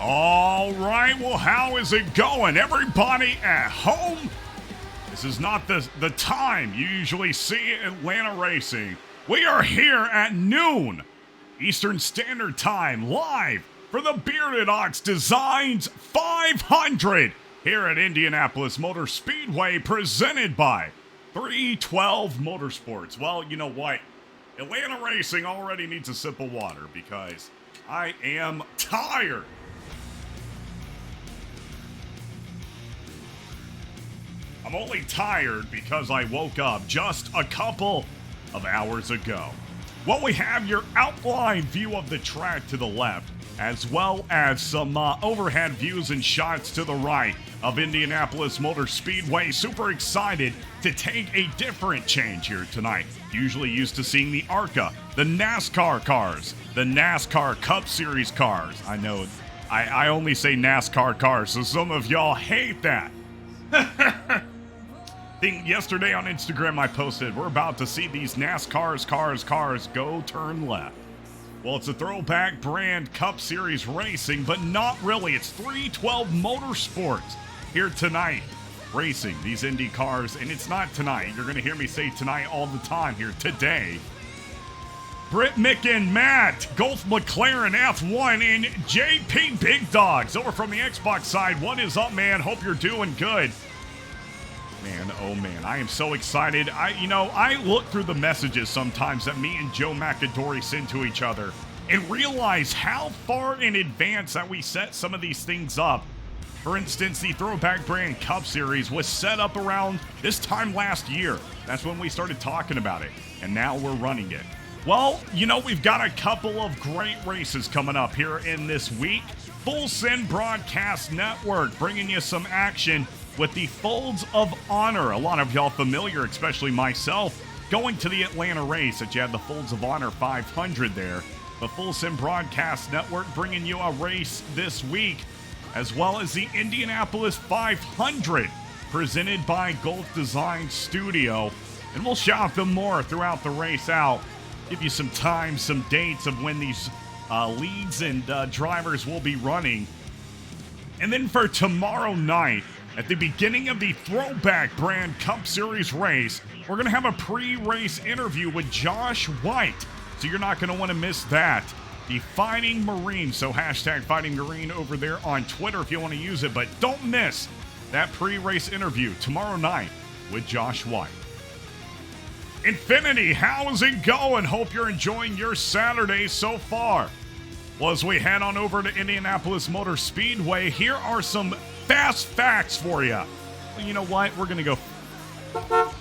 All right, well, how is it going? Everybody at home? This is not the time you usually see Atlanta racing. We are here at noon Eastern Standard Time, live for the Bearded Ox Designs 500 here at Indianapolis Motor Speedway, presented by 312 Motorsports. Well, you know what? Atlanta racing already needs a sip of water because I am tired. I'm only tired because I woke up just a couple of hours ago. Well, we have your outline view of the track to the left, as well as some overhead views and shots to the right of Indianapolis Motor Speedway. Super excited to take a different change here tonight. Usually used to seeing the ARCA, the NASCAR cars, the NASCAR Cup Series cars. I know I only say NASCAR cars, so some of y'all hate that. Yesterday on Instagram I posted, we're about to see these NASCAR's cars go turn left. Well, it's a throwback brand Cup Series racing, but not really. It's 312 Motorsports here tonight racing these Indy cars, and it's not tonight. You're going to hear me say tonight all the time here. Today, Britt, Mick, and Matt, Gulf McLaren F1, and JP Big Dogs over from the Xbox side. What is up, man? Hope you're doing good. Man, oh man, I am so excited. I look through the messages sometimes that me and Joe McAdory send to each other and realize how far in advance that we set some of these things up. For instance, the Throwback Brand Cup Series was set up around this time last year. That's when we started talking about it, and now we're running it. Well, we've got a couple of great races coming up here in this week. Full Send Broadcast Network bringing you some action with the Folds of Honor. A lot of y'all familiar, especially myself, going to the Atlanta race that you had the Folds of Honor 500 there. The Full Sim Broadcast Network bringing you a race this week, as well as the Indianapolis 500 presented by Gulf Design Studio. And we'll shout them more throughout the race out. Give you some time, some dates of when these leads and drivers will be running. And then for tomorrow night, at the beginning of the Throwback Brand Cup Series race, we're going to have a pre-race interview with Josh White. So you're not going to want to miss that. The Fighting Marine. So hashtag Fighting Marine over there on Twitter if you want to use it. But don't miss that pre-race interview tomorrow night with Josh White. Infinity, how's it going? Hope you're enjoying your Saturday so far. Well, as we head on over to Indianapolis Motor Speedway, here are some fast facts for you. Well, you know what? We're going to go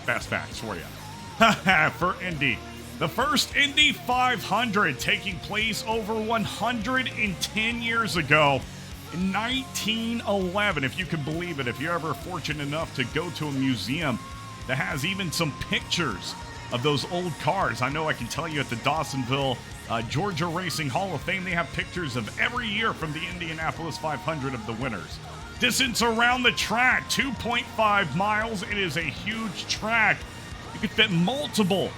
fast facts for you. For Indy. The first Indy 500 taking place over 110 years ago in 1911. If you can believe it, if you're ever fortunate enough to go to a museum that has even some pictures of those old cars. I know I can tell you at the Dawsonville Georgia Racing Hall of Fame, they have pictures of every year from the Indianapolis 500 of the winners. Distance around the track, 2.5 miles. It is a huge track. You could fit multiple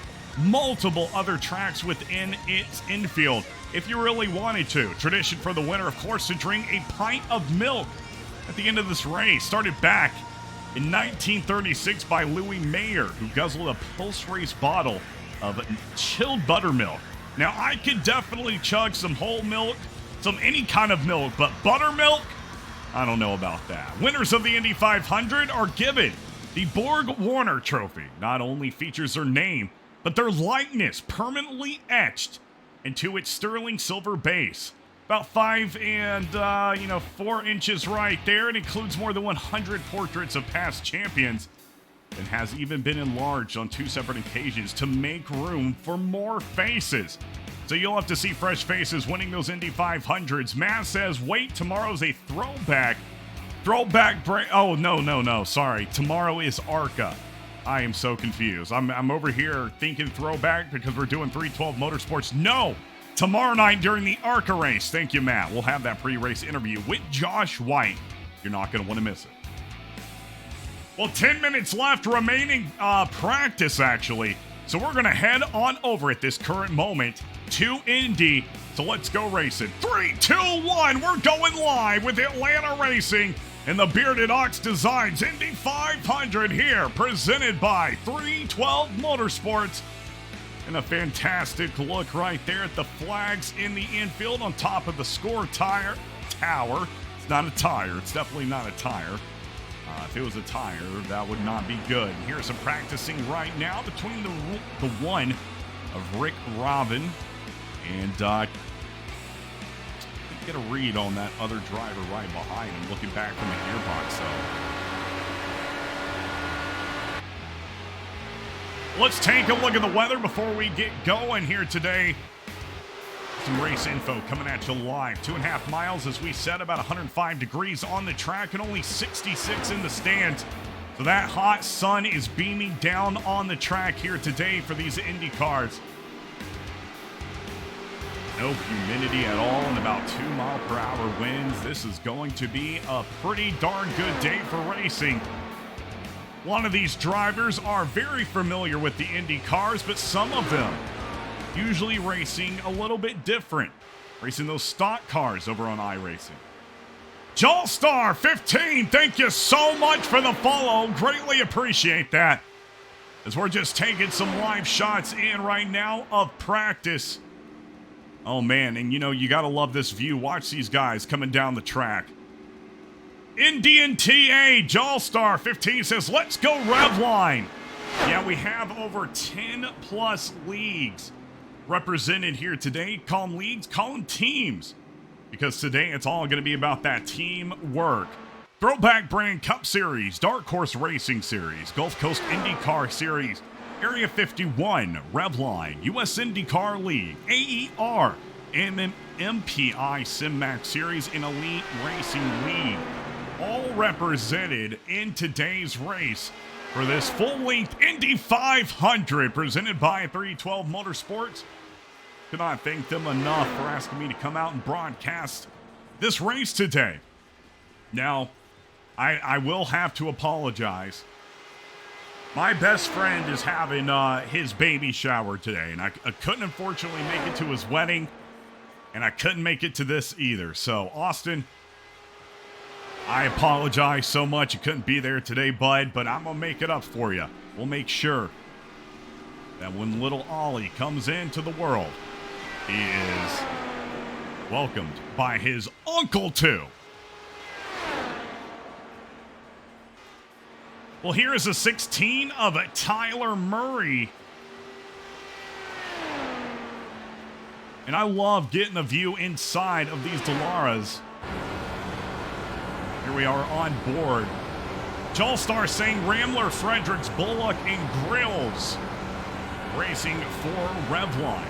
other tracks within its infield if you really wanted to. Tradition for the winner, of course, to drink a pint of milk at the end of this race. Started back in 1936 by Louis Mayer, who guzzled a post-race bottle of chilled buttermilk. Now, I could definitely chug some whole milk, some any kind of milk, but buttermilk? I don't know about that. Winners of the Indy 500 are given the Borg Warner Trophy. Not only features their name, but their likeness permanently etched into its sterling silver base. About 5 and 4 inches right there. It includes more than 100 portraits of past champions and has even been enlarged on 2 separate occasions to make room for more faces. So you'll have to see fresh faces winning those Indy 500s. Matt says, wait, tomorrow's a throwback. Oh, no. Sorry. Tomorrow is ARCA. I am so confused. I'm over here thinking throwback because we're doing 312 Motorsports. No! Tomorrow night during the ARCA race. Thank you, Matt. We'll have that pre-race interview with Josh White. You're not going to want to miss it. Well, 10 minutes left remaining practice, actually. So we're going to head on over at this current moment to Indy. So let's go racing. 3, 2, 1. We're going live with Atlanta Racing and the Bearded Ox Designs Indy 500 here, presented by 312 Motorsports. And a fantastic look right there at the flags in the infield on top of the score tower. It's not a tire. It's definitely not a tire. If it was a tire, that would not be good. Here's some practicing right now between the one of Rick Robin and get a read on that other driver right behind him, looking back from the gearbox. So let's take a look at the weather before we get going here today. Some race info coming at you live. 2.5 miles, as we said, about 105 degrees on the track and only 66 in the stands. So that hot sun is beaming down on the track here today for these Indy cars. No humidity at all and about 2-mile-per-hour winds. This is going to be a pretty darn good day for racing. A lot of these drivers are very familiar with the Indy cars, but some of them usually racing a little bit different. Racing those stock cars over on iRacing. Jolstar 15, thank you so much for the follow. Greatly appreciate that. As we're just taking some live shots in right now of practice. Oh man, and you gotta love this view. Watch these guys coming down the track. Indian TA, Jolstar 15 says, let's go Revline. Yeah, we have over 10 plus leagues represented here today. Call them leagues, call them teams, because today it's all going to be about that team work. Throwback Brand Cup Series, Dark Horse Racing Series, Gulf Coast IndyCar Series, Area 51, Revline, US IndyCar League, AER, MPI SimMax Series, and Elite Racing League, all represented in today's race for this full-length Indy 500 presented by 312 Motorsports. Cannot thank them enough for asking me to come out and broadcast this race today. Now, I will have to apologize. My best friend is having his baby shower today, and I couldn't unfortunately make it to his wedding, and I couldn't make it to this either. So, Austin, I apologize so much you couldn't be there today, bud, but I'm going to make it up for you. We'll make sure that when little Ollie comes into the world, he is welcomed by his uncle, too. Well, here is a 16 of Tyler Murray. And I love getting a view inside of these Delaras. Here we are on board. Jolstar saying Rambler, Fredericks, Bullock, and Grills racing for Revline.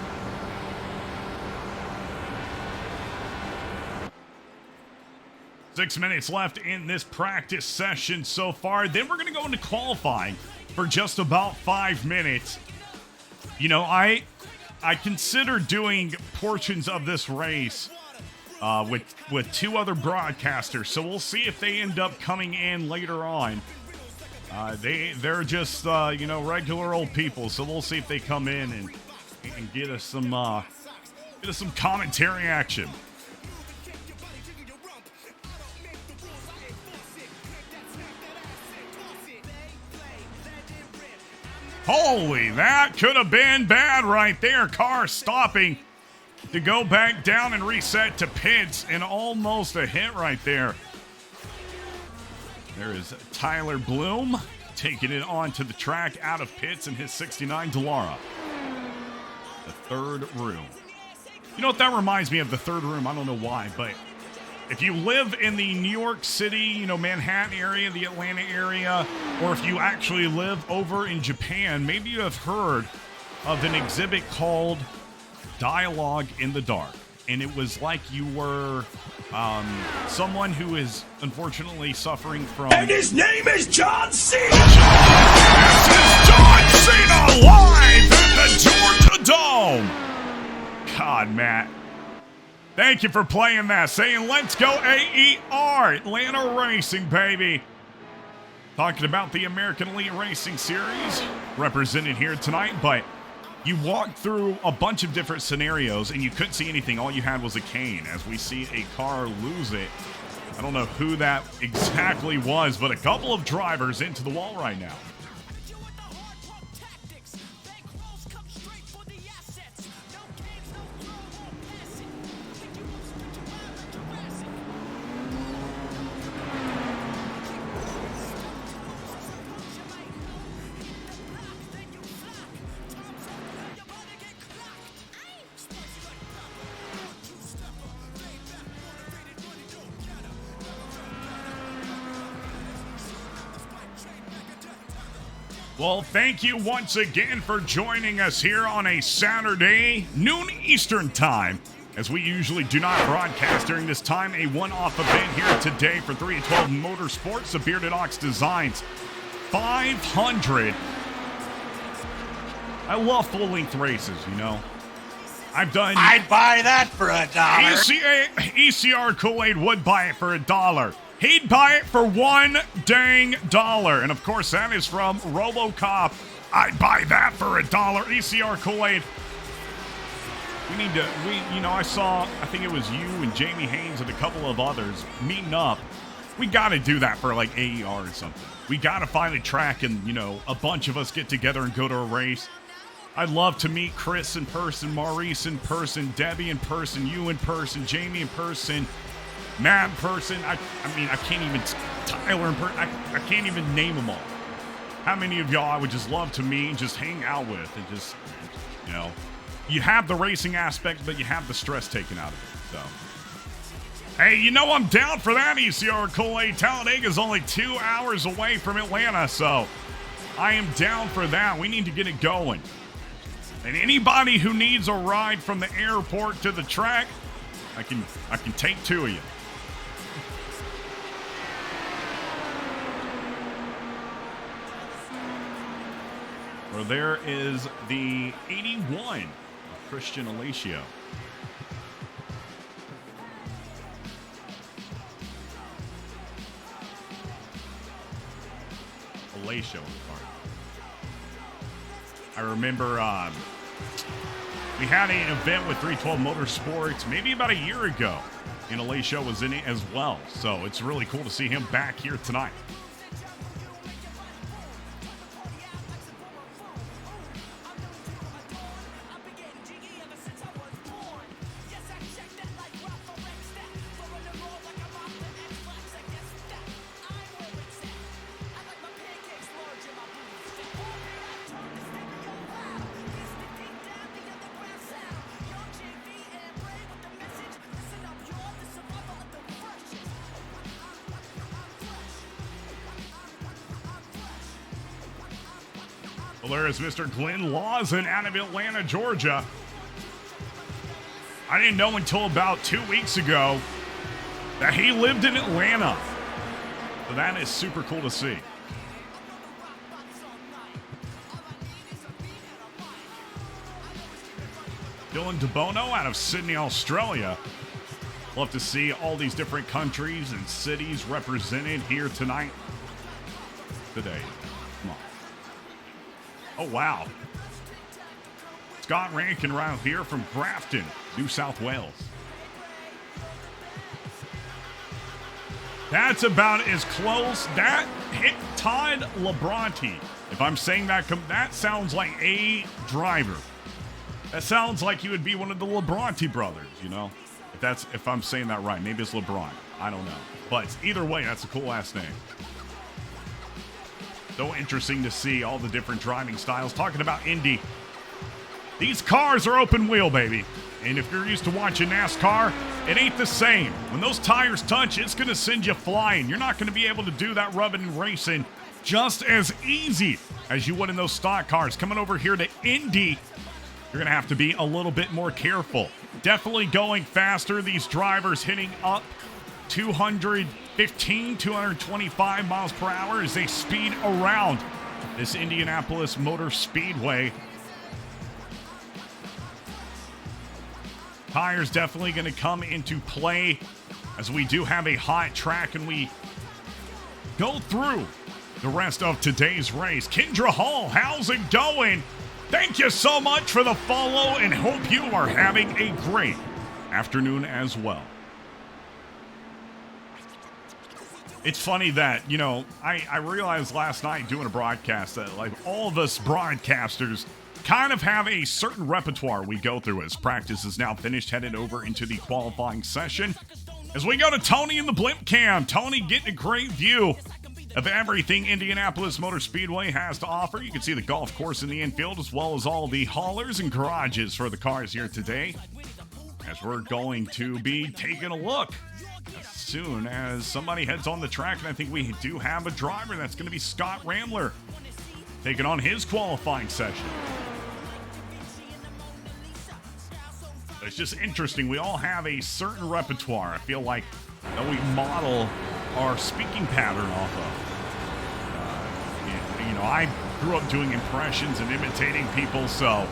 Six minutes left in this practice session so far. Then we're going to go into qualifying for just about 5 minutes. I considered doing portions of this race with 2 other broadcasters, so we'll see if they end up coming in later on. They're just regular old people, so we'll see if they come in and get us some commentary action. Holy, that could have been bad right there. Car stopping to go back down and reset to pits, and almost a hit right there. There is Tyler Bloom taking it onto the track out of pits in his 69 Dallara. The third room. You know what that reminds me of, the third room? I don't know why, but if you live in the New York City, Manhattan area, the Atlanta area, or if you actually live over in Japan, maybe you have heard of an exhibit called Dialogue in the Dark. And it was like you were someone who is unfortunately suffering from... And his name is John Cena! This is John Cena live at the Georgia Dome! God, Matt. Thank you for playing that. Saying, let's go AER, Atlanta Racing, baby. Talking about the American Elite Racing Series represented here tonight, but you walked through a bunch of different scenarios and you couldn't see anything. All you had was a cane. As we see a car lose it, I don't know who that exactly was, but a couple of drivers into the wall right now. Well, thank you once again for joining us here on a Saturday, noon Eastern time, as we usually do not broadcast during this time. A one-off event here today for 3 to 12 Motorsports, the Bearded Ox Designs 500. I love full-length races, you know. I'd buy that for $1. ECR Kool-Aid would buy it for $1. He'd buy it for $1 dang dollar. And of course, that is from RoboCop. I'd buy that for $1. ECR Kool-Aid. I think it was you and Jamie Haynes and a couple of others meeting up. We got to do that for like AER or something. We got to find a track and, a bunch of us get together and go to a race. I'd love to meet Chris in person, Maurice in person, Debbie in person, you in person, Jamie in person, Matt in person. I can't even, Tyler in person. I can't even name them all. How many of y'all I would just love to meet and just hang out with and just, you have the racing aspect, but you have the stress taken out of it. So, hey, I'm down for that, ECR Kool-Aid. Talladega is only 2 hours away from Atlanta, so I am down for that. We need to get it going. And anybody who needs a ride from the airport to the track, I can take 2 of you. Well, there is the 81 of Christian Alacio. Alacio. I remember we had an event with 312 Motorsports maybe about a year ago, and Alacio was in it as well. So it's really cool to see him back here tonight. Well, there is Mr. Glenn Lawson out of Atlanta, Georgia. I didn't know until about 2 weeks ago that he lived in Atlanta. So that is super cool to see. Dylan DeBono out of Sydney, Australia. Love to see all these different countries and cities represented here tonight. Today. Come on. Oh, wow. Scott Rankin around here from Grafton, New South Wales. That's about as close. That hit Todd Labronte. If I'm saying that, that sounds like a driver. That sounds like he would be one of the Labronte brothers, If I'm saying that right. Maybe it's LeBron. I don't know. But either way, that's a cool ass name. So interesting to see all the different driving styles. Talking about Indy. These cars are open wheel, baby. And if you're used to watching NASCAR, it ain't the same. When those tires touch, it's going to send you flying. You're not going to be able to do that rubbing and racing just as easy as you would in those stock cars. Coming over here to Indy, you're going to have to be a little bit more careful. Definitely going faster. These drivers hitting up 215, 225 miles per hour as they speed around this Indianapolis Motor Speedway. Tires definitely going to come into play as we do have a hot track and we go through the rest of today's race. Kendra Hall, how's it going? Thank you so much for the follow and hope you are having a great afternoon as well. It's funny that, you know, I realized last night doing a broadcast that, like, all of us broadcasters kind of have a certain repertoire we go through as practice is now finished, headed over into the qualifying session. As we go to Tony in the blimp cam, Tony getting a great view of everything Indianapolis Motor Speedway has to offer. You can see the golf course in the infield as well as all the haulers and garages for the cars here today, as we're going to be taking a look as soon as somebody heads on the track. And I think we do have a driver. That's going to be Scott Ramler taking on his qualifying session. It's just interesting. We all have a certain repertoire, I feel like, that we model our speaking pattern off of. You know, I grew up doing impressions and imitating people, so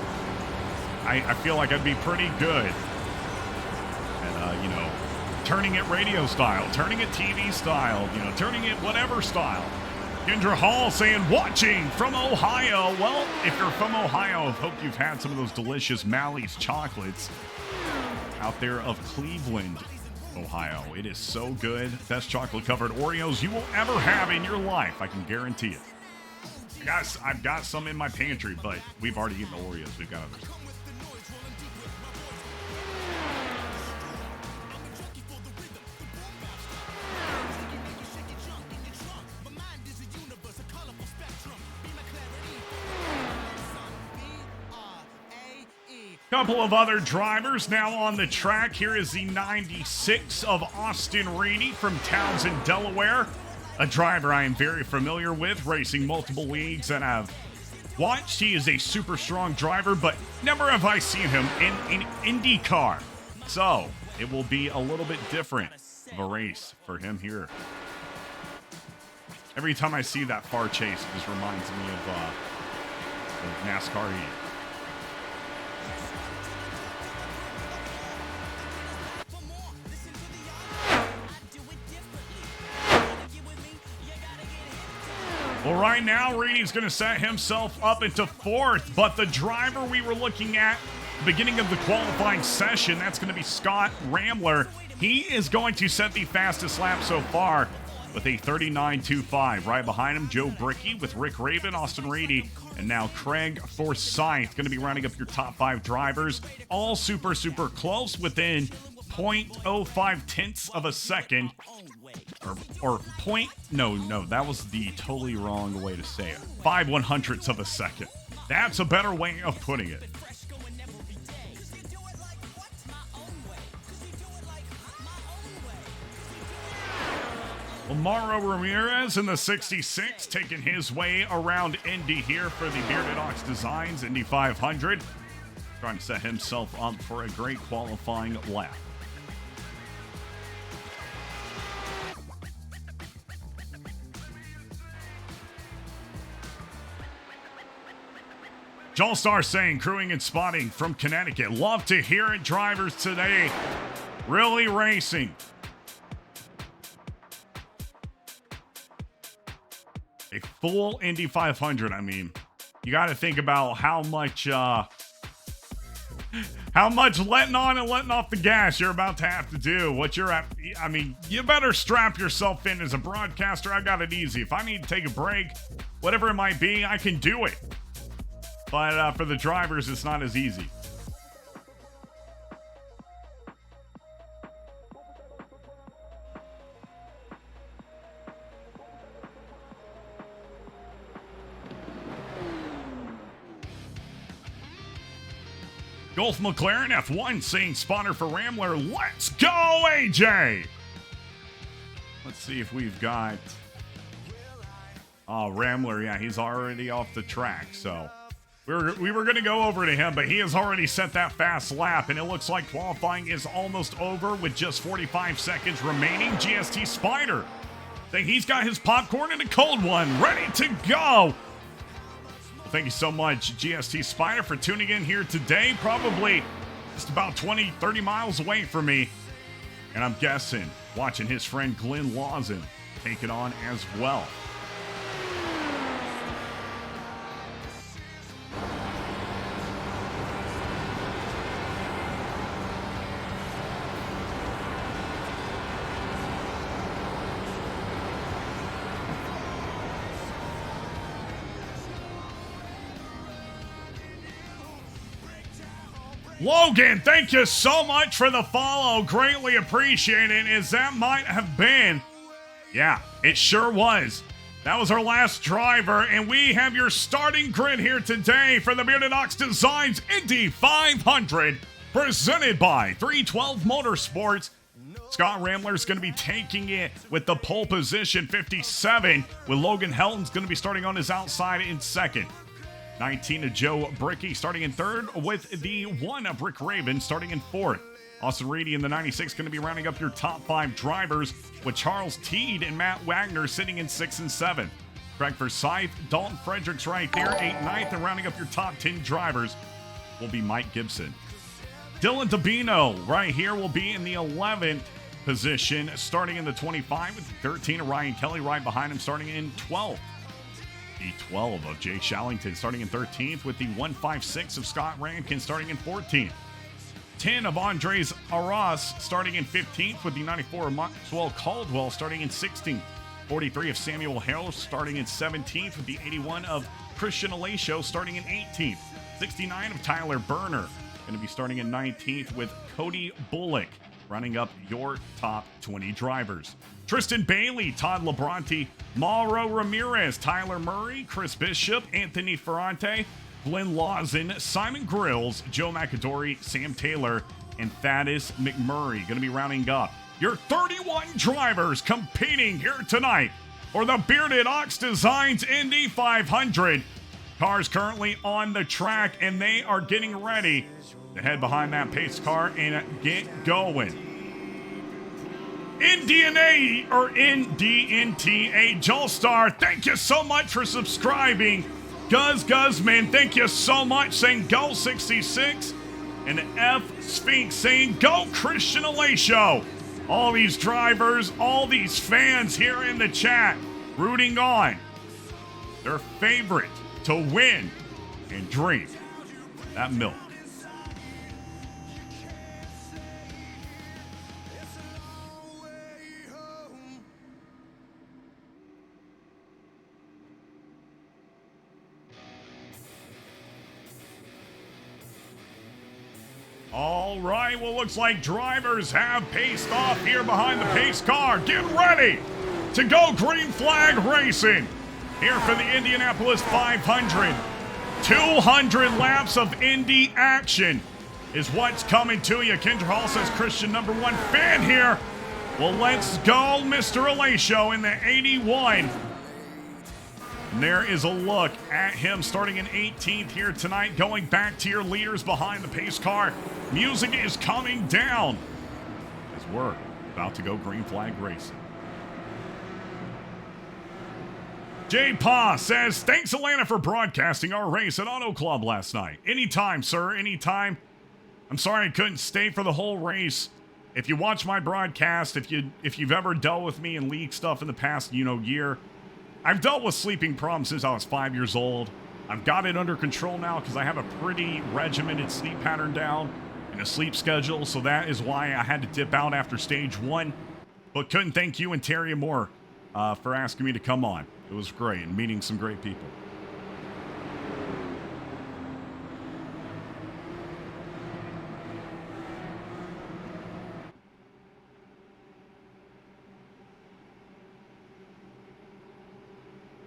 I feel like I'd be pretty good at, you know, turning it radio style, turning it TV style, you know, turning it whatever style. Kendra Hall saying, watching from Ohio. Well, if you're from Ohio, I hope you've had some of those delicious Mally's chocolates out there of Cleveland, Ohio. It is so good. Best chocolate-covered Oreos you will ever have in your life. I can guarantee it. I've got some in my pantry, but we've already eaten the Oreos. We've got others. Couple of other drivers now on the track. Here is the 96 of Austin Reedy from Townsend, Delaware. A driver I am very familiar with, racing multiple leagues and I've watched. He is a super strong driver, but never have I seen him in an Indy car. So it will be a little bit different of a race for him here. Every time I see that far chase, it just reminds me of NASCAR Heat. Well, right now, Reedy's going to set himself up into fourth, but the driver we were looking at beginning of the qualifying session, that's going to be Scott Ramler. He is going to set the fastest lap so far with a 39.25. Right behind him, Joe Brickey with Rick Raven, Austin Reedy, and now Craig Forsyth going to be rounding up your top five drivers. All super, super close, within 0.05 tenths of a second. No, that was the totally wrong way to say it. 5/100ths of a second. That's a better way of putting it. Mauro Ramirez in the 66 taking his way around Indy here for the Bearded Ox Designs Indy 500. Trying to set himself up for a great qualifying lap. Jolstar saying, crewing and spotting from Connecticut. Love to hear it, drivers today. Really racing. A full Indy 500. I mean, you got to think about how much letting on and letting off the gas you're about to have to do. What you're at, I mean, you better strap yourself in as a broadcaster. I got it easy. If I need to take a break, whatever it might be, I can do it. But for the drivers, it's not as easy. Golf McLaren F1 saying spotter for Ramler. Let's go, AJ! Let's see if we've got... Oh, Ramler, yeah, he's already off the track, so... We were going to go over to him, but he has already set that fast lap, and it looks like qualifying is almost over with just 45 seconds remaining. GST Spider saying he's got his popcorn and a cold one ready to go. Well, thank you so much, GST Spider, for tuning in here today. Probably just about 20, 30 miles away from me. And I'm guessing watching his friend Glenn Lawson take it on as well. Logan, thank you so much for the follow. Greatly appreciate it, as that might have been. Yeah, it sure was. That was our last driver, and we have your starting grid here today for the Bearded Ox Designs Indy 500, presented by 312 Motorsports. Scott Ramler's going to be taking it with the pole position 57, with Logan Helton's going to be starting on his outside in second. 19 of Joe Brickey starting in third, with the 1 of Rick Raven starting in fourth. Austin Reedy in the 96 going to be rounding up your top 5 drivers, with Charles Teed and Matt Wagner sitting in 6 and 7. Craig Forsyth, Dalton Fredericks right there, 8th, 9th, and rounding up your top 10 drivers will be Mike Gibson. Dylan Dabino right here will be in the 11th position, starting in the 25, with 13 of Ryan Kelly right behind him, starting in 12th. The 12 of Jay Shallington starting in 13th, with the 156 of Scott Rankin starting in 14th. 10 of Andres Arras starting in 15th, with the 94 of Maxwell Caldwell starting in 16th. 43 of Samuel Harrell starting in 17th, with the 81 of Christian Alacio starting in 18th. 69 of Tyler Berner going to be starting in 19th, with Cody Bullock running up your top 20 drivers. Tristan Bailey, Todd Labronte, Mauro Ramirez, Tyler Murray, Chris Bishop, Anthony Ferrante, Glenn Lawson, Simon Grills, Joe McAdory, Sam Taylor, and Thaddeus McMurray going to be rounding up your 31 drivers competing here tonight for the Bearded Ox Designs Indy 500. Cars currently on the track, and they are getting ready to head behind that pace car and get going. NDNTA, Jolstar, thank you so much for subscribing. Guzman, thank you so much, saying go 66. And F Sphinx saying go Christian Alacio. All these drivers, all these fans here in the chat rooting on their favorite to win and drink that milk. All right, well, looks like drivers have paced off here behind the pace car. Get ready to go green flag racing here for the Indianapolis 500. 200 laps of Indy action is what's coming to you. Kendra Hall says Christian #1 fan here. Well, let's go, Mr. Alacio in the 81. And there is a look at him starting in 18th here tonight, going back to your leaders behind the pace car. Music is coming down as we're about to go green flag racing. Jay Pa says, thanks Atlanta for broadcasting our race at Auto Club last night. Anytime, sir, anytime. I'm sorry I couldn't stay for the whole race. If you watch my broadcast, if you've ever dealt with me and leaked stuff in the past, year, I've dealt with sleeping problems since I was 5 years old. I've got it under control now because I have a pretty regimented sleep pattern down and a sleep schedule, so that is why I had to dip out after stage 1. But couldn't thank you and Terry Moore for asking me to come on. It was great and meeting some great people.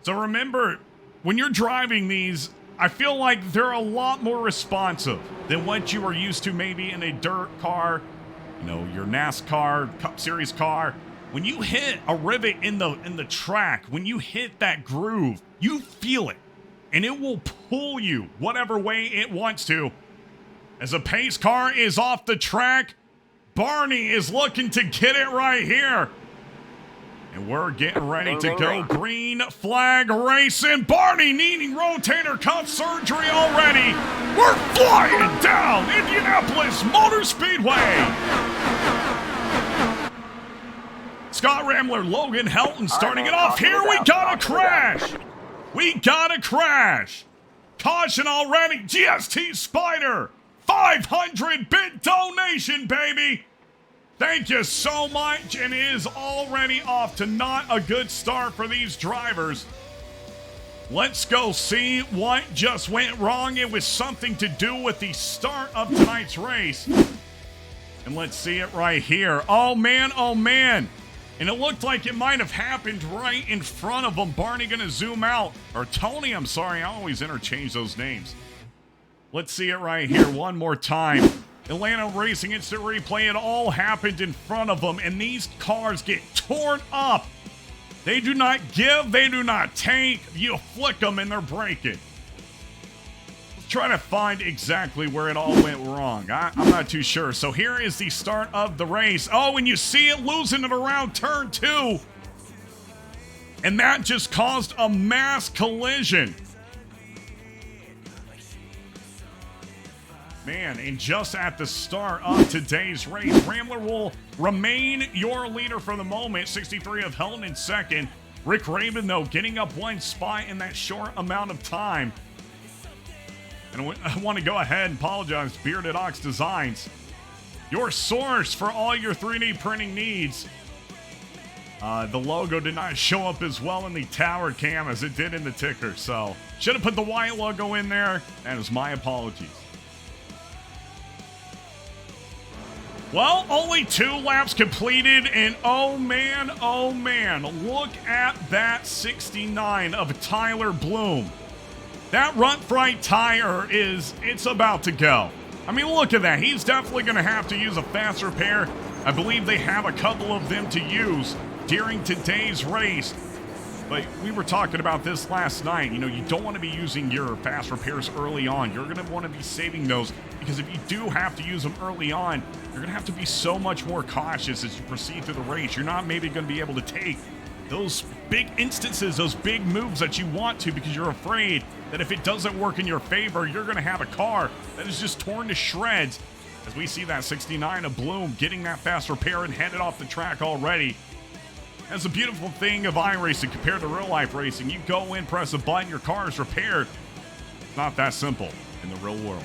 So remember, when you're driving these, I feel like they're a lot more responsive than what you are used to maybe in a dirt car, your NASCAR Cup Series car. When you hit a rivet in the track, when you hit that groove, you feel it, and it will pull you whatever way it wants to. As a pace car is off the track, Barney is looking to get it right here. And we're getting ready to go green flag racing. Barney needing rotator cuff surgery already. We're flying down Indianapolis Motor Speedway. Scott Ramler, Logan Helton starting it off here. We got a crash. We got a crash. Caution already. GST Spider. 500-bit donation, baby. Thank you so much, and it is already off to not a good start for these drivers. Let's go see what just went wrong. It was something to do with the start of tonight's race. And let's see it right here. Oh, man. Oh, man. And it looked like it might have happened right in front of him. Barney going to zoom out. Or Tony, I'm sorry. I always interchange those names. Let's see it right here one more time. Atlanta Racing Instant Replay. It all happened in front of them. And these cars get torn up. They do not give. They do not take. You flick them and they're breaking. Let's try to find exactly where it all went wrong. I'm not too sure. So here is the start of the race. Oh, and you see it losing it around turn 2. And that just caused a mass collision. Man, and just at the start of today's race, Rambler will remain your leader for the moment. 63 of Helton in second. Rick Raven, though, getting up one spot in that short amount of time. And I want to go ahead and apologize to Bearded Ox Designs, your source for all your 3D printing needs. The logo did not show up as well in the tower cam as it did in the ticker, so should have put the white logo in there. That is my apologies. Well, only 2 laps completed, and oh man, look at that 69 of Tyler Bloom. That front right tire it's about to go. I mean, look at that. He's definitely going to have to use a fast repair. I believe they have a couple of them to use during today's race. But we were talking about this last night. You know, you don't want to be using your fast repairs early on. You're going to want to be saving those because if you do have to use them early on, you're going to have to be so much more cautious as you proceed through the race. You're not maybe going to be able to take those big instances, those big moves that you want to because you're afraid that if it doesn't work in your favor, you're going to have a car that is just torn to shreds. As we see that 69 of Bloom getting that fast repair and headed off the track already. That's a beautiful thing of iRacing compared to real life racing. You go in, press a button, your car is repaired. It's not that simple in the real world.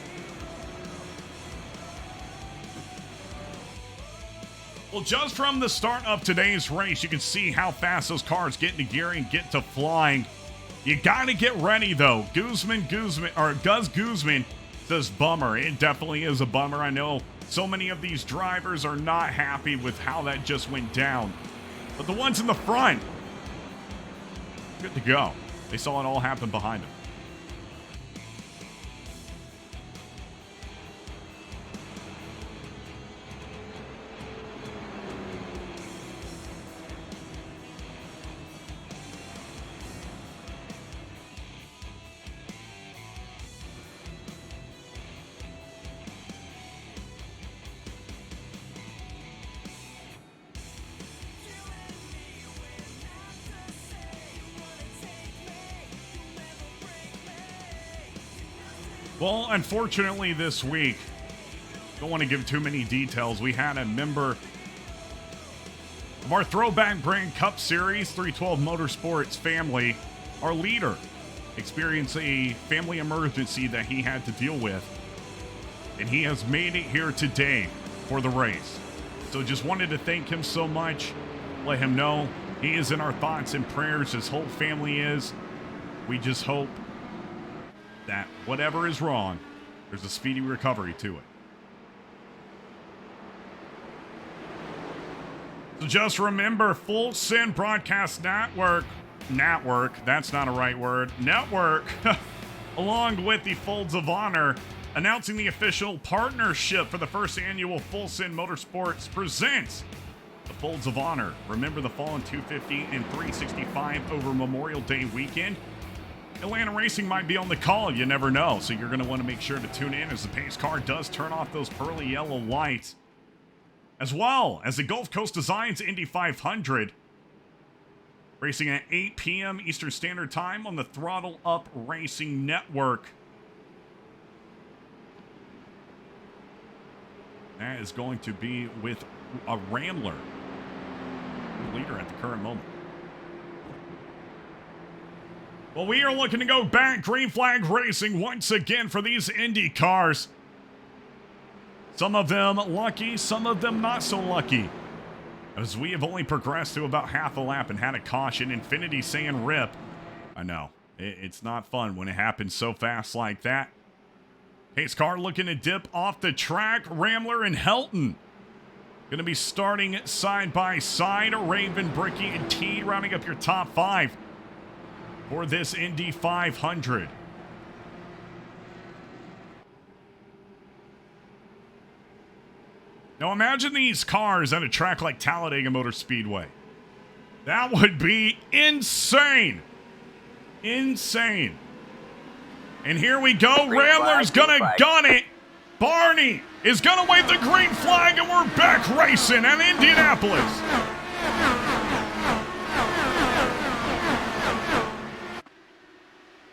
Well, just from the start of today's race, you can see how fast those cars get into gear and get to flying. You got to get ready, though. Gus Guzman says, bummer. It definitely is a bummer. I know so many of these drivers are not happy with how that just went down. But the ones in the front, good to go. They saw it all happen behind them. Well, unfortunately this week, don't want to give too many details. We had a member of our Throwback Brand Cup Series 312 Motorsports family, our leader, experience a family emergency that he had to deal with. And he has made it here today for the race. So just wanted to thank him so much. Let him know he is in our thoughts and prayers. His whole family is. We just hope that whatever is wrong, there's a speedy recovery to it. So just remember, Full Send Broadcast Network, that's not a right word, network, along with the Folds of Honor, announcing the official partnership for the first annual Full Send Motorsports presents the Folds of Honor. Remember the Fallen 250 and 365 over Memorial Day weekend. Atlanta Racing might be on the call, you never know. So you're going to want to make sure to tune in as the pace car does turn off those pearly yellow lights. As well as the Gulf Coast Designs Indy 500. Racing at 8 p.m. Eastern Standard Time on the Throttle Up Racing Network. That is going to be with a Rambler leader at the current moment. Well, we are looking to go back green flag racing once again for these Indy cars. Some of them lucky, some of them not so lucky. As we have only progressed to about half a lap and had a caution. Infinity saying rip. I know. It's not fun when it happens so fast like that. Pace car looking to dip off the track. Rambler and Helton going to be starting side by side. Raven, Bricky, and T rounding up your top 5 for this Indy 500. Now imagine these cars at a track like Talladega Motor Speedway. That would be insane. Insane. And here we go. Rambler's gonna gun it. Barney is gonna wave the green flag, and we're back racing at Indianapolis.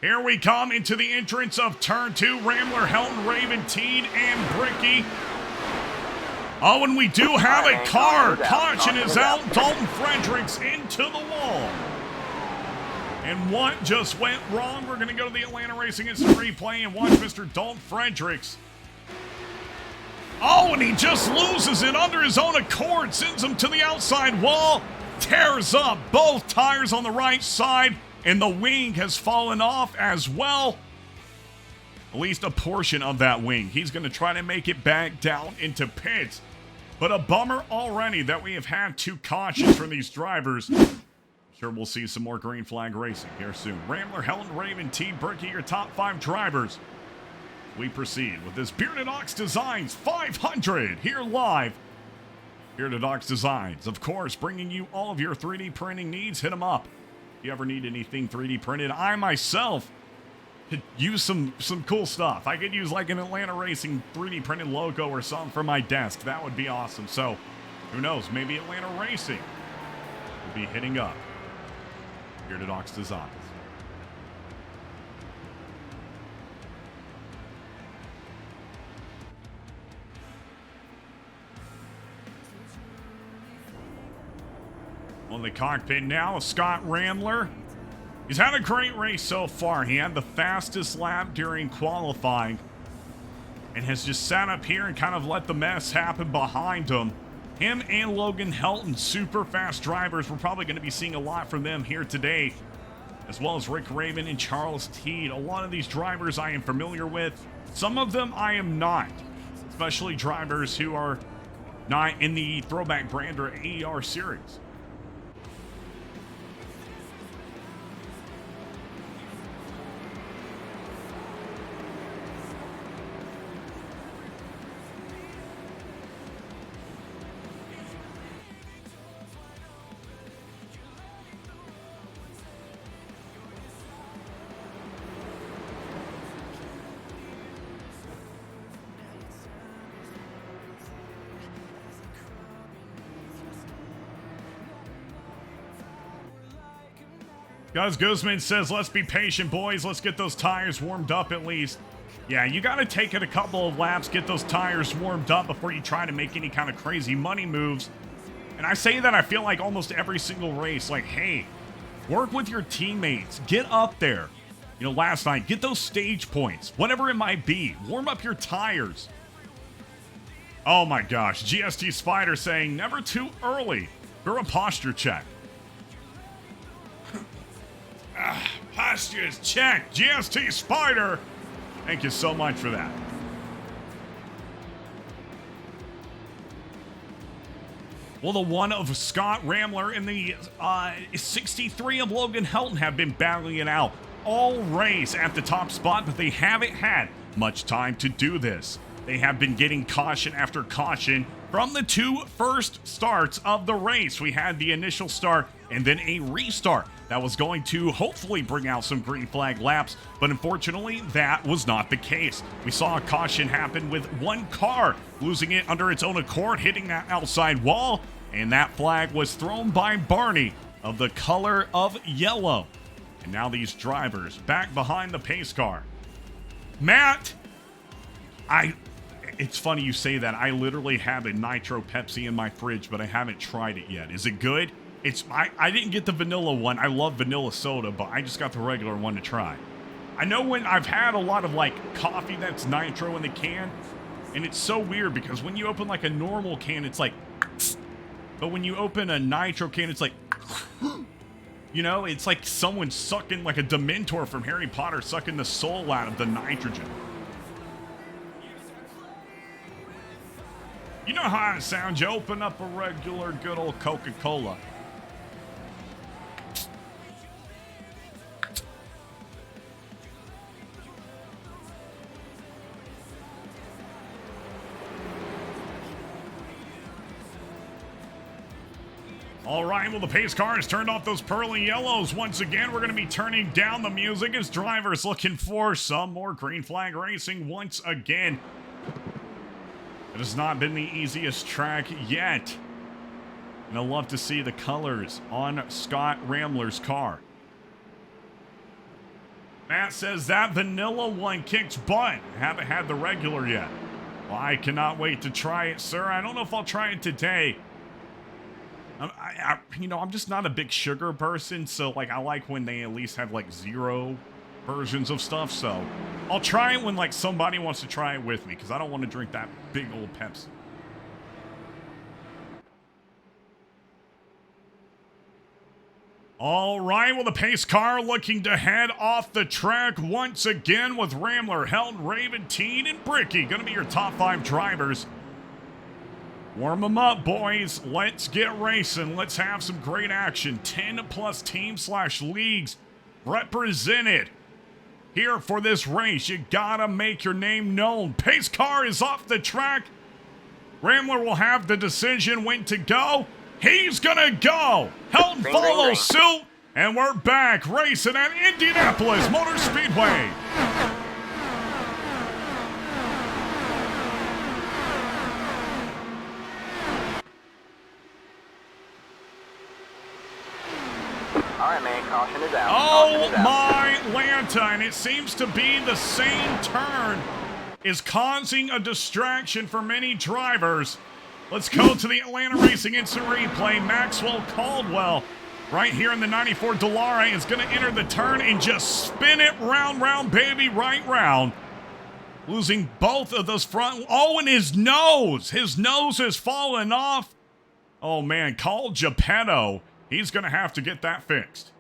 Here we come into the entrance of Turn 2. Rambler, Helton, Raven, Teed, and Bricky. Oh, and we do have a car. Caution is out. Dalton Fredericks into the wall. And what just went wrong? We're going to go to the Atlanta Racing Instant Replay and watch Mr. Dalton Fredericks. Oh, and he just loses it under his own accord. Sends him to the outside wall. Tears up both tires on the right side. And the wing has fallen off as well. At least a portion of that wing. He's going to try to make it back down into pits. But a bummer already that we have had 2 cautions from these drivers. I'm sure we'll see some more green flag racing here soon. Rambler, Helton, Raven, T, Bricky, your top 5 drivers. We proceed with this Bearded Ox Designs 500 here live. Bearded Ox Designs, of course, bringing you all of your 3D printing needs. Hit them up. If you ever need anything 3D printed, I myself could use some cool stuff. I could use like an Atlanta Racing 3D printed logo or something for my desk. That would be awesome. So, who knows? Maybe Atlanta Racing will be hitting up Bearded Ox Designs. On the cockpit now, Scott Rambler. He's had a great race so far. He had the fastest lap during qualifying and has just sat up here and kind of let the mess happen behind him. Him and Logan Helton, super fast drivers. We're probably going to be seeing a lot from them here today, as well as Rick Raven and Charles Teed. A lot of these drivers I am familiar with. Some of them I am not, especially drivers who are not in the Throwback Brand or AER series. Gus Guzman says, let's be patient, boys. Let's get those tires warmed up at least. Yeah, you got to take it a couple of laps, get those tires warmed up before you try to make any kind of crazy money moves. And I say that I feel like almost every single race, like, hey, work with your teammates. Get up there. You know, last night, get those stage points, whatever it might be. Warm up your tires. Oh my gosh, GST Spider saying, never too early for a posture check. Postures check. GST Spider. Thank you so much for that. Well, the one of Scott Rambler and the 63 of Logan Helton have been battling it out all race at the top spot, but they haven't had much time to do this. They have been getting caution after caution from the 2 first starts of the race. We had the initial start and then a restart that was going to hopefully bring out some green flag laps, but unfortunately that was not the case. We saw a caution happen with one car losing it under its own accord, hitting that outside wall, and that flag was thrown by Barney of the color of yellow. And now these drivers back behind the pace car. Matt, it's funny you say that. I literally have a Nitro Pepsi in my fridge, but I haven't tried it yet. Is it good? I didn't get the vanilla one. I love vanilla soda, but I just got the regular one to try. I know when I've had a lot of like coffee that's nitro in the can, and it's so weird because when you open like a normal can, it's like, but when you open a nitro can, it's like, you You know, it's like someone sucking, like a Dementor from Harry Potter, sucking the soul out of the nitrogen. You know how it sounds. You open up a regular good old Coca-Cola. All right, well, the pace car has turned off those pearly yellows. Once again, we're going to be turning down the music as drivers looking for some more green flag racing once again. It has not been the easiest track yet. And I'd love to see the colors on Scott Ramler's car. Matt says that vanilla one kicks butt. Haven't had the regular yet. Well, I cannot wait to try it, sir. I don't know if I'll try it today. I'm just not a big sugar person, so like I like when they at least have like 0 versions of stuff. So I'll try it when like somebody wants to try it with me, because I don't want to drink that big old Pepsi. All right, well, the pace car looking to head off the track once again with Ramler, Helton, Raven, Teen, and Bricky going to be your top 5 drivers. Warm them up, boys. Let's get racing. Let's have some great action. 10+ teams/leagues represented here for this race. You gotta make your name known. Pace car is off the track. Ramler will have the decision when to go. He's gonna go. Helton follows suit, and we're back racing at Indianapolis Motor Speedway. Caution is out. Oh my Lanta, and it seems to be the same turn is causing a distraction for many drivers. Let's go to the Atlanta Racing Instant Replay. Maxwell Caldwell, right here in the 94 Dallara, is going to enter the turn and just spin it round, baby, right round. Losing both of those front. Oh, and his nose. His nose has fallen off. Oh, man, call Geppetto. He's going to have to get that fixed.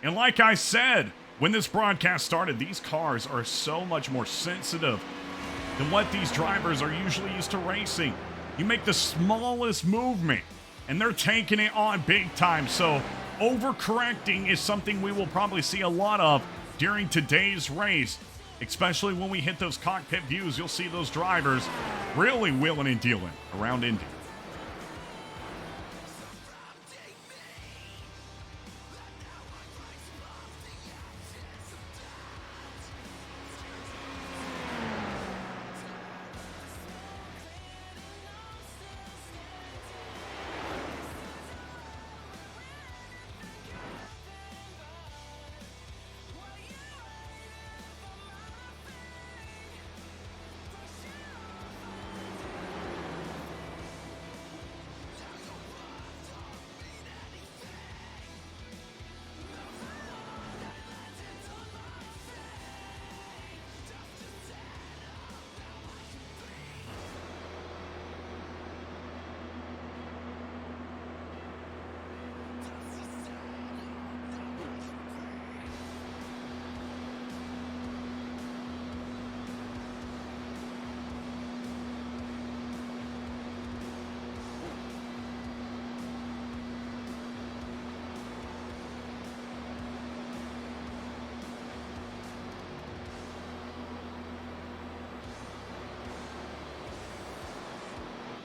And like I said, when this broadcast started, these cars are so much more sensitive than what these drivers are usually used to racing. You make the smallest movement, and they're taking it on big time. So overcorrecting is something we will probably see a lot of during today's race, especially when we hit those cockpit views. You'll see those drivers really wheeling and dealing around Indy.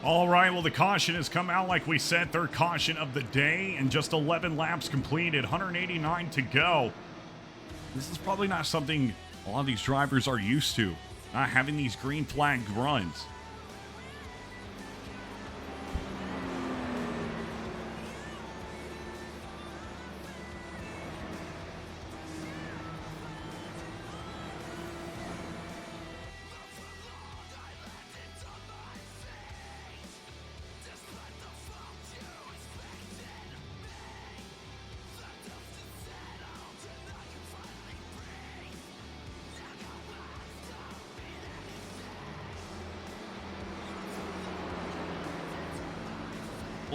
All right, well, the caution has come out, like we said, third caution of the day, and just 11 laps completed, 189 to go. This is probably not something a lot of these drivers are used to, not having these green flag runs.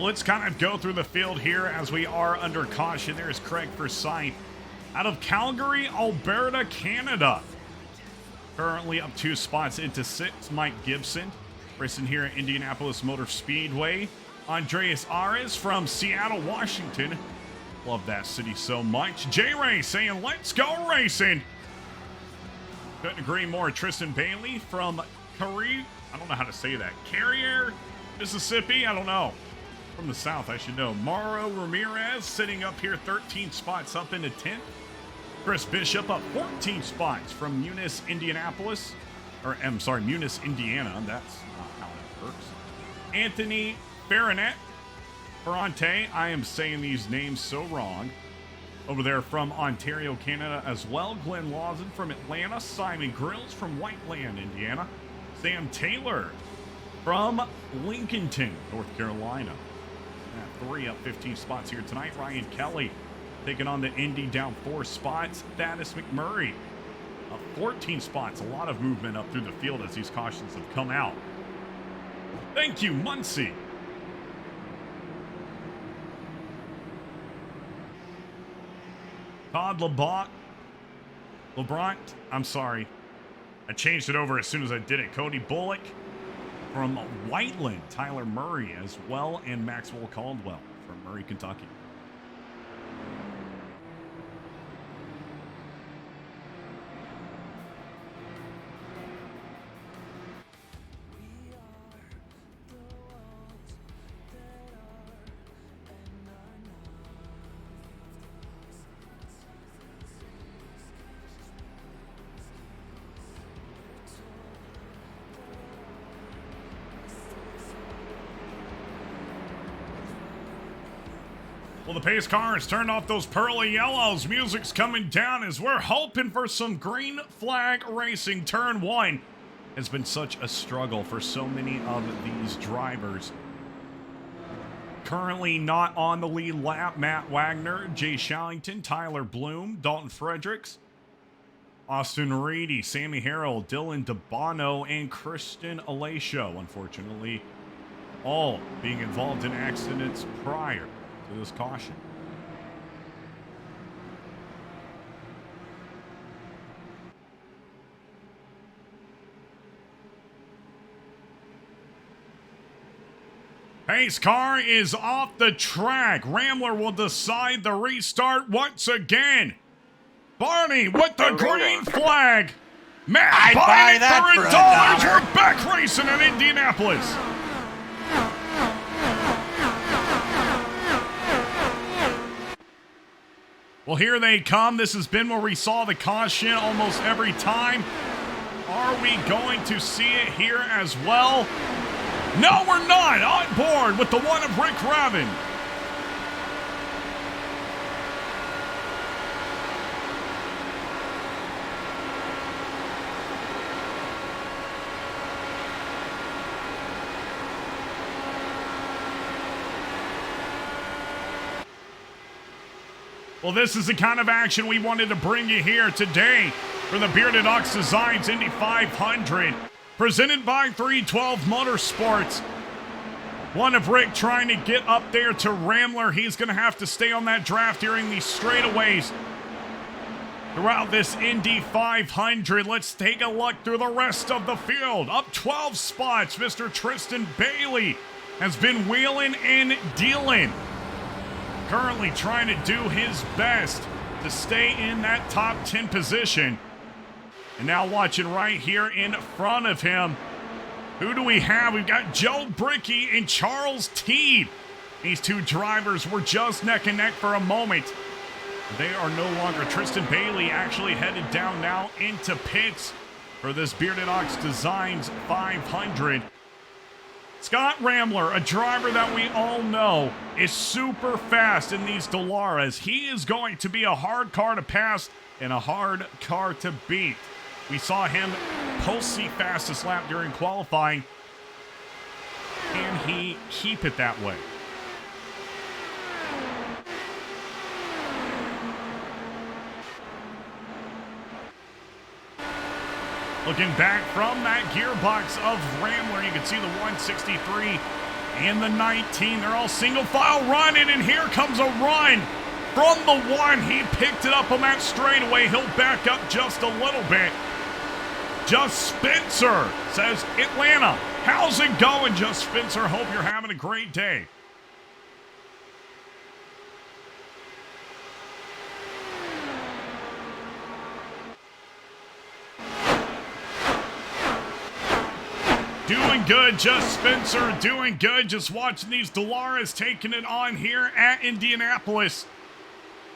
Well, let's kind of go through the field here as we are under caution. There's Craig Forsyth out of Calgary, Alberta, Canada. Currently up 2 spots into 6th. Mike Gibson, racing here at Indianapolis Motor Speedway. Andreas Ares from Seattle, Washington. Love that city so much. J-Ray saying, let's go racing. Couldn't agree more. Tristan Bailey from I don't know how to say that. Carrier, Mississippi? I don't know. From the south, I should know. Mauro Ramirez sitting up here 13 spots up into 10th. Chris Bishop up 14 spots from Munis, Indianapolis. Munis, Indiana. That's not how it works. Anthony Ferrante. I am saying these names so wrong. Over there from Ontario, Canada as well. Glenn Lawson from Atlanta. Simon Grills from Whiteland, Indiana. Sam Taylor from Lincolnton, North Carolina. 3 up 15 spots here tonight. Ryan Kelly taking on the Indy, down 4 spots. Thaddeus McMurray up 14 spots. A lot of movement up through the field as these cautions have come out. Thank you, Muncie. Todd LeBron, I'm sorry. I changed it over as soon as I did it. Cody Bullock from Whiteland. Tyler Murray as well, and Maxwell Caldwell from Murray, Kentucky. Well, the pace car has turned off those pearly yellows. Music's coming down as we're hoping for some green flag racing. Turn 1 has been such a struggle for so many of these drivers. Currently not on the lead lap, Matt Wagner, Jay Shallington, Tyler Bloom, Dalton Fredericks, Austin Reedy, Sammy Harrell, Dylan DeBono, and Christian Alacio, unfortunately, all being involved in accidents prior to this caution. Pace car is off the track. Rambler will decide the restart once again. Barney with the green flag. Matt buying for $1. We're back racing in Indianapolis. Well, here they come. This has been where we saw the caution almost every time. Are we going to see it here as well? No, we're not. On board with the one of Rick Ravin. Well, this is the kind of action we wanted to bring you here today for the Bearded Ox Designs Indy 500. Presented by 312 Motorsports. One of Rick trying to get up there to Rambler. He's going to have to stay on that draft during these straightaways throughout this Indy 500. Let's take a look through the rest of the field. Up 12 spots, Mr. Tristan Bailey has been wheeling and dealing. Currently trying to do his best to stay in that top 10 position. And now watching right here in front of him, who do we have? We've got Joe Brickey and Charles Teed. These two drivers were just neck and neck for a moment. They are no longer. Tristan Bailey actually headed down now into pits for this Bearded Ox Designs 500. Scott Rambler, a driver that we all know is super fast in these Delaras. He is going to be a hard car to pass and a hard car to beat. We saw him post the fastest lap during qualifying. Can he keep it that way? Looking back from that gearbox of Rambler, you can see the 163 in the 19. They're all single file running, and here comes a run from the 1. He picked it up on that straightaway. He'll back up just a little bit. Just Spencer says, Atlanta, how's it going, Just Spencer? Hope you're having a great day. Doing good, Just Spencer. Doing good. Just watching these Delaras taking it on here at Indianapolis.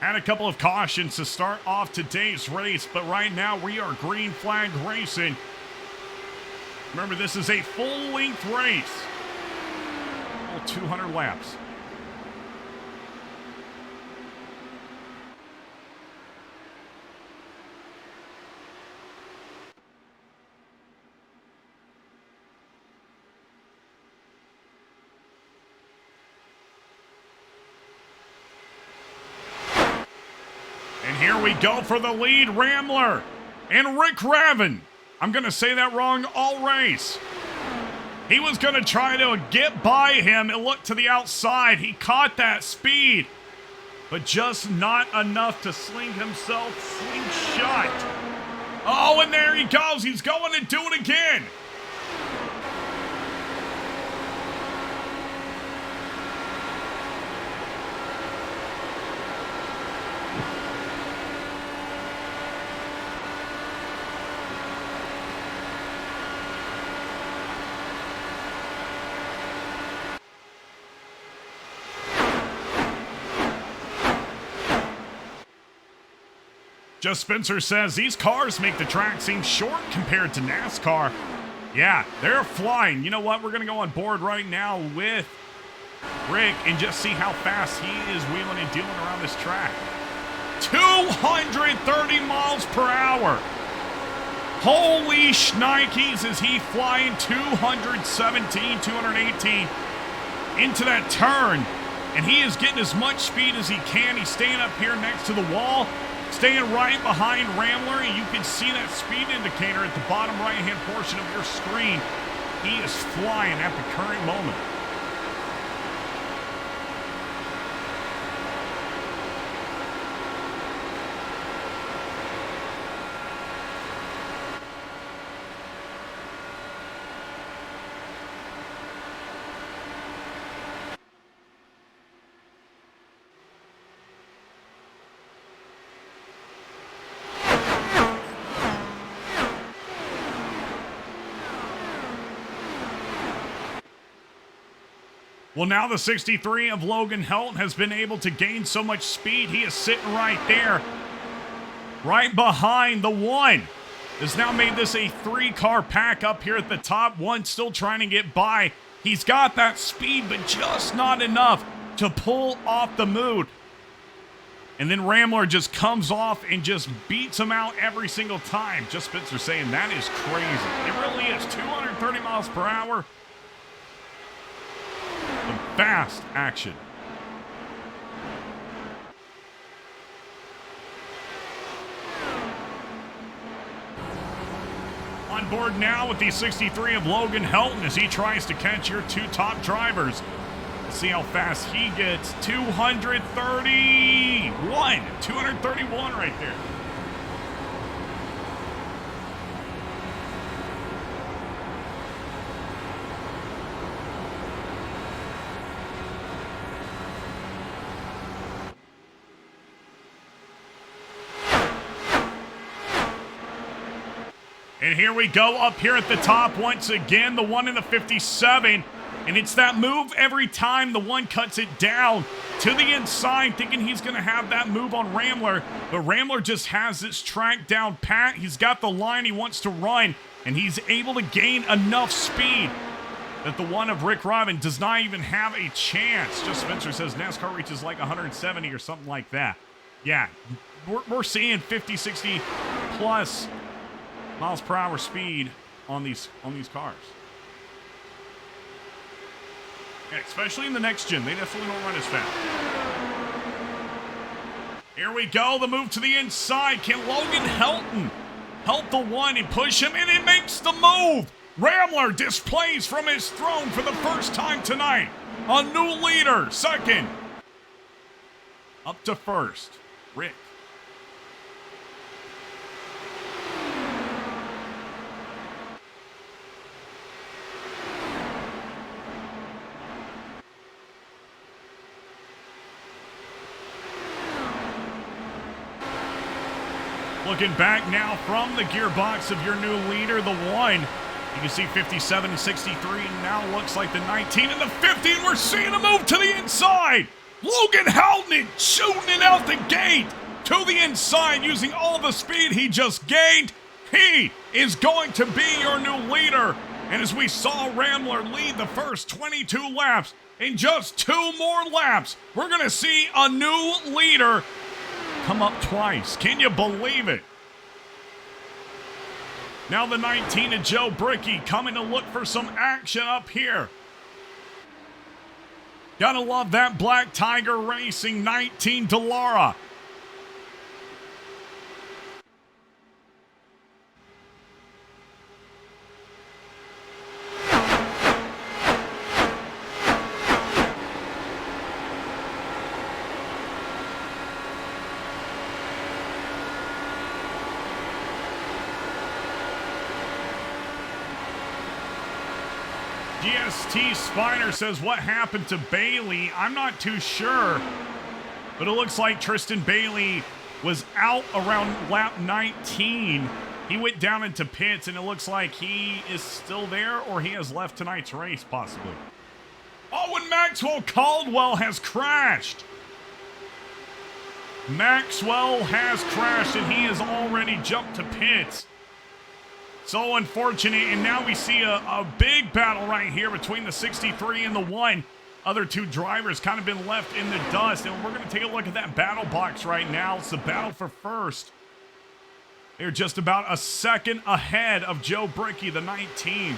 Had a couple of cautions to start off today's race, but right now we are green flag racing. Remember, this is a full-length race. All 200 laps. And here we go for the lead, Rambler and Rick Raven. I'm going to say that wrong all race. He was going to try to get by him and look to the outside. He caught that speed, but just not enough to sling himself slingshot. Oh, and there he goes. He's going to do it again. Just Spencer says these cars make the track seem short compared to NASCAR. Yeah, they're flying. You know what? We're going to go on board right now with Rick and just see how fast he is wheeling and dealing around this track. 230 miles per hour. Holy shnikes, is he flying 217, 218 into that turn. And he is getting as much speed as he can. He's staying up here next to the wall. Staying right behind Rambler, and you can see that speed indicator at the bottom right-hand portion of your screen. He is flying at the current moment. Well, now the 63 of Logan Helton has been able to gain so much speed. He is sitting right there, right behind the 1. Has now made this a 3-car pack up here at the top. 1 still trying to get by. He's got that speed, but just not enough to pull off the mood. And then Rambler just comes off and just beats him out every single time. Just Spencer saying that is crazy. It really is. 230 miles per hour. Some fast action. On board now with the 63 of Logan Helton as he tries to catch your 2 top drivers. Let's see how fast he gets. 231. 231 right there. And here we go up here at the top once again, the 1 in the 57. And it's that move every time. The 1 cuts it down to the inside, thinking he's going to have that move on Rambler. But Rambler just has this track down pat. He's got the line he wants to run, and he's able to gain enough speed that the 1 of Rick Robin does not even have a chance. Just Spencer says NASCAR reaches like 170 or something like that. Yeah, we're seeing 50, 60 plus miles per hour speed on these cars. Yeah, especially in the next gen, they definitely don't run as fast. Here we go, the move to the inside. Can Logan Helton help the 1 and push him? And it makes the move. Ramler displays from his throne for the first time tonight. A new leader, second. Up to first, Rick. Looking back now from the gearbox of your new leader, the 1. You can see 57 and 63, and now looks like the 19 and the 50, and we're seeing a move to the inside. Logan Houghton shooting it out the gate to the inside using all the speed he just gained. He is going to be your new leader. And as we saw Ramler lead the first 22 laps, in just 2 more laps, we're going to see a new leader come up twice. Can you believe it? Now the 19 of Joe Brickey coming to look for some action up here. Gotta love that Black Tiger Racing 19 Delara. GST Spiner says, what happened to Bailey? I'm not too sure, but it looks like Tristan Bailey was out around lap 19. He went down into pits, and it looks like he is still there, or he has left tonight's race, possibly. Oh, and Maxwell Caldwell has crashed. Maxwell has crashed, and he has already jumped to pits. So unfortunate, and now we see a big battle right here between the 63 and the 1. Other 2 drivers kind of been left in the dust, and we're going to take a look at that battle box right now. It's the battle for first. They're just about a second ahead of Joe Brickey, the 19.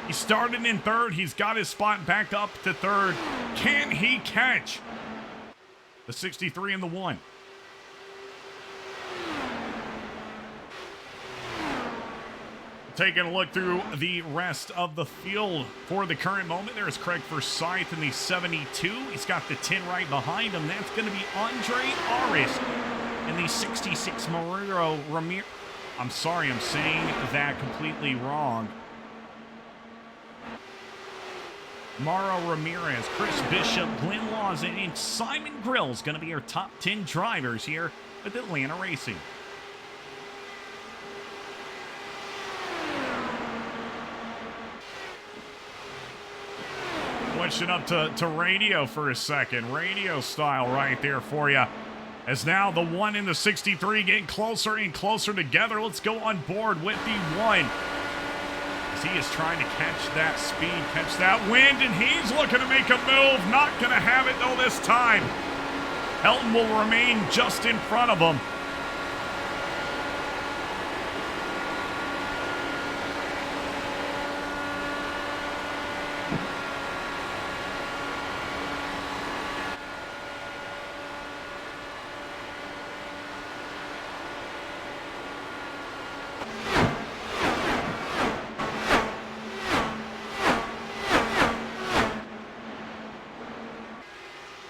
He started in 3rd. He's got his spot back up to 3rd. Can he catch the 63 and the 1? Taking a look through the rest of the field for the current moment. There's Craig Forsyth in the 72. He's got the 10 right behind him. That's going to be Andre Aris in the 66. Mauro Ramirez. I'm sorry, I'm saying that completely wrong. Mauro Ramirez, Chris Bishop, Glenn Lawson, and Simon Grill's going to be our top 10 drivers here at Atlanta Racing. Switching up to radio for a second. Radio style right there for you. As now the 1 and the 63 getting closer and closer together. Let's go on board with the 1. As he is trying to catch that speed, catch that wind, and he's looking to make a move. Not going to have it though this time. Helton will remain just in front of him.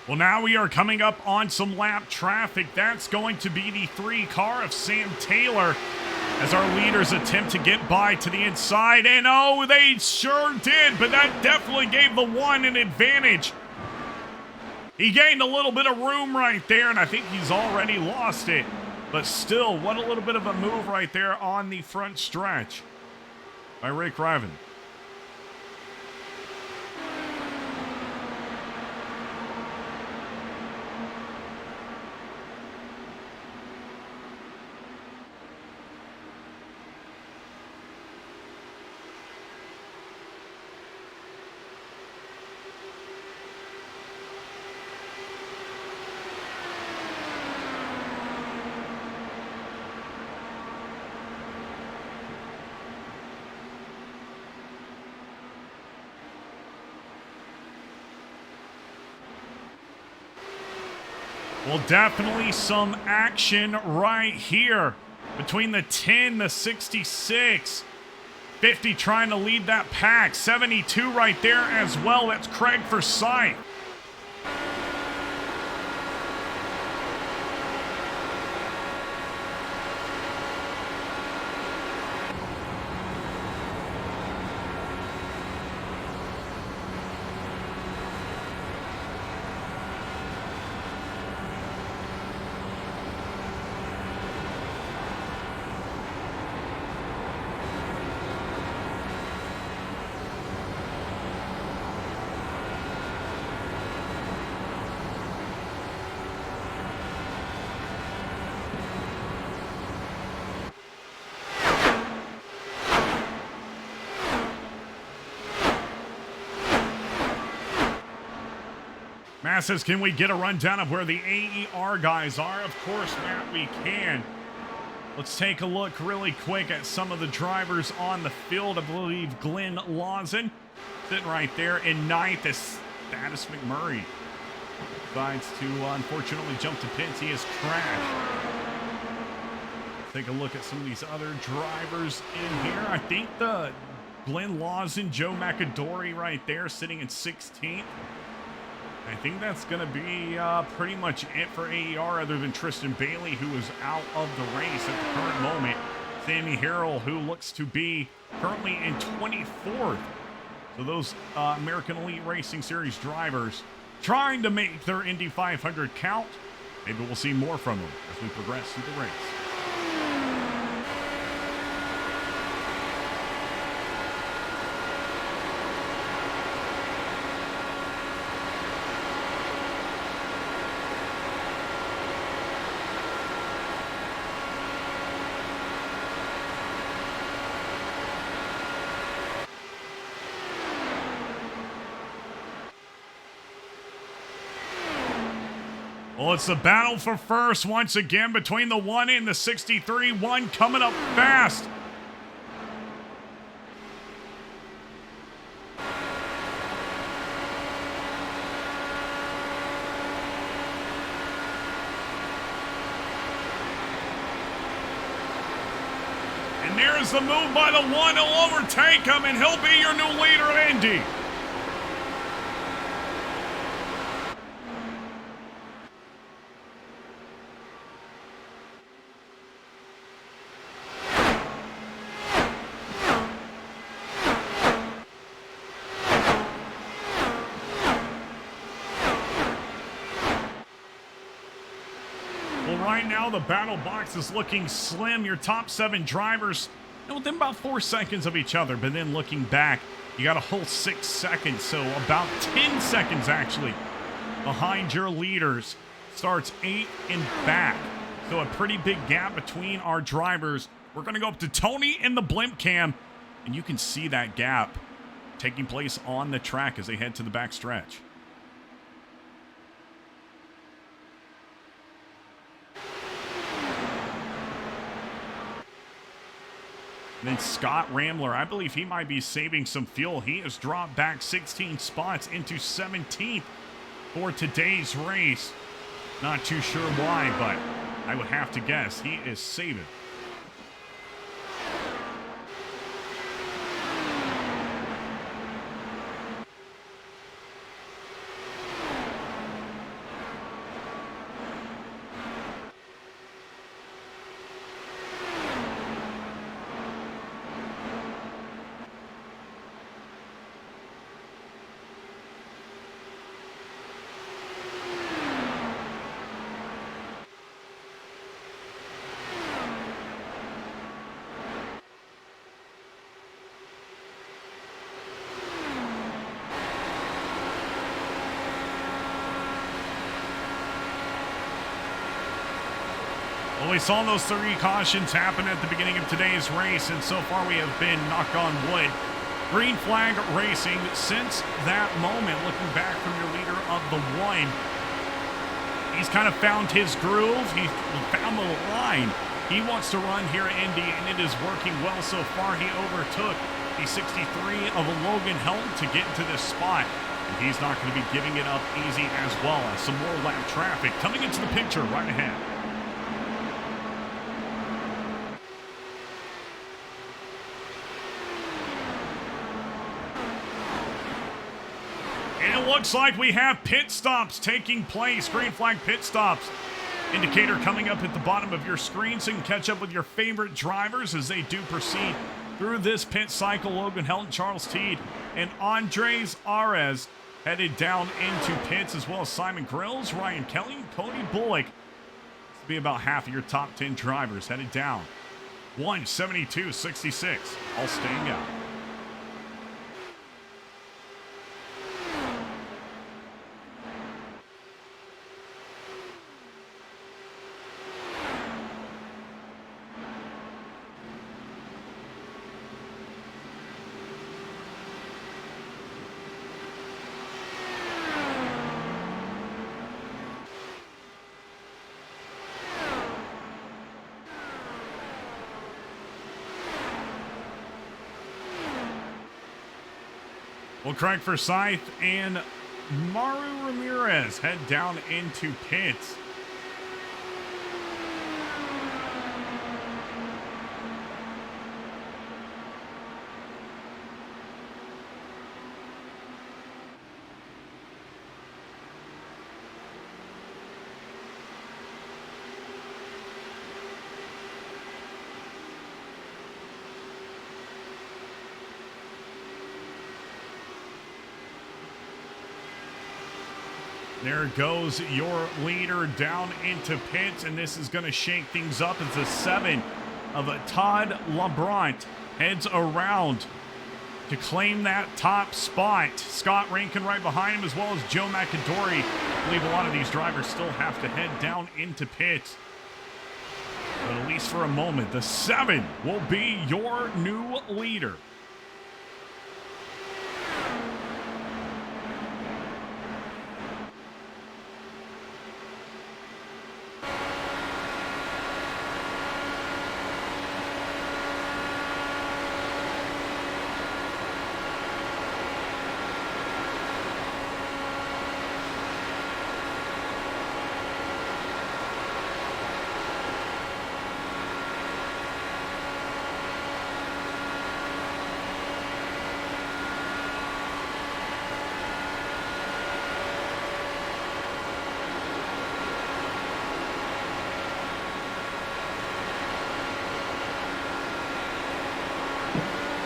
Well, now we are coming up on some lap traffic. That's going to be the 3 car of Sam Taylor as our leaders attempt to get by to the inside. And oh, they sure did, but that definitely gave the 1 an advantage. He gained a little bit of room right there, and I think he's already lost it. But still, what a little bit of a move right there on the front stretch by Rick Riven. Well, definitely some action right here between the 10, the 66. 50 trying to lead that pack. 72 right there as well. That's Craig Forsyth. Matt says, can we get a rundown of where the AER guys are? Of course, Matt, we can. Let's take a look really quick at some of the drivers on the field. I believe Glenn Lawson sitting right there in ninth is Thaddeus McMurray. Decides to unfortunately jump to pits. He has crashed. Take a look at some of these other drivers in here. I think the Glenn Lawson, Joe McAdory right there sitting in 16th. I think that's going to be pretty much it for AER other than Tristan Bailey, who is out of the race at the current moment. Sammy Harrell, who looks to be currently in 24th. So those American Elite Racing Series drivers trying to make their Indy 500 count. Maybe we'll see more from them as we progress through the race. Well, it's the battle for first once again between the 1 and the 63. 1 coming up fast. And there's the move by the 1. He'll overtake him, and he'll be your new leader of Indy. Right now, the battle box is looking slim. Your top 7 drivers, within about 4 seconds of each other, but then looking back, you got a whole 6 seconds, so about 10 seconds actually behind your leaders. Starts 8 and back, so a pretty big gap between our drivers. We're going to go up to Tony in the blimp cam, and you can see that gap taking place on the track as they head to the back stretch. And then Scott Ramler, I believe he might be saving some fuel. He has dropped back 16 spots into 17th for today's race. Not too sure why, but I would have to guess he is saving. Well, we saw those 3 cautions happen at the beginning of today's race, and so far we have been, knock on wood, green flag racing since that moment. Looking back from your leader of the 1, he's kind of found his groove. He found the line he wants to run here at Indy, and it is working well so far. He overtook the 63 of Logan Helm to get into this spot, and he's not going to be giving it up easy as well, as some more lap traffic coming into the picture right ahead. it looks like we have pit stops taking place. Green flag pit stops. Indicator coming up at the bottom of your screen so you can catch up with your favorite drivers as they do proceed through this pit cycle. Logan Helton, Charles Teed, and Andres Arez headed down into pits, as well as Simon Grills, Ryan Kelly, and Cody Bullock. This will be about half of your top 10 drivers headed down. 172.66, all staying out. Well, Craig Forsyth and Maru Ramirez head down into pits. There goes your leader down into pits, and this is going to shake things up as the 7 of Todd LeBrant heads around to claim that top spot. Scott Rankin right behind him, as well as Joe McAdory. I believe a lot of these drivers still have to head down into pits. But at least for a moment, the 7 will be your new leader.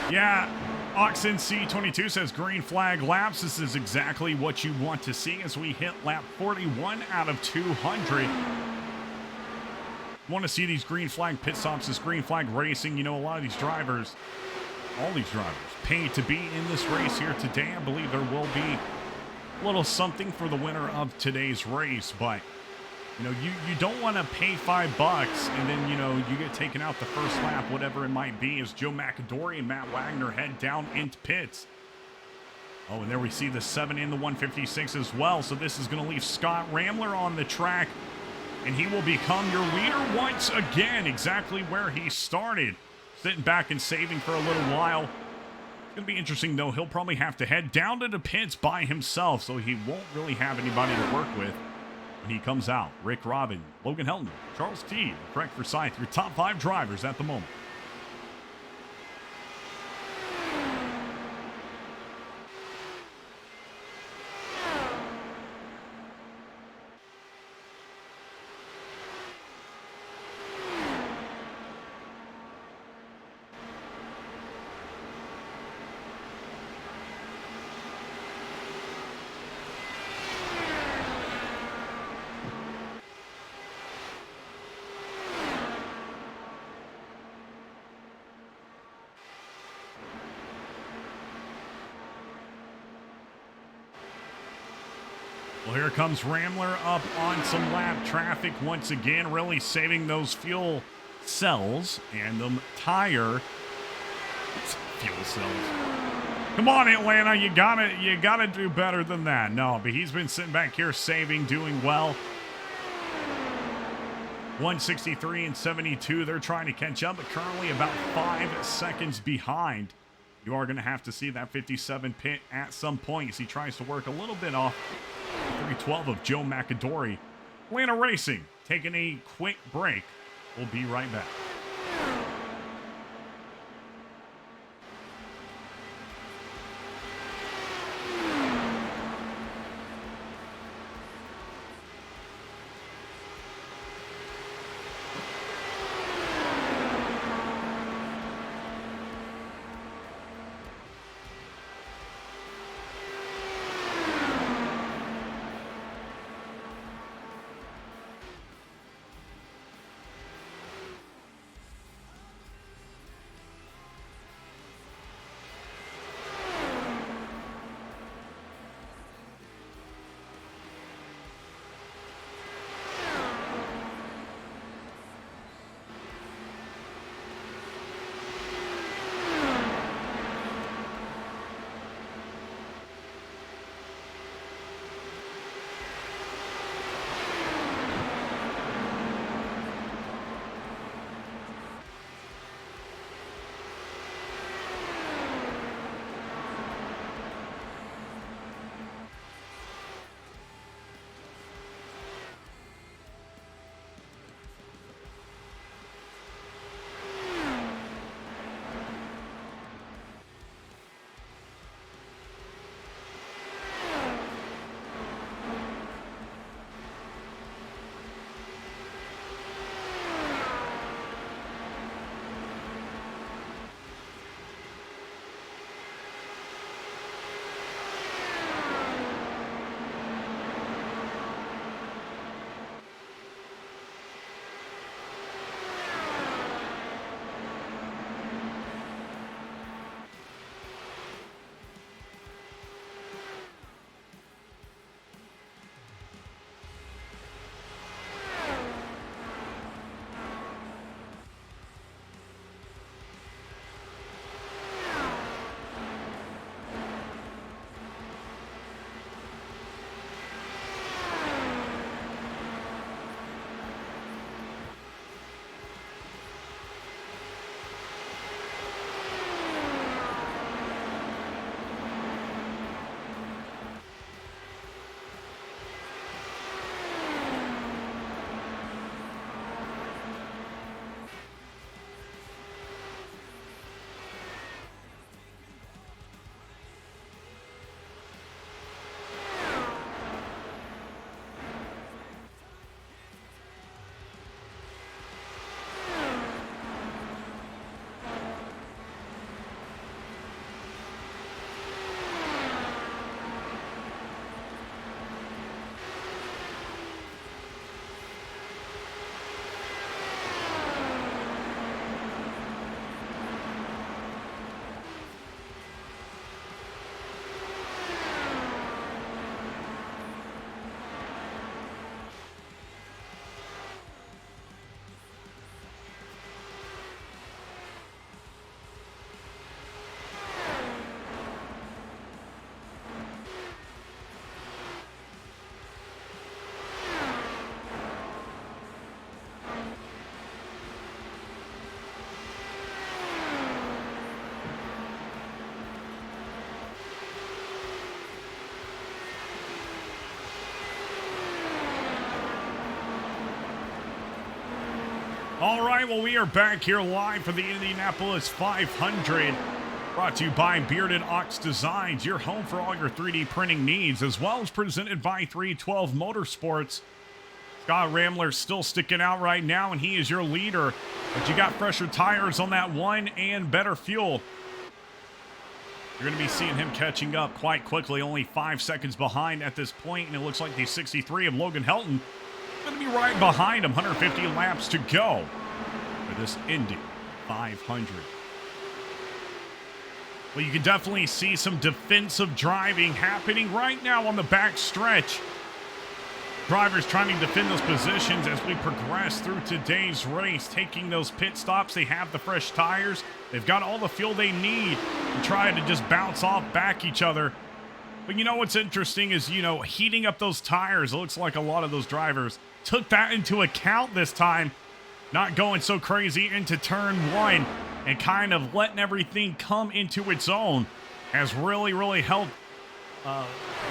Yeah, Oxen C22 says green flag laps. This is exactly what you want to see as we hit lap 41 out of 200. Want to see these green flag pit stops, this green flag racing. You know, a lot of these drivers, all these drivers, pay to be in this race here today. I believe there will be a little something for the winner of today's race, but you know, you don't want to pay $5 and then, you know, you get taken out the first lap, whatever it might be, as Joe McAdory and Matt Wagner head down into pits. Oh, and there we see the 7 in the 156 as well. So this is going to leave Scott Ramler on the track, and he will become your leader once again, exactly where he started, sitting back and saving for a little while. It's going to be interesting, though. He'll probably have to head down to the pits by himself, so he won't really have anybody to work with. He comes out. Rick Robin, Logan Helton, Charles Teed, Craig Forsyth, your top 5 drivers at the moment. Well, here comes Ramler up on some lap traffic once again, really saving those fuel cells and them tire fuel cells. Come on, Atlanta, you gotta do better than that. No, but he's been sitting back here saving, doing well. 163 and 72. They're trying to catch up, but currently about 5 seconds behind. You are going to have to see that 57 pit at some point as he tries to work a little bit off 312 of Joe McAdory. Atlanta Racing taking a quick break. We'll be right back. All right, well, we are back here live for the Indianapolis 500. Brought to you by Bearded Ox Designs, your home for all your 3D printing needs, as well as presented by 312 Motorsports. Scott Ramler still sticking out right now, and he is your leader. But you got fresher tires on that one and better fuel. You're going to be seeing him catching up quite quickly, only 5 seconds behind at this point, and it looks like the 63 of Logan Helton going to be right behind him. 150 laps to go for this Indy 500. Well, you can definitely see some defensive driving happening right now on the back stretch. Drivers trying to defend those positions as we progress through today's race, taking those pit stops. They have the fresh tires. They've got all the fuel they need to try to just bounce off back each other. But you know what's interesting is, heating up those tires. It looks like a lot of those drivers took that into account this time, not going so crazy into turn one and kind of letting everything come into its own has really, really helped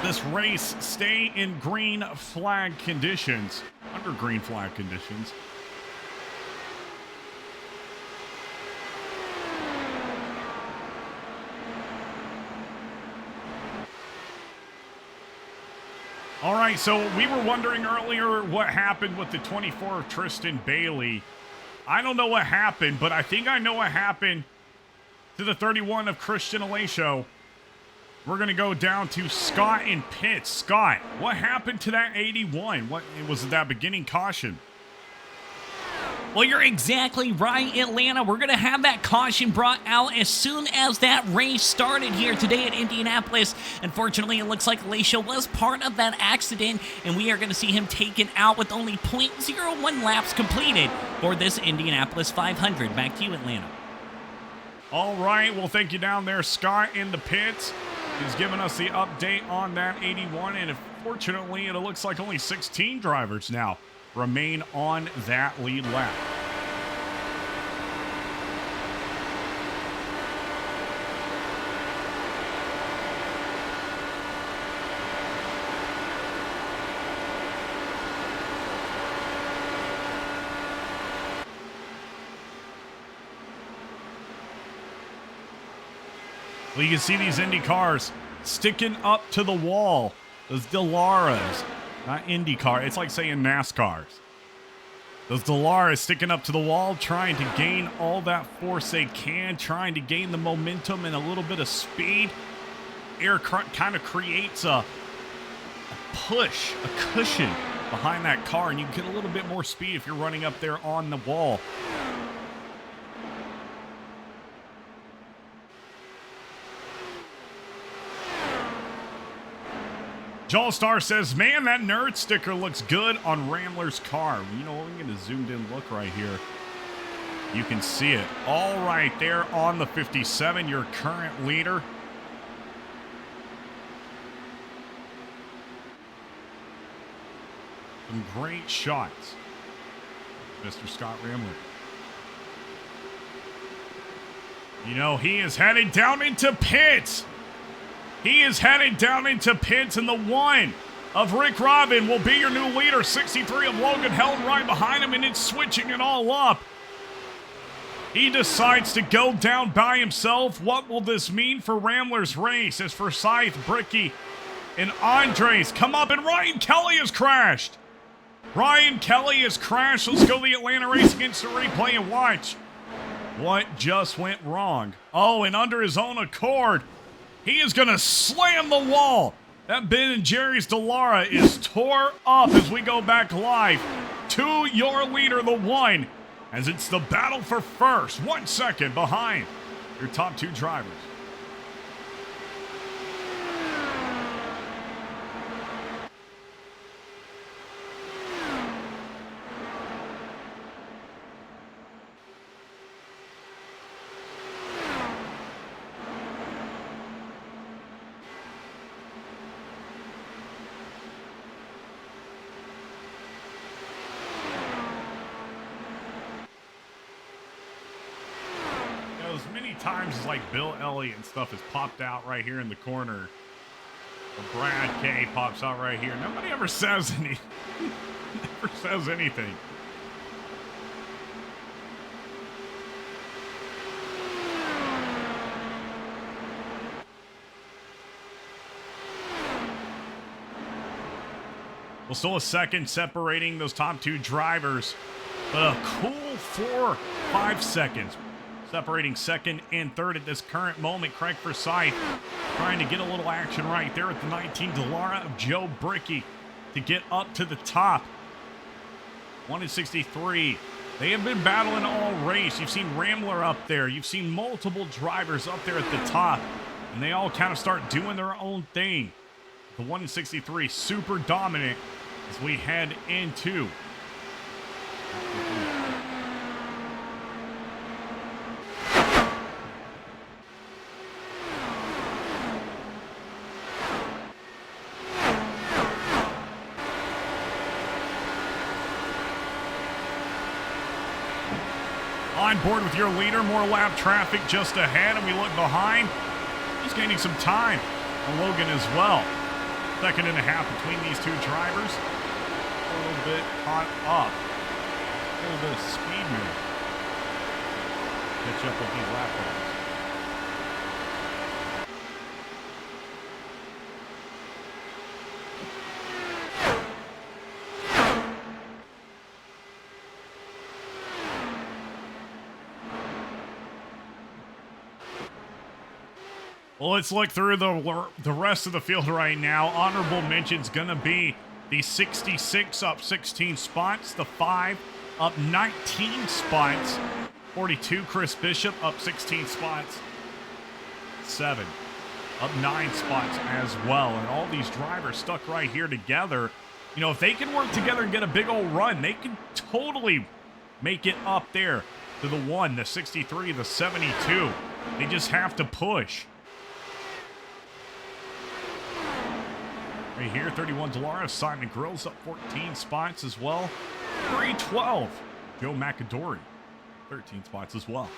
this race stay in green flag conditions, under green flag conditions. All right, so we were wondering earlier what happened with the 24 of Tristan Bailey. I don't know what happened, but I think I know what happened to the 31 of Christian Alesio. We're going to go down to Scott in pits. Scott, what happened to that 81? What was that beginning caution? Well, you're exactly right, Atlanta. We're going to have that caution brought out as soon as that race started here today at Indianapolis. Unfortunately, it looks like Alesio was part of that accident, and we are going to see him taken out with only 0.01 laps completed for this Indianapolis 500. Back to you, Atlanta. All right, well, thank you down there, Scott in the pits. He's giving us the update on that 81, and unfortunately, it looks like only 16 drivers now remain on that lead lap. Well, you can see these Indy cars sticking up to the wall. Those Dellaras. Not IndyCar. It's like saying NASCARs. Those Dellaras sticking up to the wall, trying to gain all that force they can, trying to gain the momentum and a little bit of speed. Air kind of creates a push, a cushion behind that car, and you get a little bit more speed if you're running up there on the wall. Joel Star says, man, that nerd sticker looks good on Ramler's car. You know what? We're going to zoomed in look right here. You can see it all right there on the 57, your current leader. Some great shots, Mr. Scott Ramler. He is headed down into pits. He is headed down into pits, and the one of Rick Robin will be your new leader. 63 of Logan Helton right behind him, and it's switching it all up. He decides to go down by himself. What will this mean for Ramler's race as Forsyth, Bricky, and Andres come up, and Ryan Kelly has crashed. Ryan Kelly has crashed. Let's go to the Atlanta Racing Instant Replay and watch what just went wrong. Oh, and under his own accord, he is going to slam the wall. That Ben & Jerry's Dallara is tore up as we go back live to your leader, the one, as it's the battle for first. 1 second behind your top two drivers. Times is like Bill Elliott and stuff has popped out right here in the corner. Or Brad K pops out right here. Nobody ever says anything. Never says anything. Well, still a second separating those top two drivers, but a cool 4-5 seconds separating second and third at this current moment. Craig Forsyth trying to get a little action right there at the 19 Dallara of Joe Brickey to get up to the top. 1:63. They have been battling all race. You've seen Rambler up there. You've seen multiple drivers up there at the top, and they all kind of start doing their own thing. The 1:63 super dominant as we head into on board with your leader. More lap traffic just ahead, and we look behind. He's gaining some time on Logan as well. Second and a half between these two drivers. A little bit caught up. A little bit of speed move. Catch up with these lap times. Well, let's look through the rest of the field right now. Honorable mention's going to be the 66 up 16 spots, the 5 up 19 spots, 42 Chris Bishop up 16 spots, 7 up 9 spots as well. And all these drivers stuck right here together. You know, if they can work together and get a big old run, they can totally make it up there to the 1, the 63, the 72. They just have to push. Right here, 31 Dallara, Simon Grills up 14 spots as well. 312, Joe McAdory, 13 spots as well.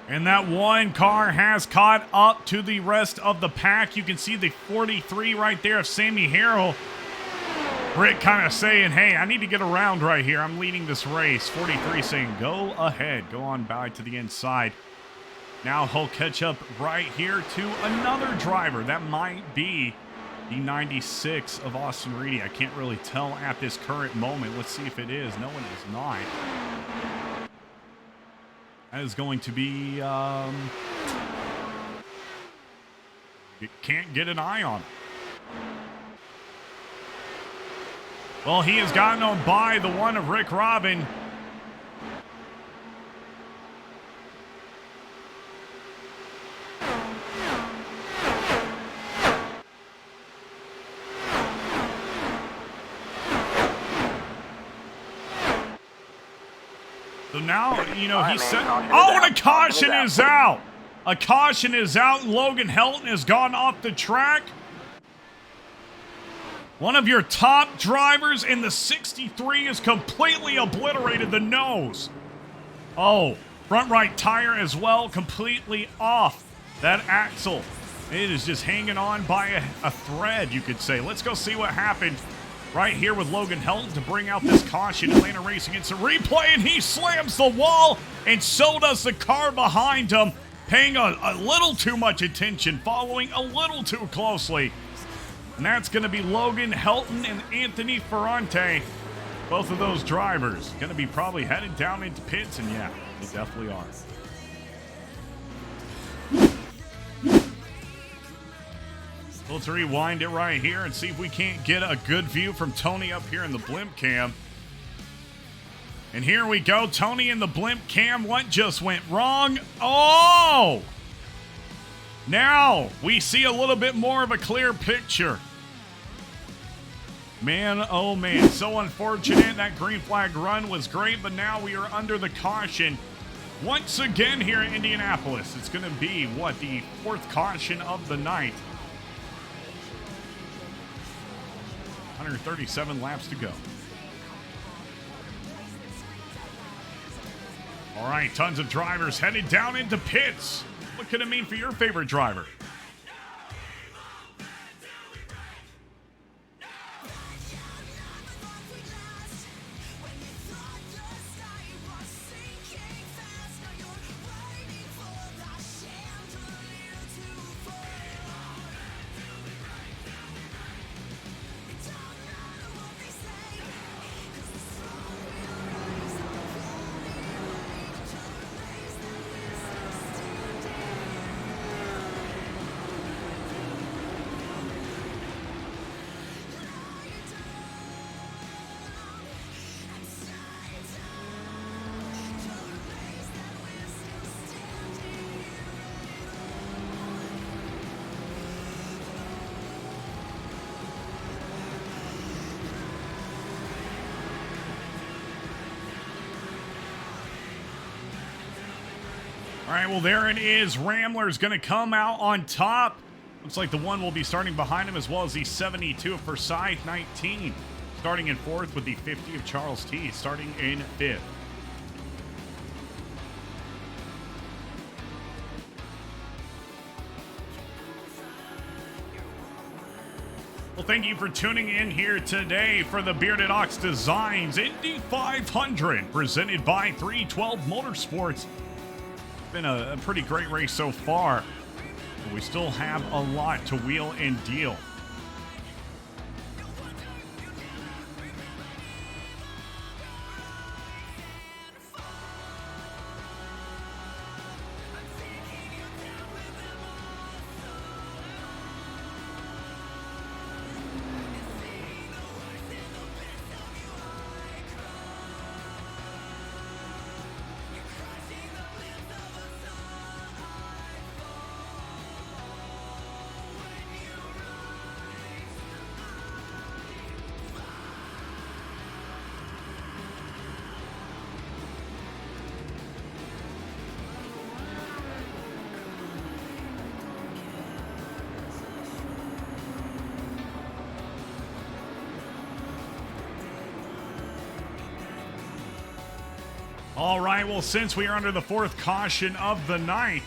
And that one car has caught up to the rest of the pack. You can see the 43 right there of Sammy Harrell. Rick kind of saying, hey, I need to get around right here. I'm leading this race. 43 saying, go ahead. Go on by to the inside. Now he'll catch up right here to another driver. That might be the 96 of Austin Reedy. I can't really tell at this current moment. Let's see if it is. No, it is not. That is going to be, you can't get an eye on it. Well, he has gotten on by the one of Rick Robin. So now, you know, he said, oh, and a caution is out. A caution is out. Logan Helton has gone off the track. One of your top drivers in the 63 is completely obliterated the nose. Oh, front right tire as well, completely off that axle. It is just hanging on by a thread, you could say. Let's go see what happened right here with Logan Helton to bring out this caution. Atlanta Racing gets a replay, and he slams the wall, and so does the car behind him, paying a little too much attention, following a little too closely. And that's going to be Logan Helton and Anthony Ferrante. Both of those drivers going to be probably headed down into pits, and yeah, they definitely are. Let's rewind it right here and see if we can't get a good view from Tony up here in the blimp cam. And here we go, Tony in the blimp cam. What just went wrong? Oh! Now we see a little bit more of a clear picture. Man, oh man, so unfortunate. That green flag run was great, but now we are under the caution once again here in Indianapolis. It's going to be, what, the fourth caution of the night. 137 laps to go. All right, tons of drivers headed down into pits. What could it mean for your favorite driver? All right, well, there it is. Rambler's going to come out on top. Looks like the one will be starting behind him, as well as the 72 of Forsyth, 19. Starting in fourth with the 50 of Charles T. Starting in fifth. Well, thank you for tuning in here today for the Bearded Ox Designs Indy 500, presented by 312 Motorsports. Been a pretty great race so far, but we still have a lot to wheel and deal. All right, well, since we are under the fourth caution of the night,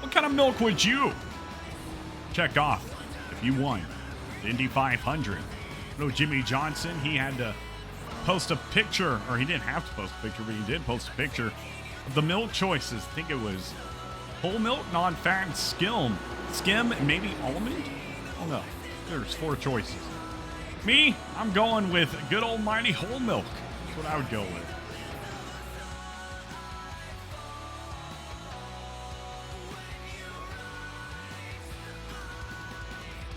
what kind of milk would you check off if you won the Indy 500? No, Jimmy Johnson, he had to post a picture, or he didn't have to post a picture, but he did post a picture of the milk choices. I think it was whole milk, non-fat, skim, and maybe almond? Oh no, there's 4 choices. Me, I'm going with good old mighty whole milk. That's what I would go with.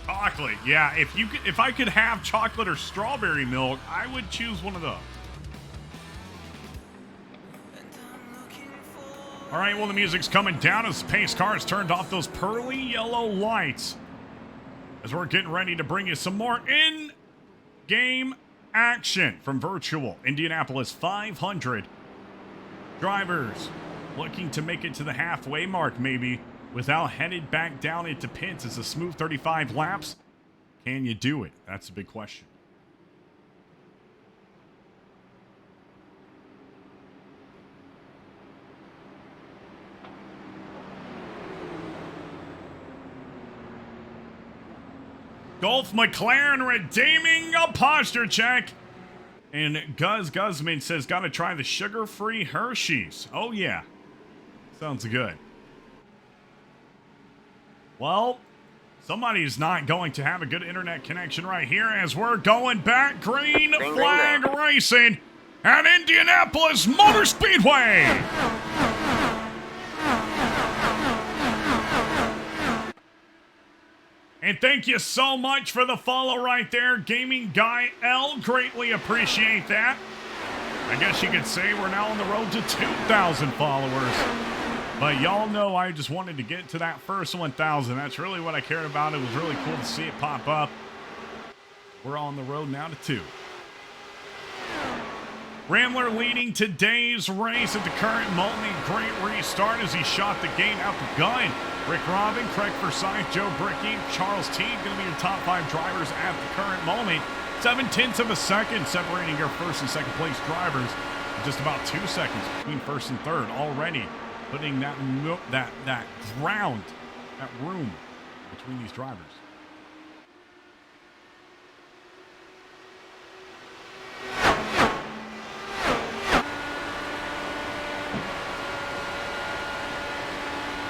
Chocolate, yeah. If I could have chocolate or strawberry milk, I would choose one of those. All right, well, the music's coming down as the pace car has turned off those pearly yellow lights, as we're getting ready to bring you some more in-game action from virtual Indianapolis 500. Drivers looking to make it to the halfway mark, maybe, without headed back down into pits. It's a smooth 35 laps. Can you do it? That's a big question. Golf McLaren redeeming a posture check. And Guz Guzman says, gotta try the sugar-free Hershey's. Oh, yeah. Sounds good. Well, somebody's not going to have a good internet connection right here as we're going back green flag racing at Indianapolis Motor Speedway. And thank you so much for the follow right there, Gaming Guy L. Greatly appreciate that. I guess you could say we're now on the road to 2,000 followers. But y'all know I just wanted to get to that first 1,000. That's really what I cared about. It was really cool to see it pop up. We're on the road now to 2. Rambler leading today's race at the current moment. Great restart as he shot the gate out the gun. Rick Robin, Craig Forsyth, Joe Brickey, Charles Teague going to be your top 5 drivers at the current moment. 0.7 of a second separating your first and second place drivers. Just about 2 seconds between first and third already, putting that ground, that room between these drivers.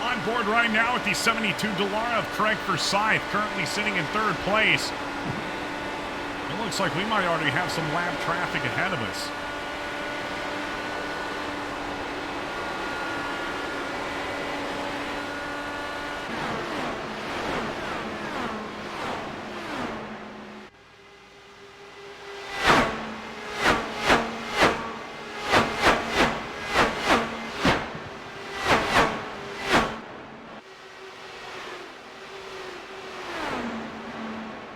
On board right now with the 72 Dallara of Craig Forsyth, currently sitting in 3rd place. It looks like we might already have some lap traffic ahead of us.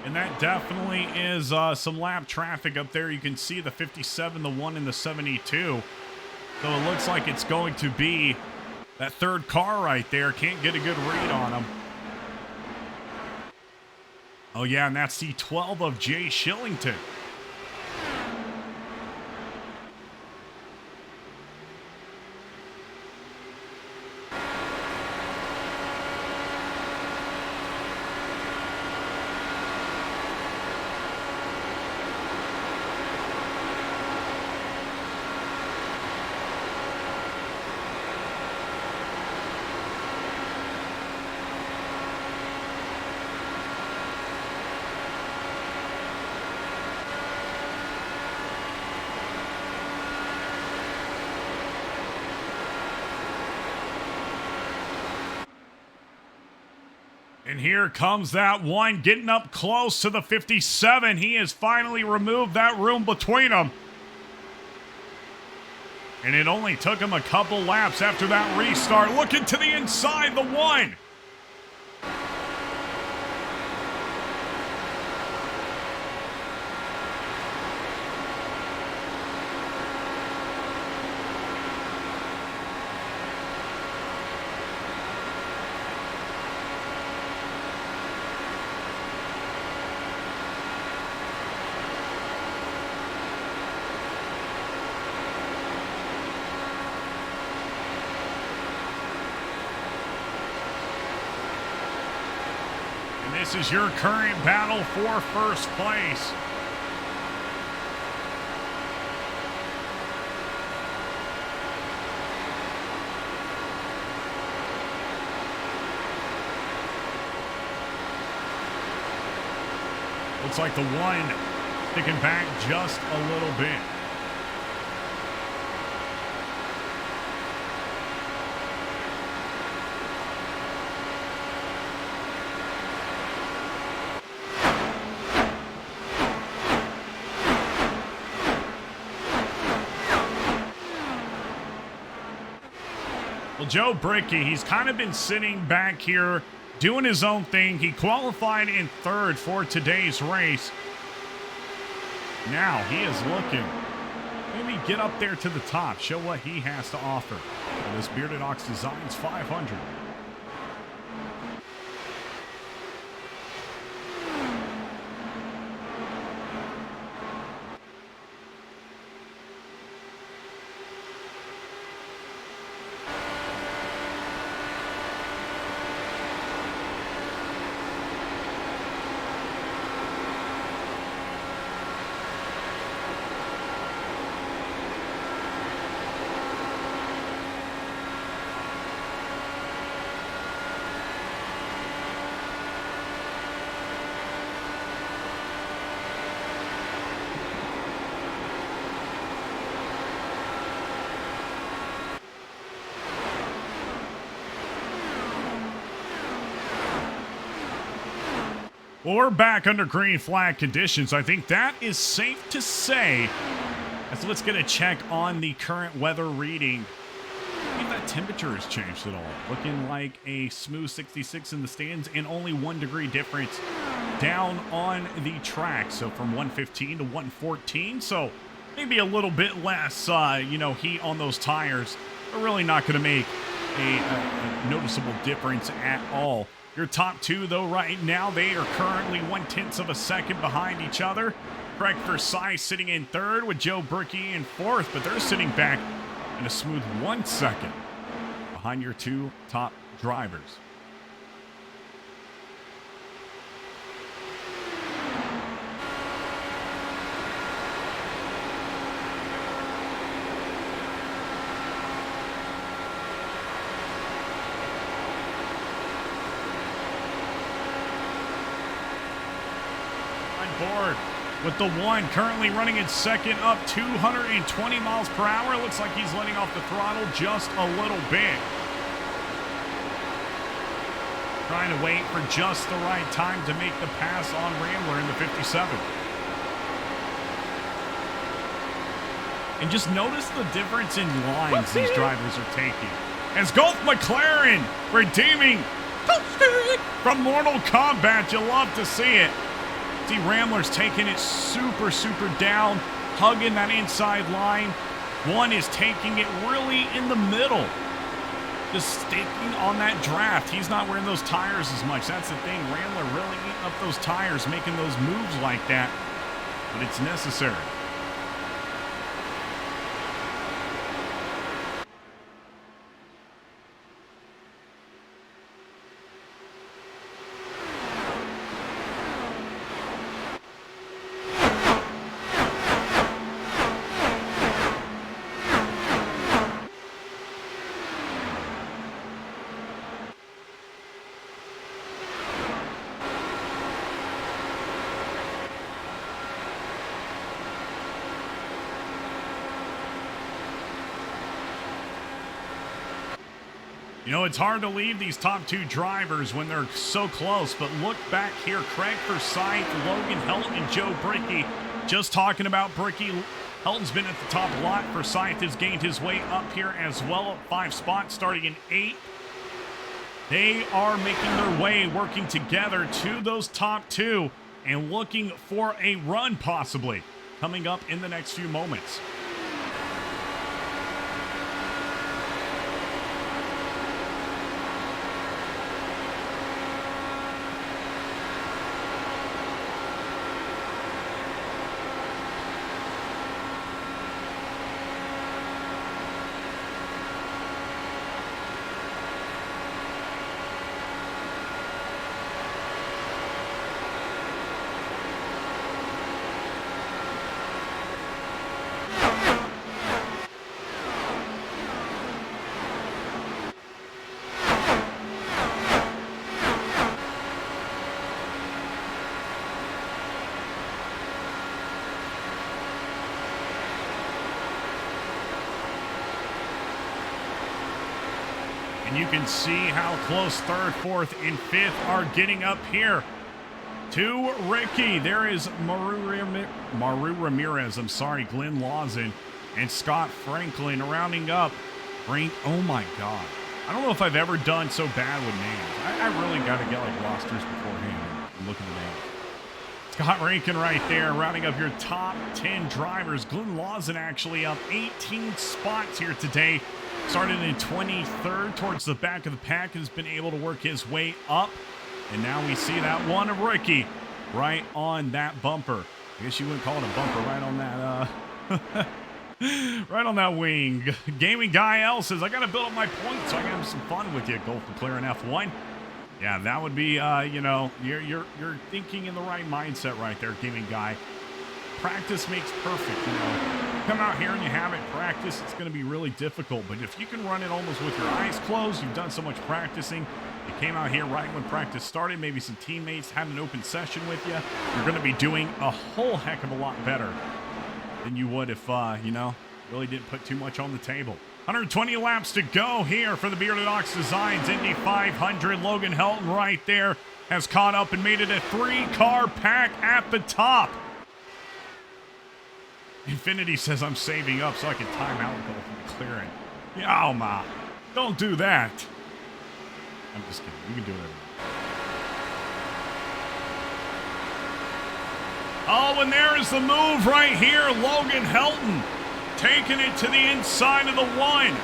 And that definitely is some lap traffic up there. You can see the 57, the 1, and the 72. So it looks like it's going to be that 3rd car right there. Can't get a good read on him. Oh, yeah, and that's the 12 of Jay Shillington. And here comes that one, getting up close to the 57. He has finally removed that room between them. And it only took him a couple laps after that restart. Looking to the inside, the 1. This is your current battle for first place. Looks like the 1 sticking back just a little bit. Well, Joe Brickey, he's kind of been sitting back here doing his own thing. He qualified in 3rd for today's race. Now he is looking. Maybe get up there to the top, show what he has to offer. And this Bearded Ox Designs 500. Well, we're back under green flag conditions. I think that is safe to say. So let's get a check on the current weather reading. See if that temperature has changed at all. Looking like a smooth 66 in the stands and only 1 degree difference down on the track. So from 115 to 114. So maybe a little bit less, heat on those tires. But really not going to make a noticeable difference at all. Your top two, though, right now, they are currently 0.1 of a second behind each other. Craig Forsyth sitting in third with Joe Brickey in fourth, but they're sitting back in a smooth 1 second behind your two top drivers. On board with the one currently running in second, up 220 miles per hour. Looks like he's letting off the throttle just a little bit. Trying to wait for just the right time to make the pass on Rambler in the 57. And just notice the difference in lines these drivers are taking. As Gulf McLaren redeeming from Mortal Kombat. You love to see it. See Rambler's taking it super down, hugging that inside line. One is taking it really in the middle, just sticking on that draft. He's not wearing those tires as much. That's the thing. Rambler really eating up those tires, making those moves like that, but it's necessary. You know, it's hard to leave these top two drivers when they're so close, but look back here. Craig Forsyth, Logan Helton, and Joe Brickey. Just talking about Brickey. Helton's been at the top a lot. Forsyth has gained his way up here as well, 5 spots, starting in 8th. They are making their way, working together to those top two and looking for a run possibly coming up in the next few moments. And you can see how close 3rd, 4th, and 5th are getting up here to Ricky. There is Maru Ramirez, Glenn Lawson, and Scott Franklin rounding up. Oh my God. I don't know if I've ever done so bad with names. I really got to get like rosters beforehand and look at the names. Scott Rankin right there, rounding up your top 10 drivers. Glenn Lawson actually up 18 spots here today. Started in 23rd towards the back of the pack, has been able to work his way up. And now we see that one of Ricky right on that bumper. I guess you wouldn't call it a bumper, right on that, right on that wing. Gaming Guy L says, I got to build up my points so I can have some fun with you, Gulf McLaren F1. Yeah, that would be, you're thinking in the right mindset right there, Gaming Guy. Practice makes perfect, Come out here and you haven't practiced, it's going to be really difficult. But if you can run it almost with your eyes closed, you've done so much practicing. You came out here right when practice started, maybe some teammates had an open session with you. You're going to be doing a whole heck of a lot better than you would if, really didn't put too much on the table. 120 laps to go here for the Bearded Ox Designs Indy 500. Logan Helton right there has caught up and made it a 3-car pack at the top. Infinity says I'm saving up so I can time out and go from clearing. Yeah, ma, don't do that. I'm just kidding. You can do whatever. Oh, and there is the move right here. Logan Helton taking it to the inside of the one.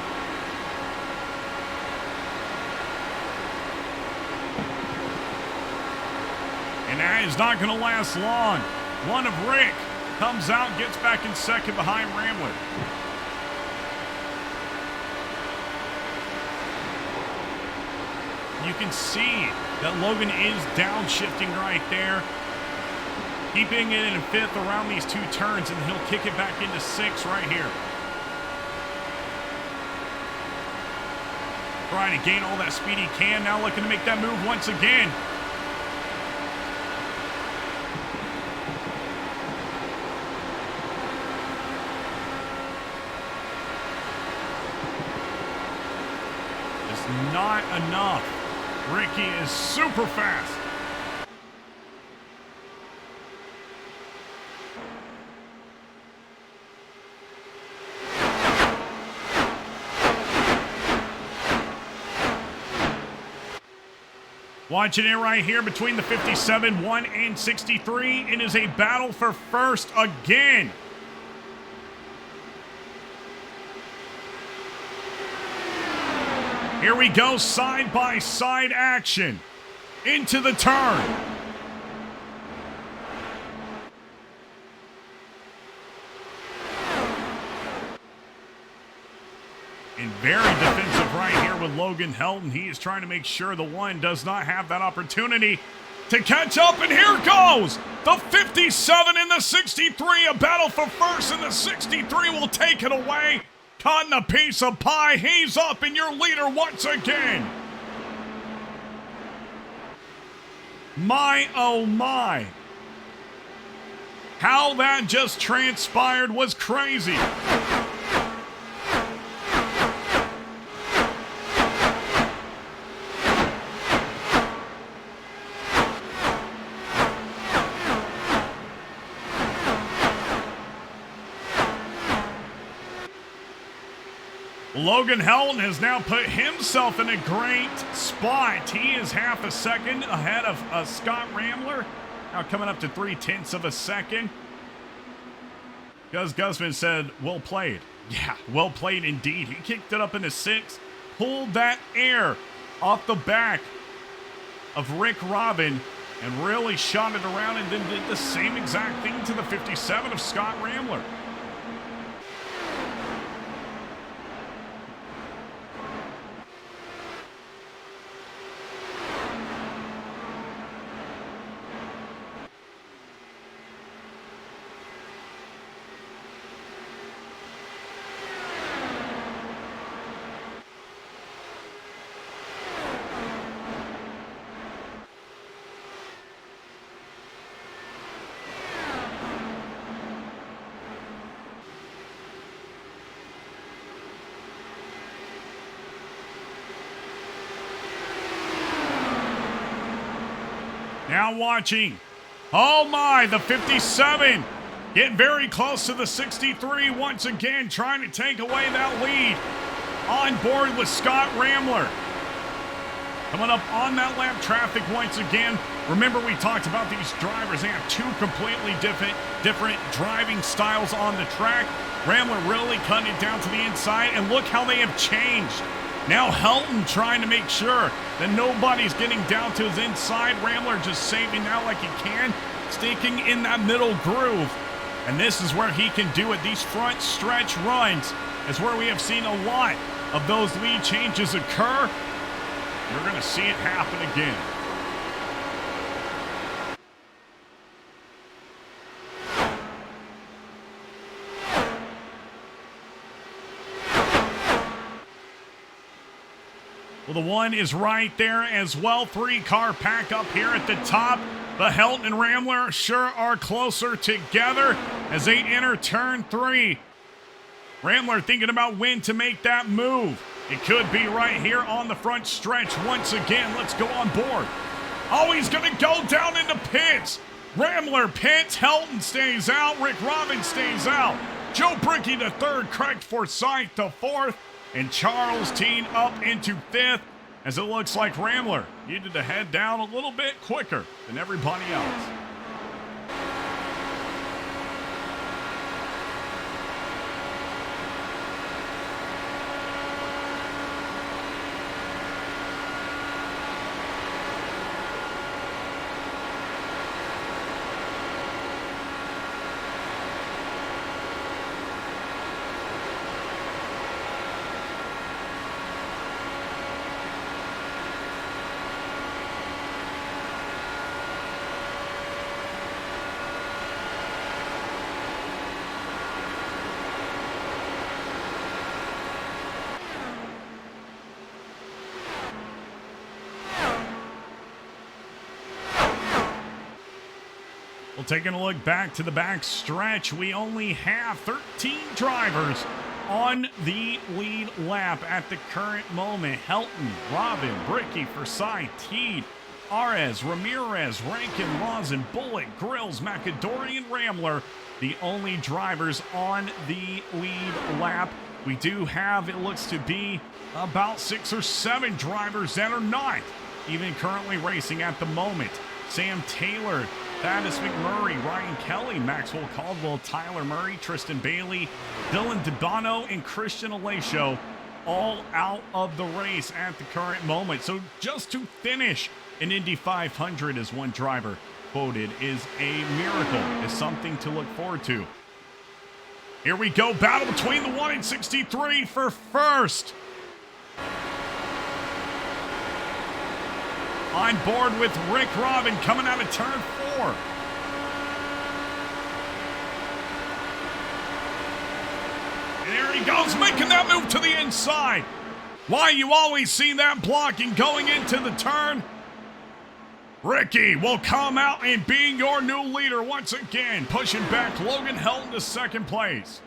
And that is not going to last long. One of Rick comes out, gets back in second behind Rambler. You can see that Logan is downshifting right there. Keeping it in fifth around these two turns, and he'll kick it back into sixth right here. Trying to gain all that speed he can. Now looking to make that move once again. It's not enough. Ricky is super fast. Watching it right here between the 57, 1, and 63. It is a battle for first again. Here we go, side-by-side action. Into the turn. And very defensive right here with Logan Helton. He is trying to make sure the one does not have that opportunity to catch up. And here goes the 57 and the 63. A battle for first, and the 63 will take it away. Cutting a piece of pie. He's up and your leader once again. My, oh my. How that just transpired was crazy. Logan Helton has now put himself in a great spot. He is half a second ahead of Scott Rambler. Now coming up to 0.3 of a second. Gus Gusman said, well played. Yeah, well played indeed. He kicked it up into sixth, pulled that air off the back of Rick Robin, and really shot it around, and then did the same exact thing to the 57 of Scott Rambler. Now watching. Oh my, the 57 getting very close to the 63 once again, trying to take away that lead. On board with Scott Rambler. Coming up on that lap traffic once again. Remember, we talked about these drivers. They have two completely different driving styles on the track. Rambler really cutting it down to the inside, and look how they have changed. Now Helton trying to make sure that nobody's getting down to his inside. Rambler just saving out like he can, sticking in that middle groove. And this is where he can do it. These front stretch runs is where we have seen a lot of those lead changes occur. You're going to see it happen again. Well, the one is right there as well. 3-car pack up here at the top. But Helton and Rambler sure are closer together as they enter turn 3. Rambler thinking about when to make that move. It could be right here on the front stretch once again. Let's go on board. Oh, he's going to go down into pits. Rambler pits. Helton stays out. Rick Robin stays out. Joe Brickey to third. Craig Forsyth to fourth. And Charles Teen up into fifth, as it looks like Rambler needed to head down a little bit quicker than everybody else. taking a look back to the back stretch, we only have 13 drivers on the lead lap at the current moment. Helton, Robin, Bricky, Forsyth, Teed, Arez, Ramirez, Rankin, Lawson, Bullock, Grills, McAdory, and Ramler, the only drivers on the lead lap. We do have, it looks to be, about 6 or 7 drivers that are not even currently racing at the moment. Sam Taylor, Thaddeus McMurray, Ryan Kelly, Maxwell Caldwell, Tyler Murray, Tristan Bailey, Dylan DeBono, and Christian Alessio all out of the race at the current moment. So just to finish an Indy 500, as one driver quoted, is a miracle, is something to look forward to. Here we go, battle between the 1 and 63 for first. On board with Rick Robin coming out of turn 4. And there he goes, making that move to the inside. Why you always see that blocking going into the turn? Ricky will come out and be your new leader once again, pushing back Logan Helton to second place.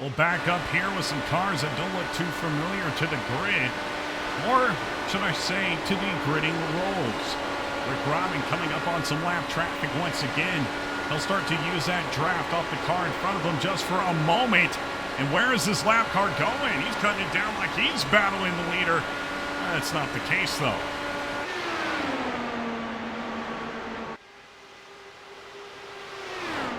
We'll back up here with some cars that don't look too familiar to the grid, or should I say, to the gridding rolls. Rick Robin coming up on some lap traffic once again. He'll start to use that draft off the car in front of him just for a moment. And where is this lap car going? He's cutting it down like he's battling the leader. That's not the case, though.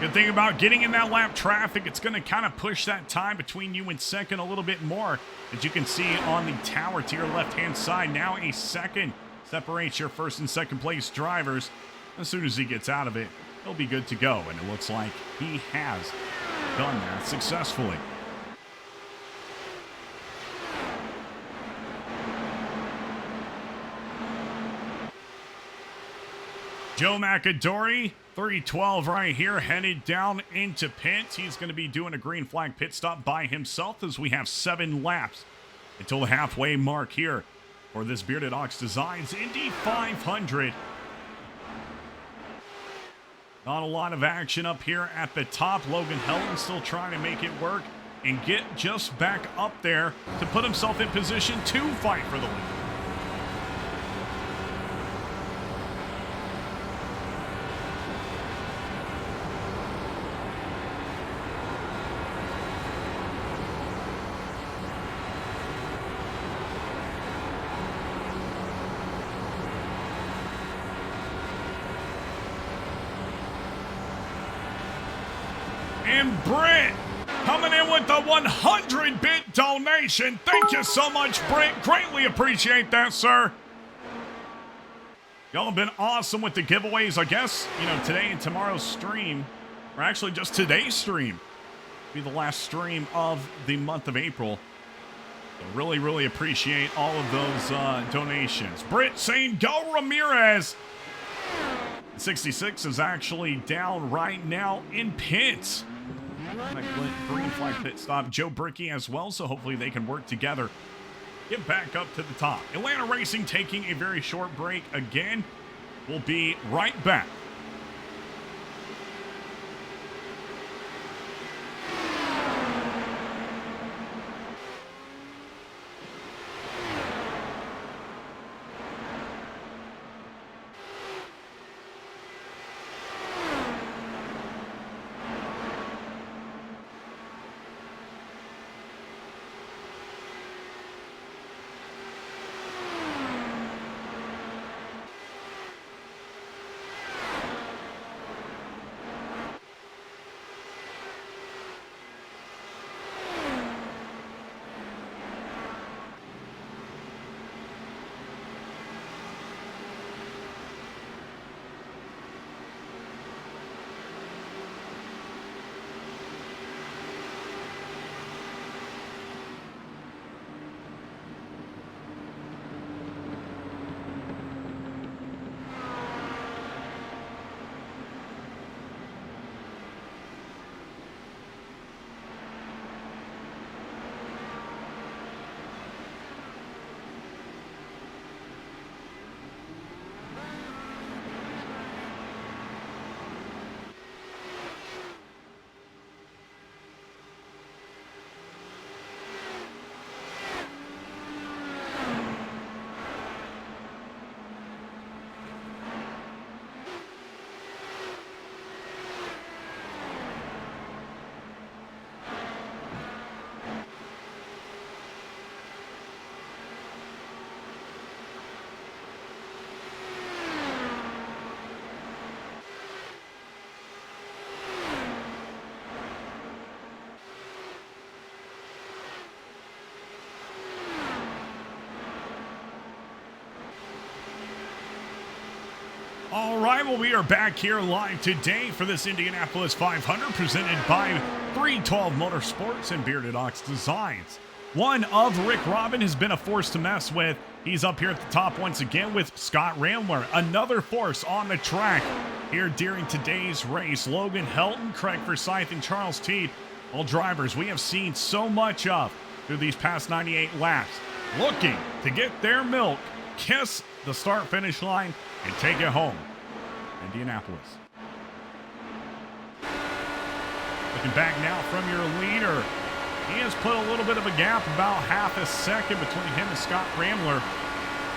Good thing about getting in that lap traffic, it's going to kind of push that time between you and second a little bit more. As you can see on the tower to your left-hand side, now a second separates your first and second place drivers. As soon as he gets out of it, he'll be good to go. And it looks like he has done that successfully. Joe McAdory, 312 right here, headed down into pits. He's going to be doing a green flag pit stop by himself as we have 7 laps until the halfway mark here for this Bearded Ox Designs Indy 500. Not a lot of action up here at the top. Logan Helton still trying to make it work and get just back up there to put himself in position to fight for the win. And Brent coming in with the 100-bit donation. Thank you so much, Brent. Greatly appreciate that, sir. Y'all have been awesome with the giveaways. I guess, today and tomorrow's stream, or actually just today's stream, will be the last stream of the month of April. So really, really appreciate all of those donations. Britt saying, go Ramirez. 66 is actually down right now in pits. Green flag pit stop. Joe Bricky as well, so hopefully they can work together. Get back up to the top. Atlanta Racing taking a very short break again. We'll be right back. right, well, we are back here live today for this Indianapolis 500 presented by 312 Motorsports and Bearded Ox Designs. One of Rick Robin has been a force to mess with. He's up here at the top once again with Scott Rambler, another force on the track here during today's race. Logan Helton, Craig Forsyth, and Charles Teed, all drivers we have seen so much of through these past 98 laps, looking to get their milk, kiss the start-finish line, and take it home. Indianapolis. Looking back now from your leader. He has put a little bit of a gap, about half a second between him and Scott Rambler.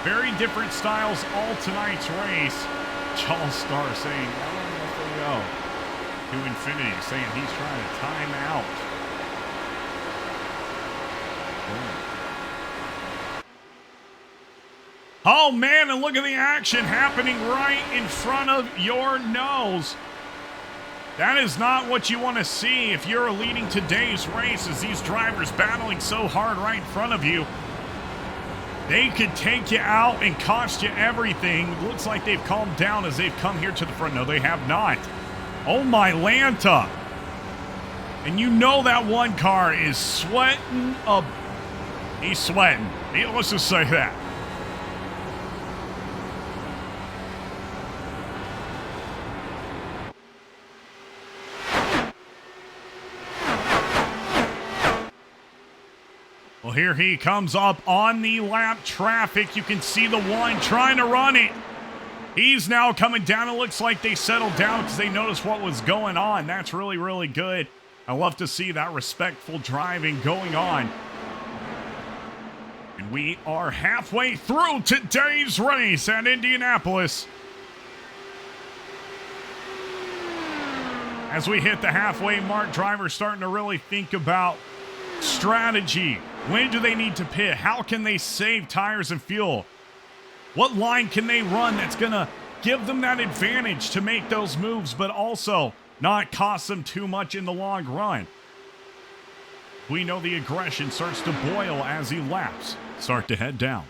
Very different styles all tonight's race. Charles Starr saying, off we go. To infinity, saying he's trying to time out. Oh man, and look at the action happening right in front of your nose. That is not what you want to see if you're leading today's race, as these drivers battling so hard right in front of you. They could take you out and cost you everything. It looks like they've calmed down as they've come here to the front. No, they have not. Oh my Lanta. And you know that one car is sweating up. He's sweating. Let's just say that. Well, here he comes up on the lap traffic. You can see the one trying to run it. He's now coming down. It looks like they settled down because they noticed what was going on. That's really, really good. I love to see that respectful driving going on. And we are halfway through today's race at Indianapolis. As we hit the halfway mark, drivers starting to really think about strategy. When do they need to pit? How can they save tires and fuel? What line can they run that's going to give them that advantage to make those moves, but also not cost them too much in the long run? We know the aggression starts to boil as the laps start to head down.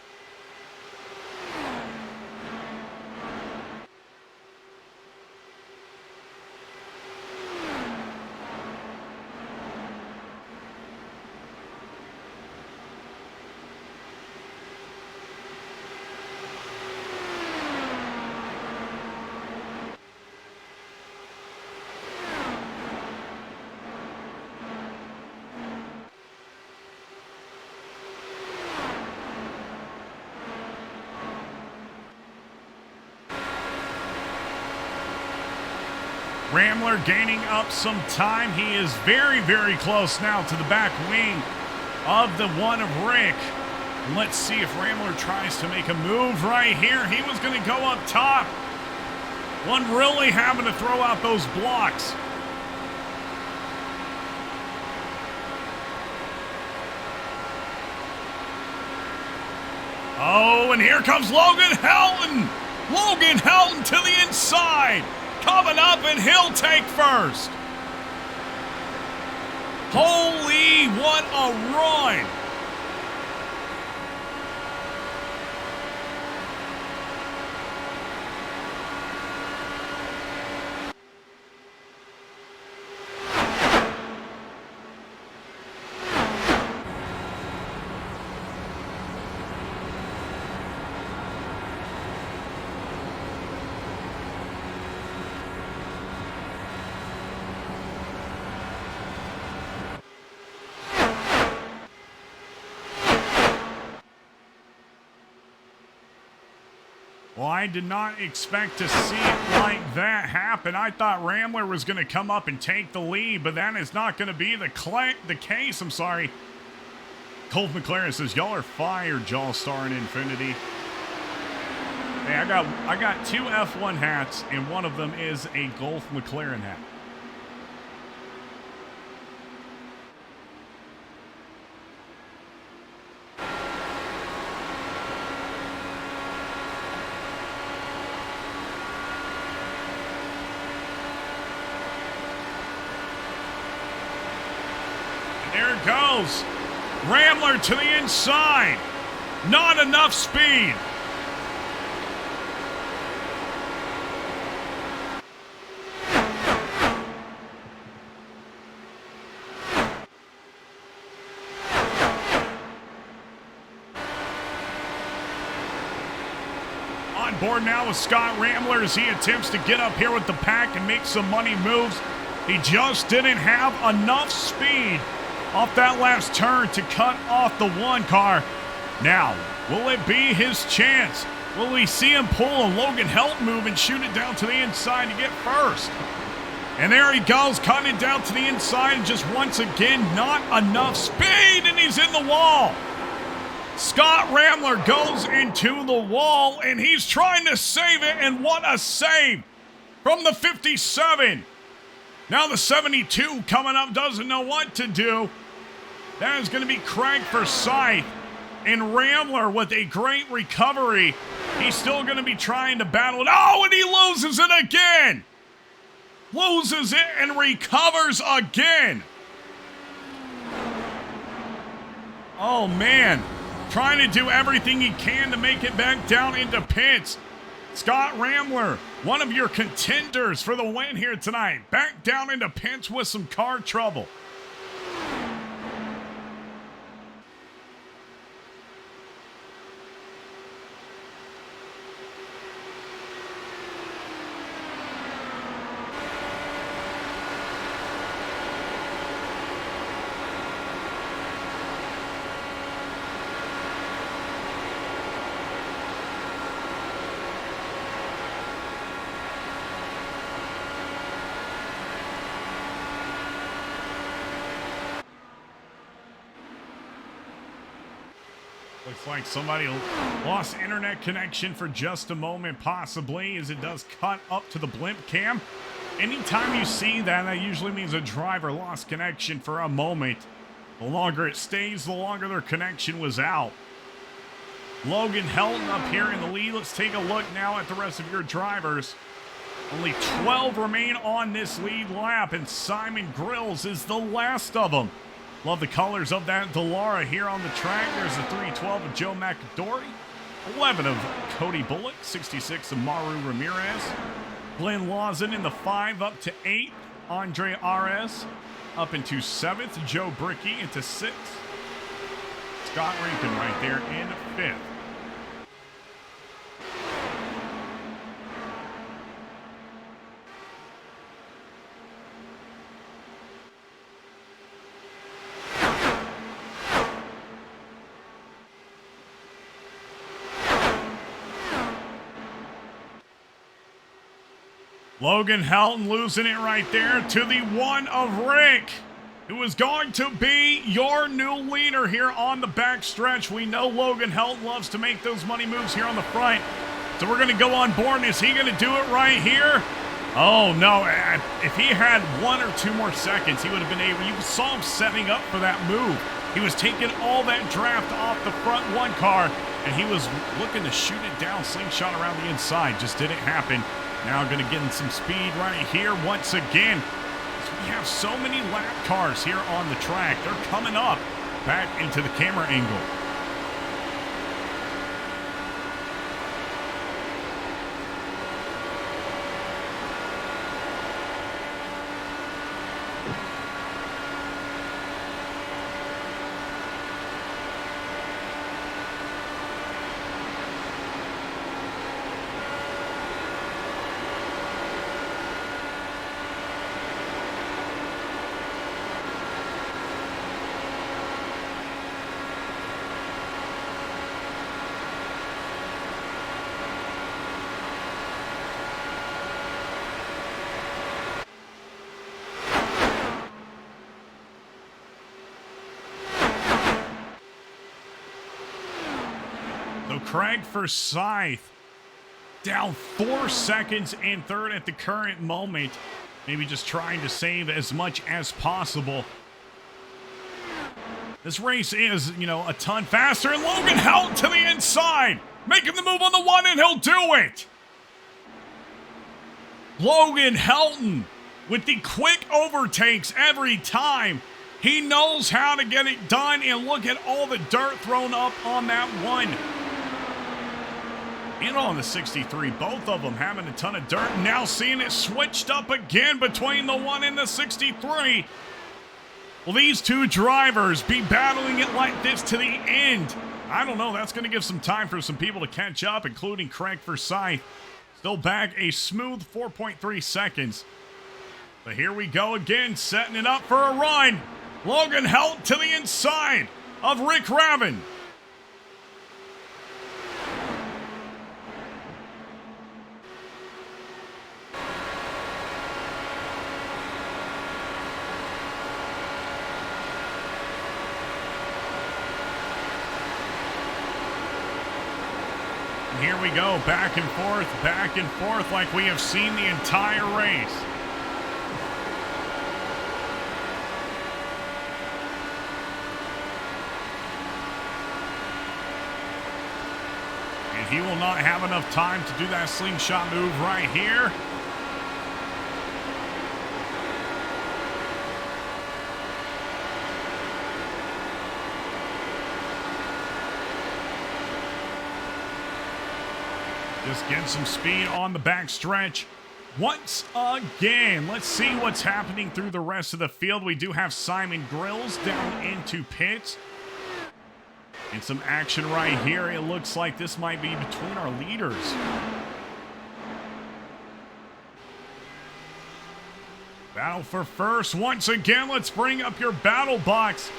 Rambler gaining up some time. He is very, very close now to the back wing of the one of Rick. Let's see if Rambler tries to make a move right here. He was going to go up top. One really having to throw out those blocks. Oh, and here comes Logan Helton. Logan Helton to the inside. Coming up, and he'll take first. Holy, what a run. Well, I did not expect to see it like that happen. I thought Rambler was going to come up and take the lead, but that is not going to be the case. I'm sorry. Colt McLaren says, y'all are fired, Jall Star and Infinity. Hey, I got two F1 hats, and one of them is a Golf McLaren hat. There it goes. Rambler to the inside. Not enough speed. on board now with Scott Rambler as he attempts to get up here with the pack and make some money moves. He just didn't have enough speed off that last turn to cut off the one car. Now, will it be his chance? Will we see him pull a Logan Helt move and shoot it down to the inside to get first? And there he goes, cutting it down to the inside, and just once again, not enough speed, and he's in the wall. Scott Rambler goes into the wall, and he's trying to save it, and what a save from the 57. Now the 72 coming up doesn't know what to do. That is going to be Craig Forsyth, and Rambler with a great recovery. He's still going to be trying to battle it. Oh, and he loses it again. Loses it and recovers again. Oh, man. Trying to do everything he can to make it back down into pits. Scott Rambler, one of your contenders for the win here tonight. Back down into pits with some car trouble. Looks like somebody lost internet connection for just a moment, possibly, as it does cut up to the blimp cam. Anytime you see that, that usually means a driver lost connection for a moment. The longer it stays, the longer their connection was out. Logan Helton up here in the lead. Let's take a look now at the rest of your drivers. Only 12 remain on this lead lap, and Simon Grills is the last of them. Love the colors of that Dallara here on the track. There's the 312 of Joe McAdory, 11 of Cody Bullock, 66 of Maru Ramirez, Glenn Lawson in the 5 up to 8, Andre RS up into 7th, Joe Brickey into 6th, Scott Rankin right there in 5th. Logan Helton losing it right there to the one of Rick, who is going to be your new leader here on the back stretch. We know Logan Helton loves to make those money moves here on the front. So we're going to go on board, and is he going to do it right here? Oh, no. If he had 1 or 2 more seconds, he would have been able. You saw him setting up for that move. He was taking all that draft off the front one car, and he was looking to shoot it down, slingshot around the inside. Just didn't happen. Now going to get in some speed right here once again. We have so many lap cars here on the track. They're coming up back into the camera angle. Craig Forsyth down 4 seconds in third at the current moment. Maybe just trying to save as much as possible. This race is, a ton faster. And Logan Helton to the inside, making the move on the one, and he'll do it. Logan Helton with the quick overtakes every time. He knows how to get it done, and look at all the dirt thrown up on that one. And on the 63, both of them having a ton of dirt. Now seeing it switched up again between the 1 and the 63. Will these two drivers be battling it like this to the end? I don't know. That's going to give some time for some people to catch up, including Craig Forsyth. Still back a smooth 4.3 seconds. But here we go again, setting it up for a run. Logan Helt to the inside of Rick Raven. Here we go, back and forth like we have seen the entire race. And he will not have enough time to do that slingshot move right here. Just getting some speed on the backstretch once again. Let's see what's happening through the rest of the field. We do have Simon Grills down into pits. And some action right here. It looks like this might be between our leaders. Battle for first. Once again, let's bring up your battle box.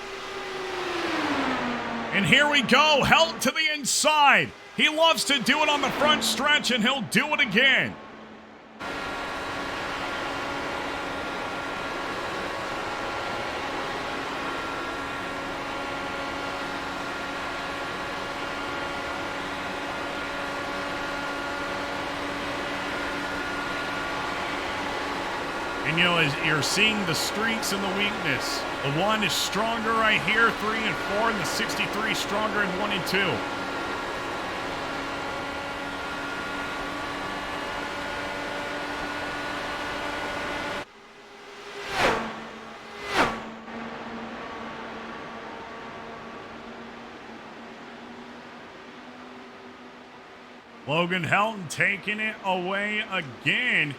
And here we go. Helt to the inside. He loves to do it on the front stretch, and he'll do it again. And, you know, as you're seeing the strengths and the weakness. The 1 is stronger right here, 3 and 4, and the 63 stronger in 1 and 2. Logan Helton taking it away again.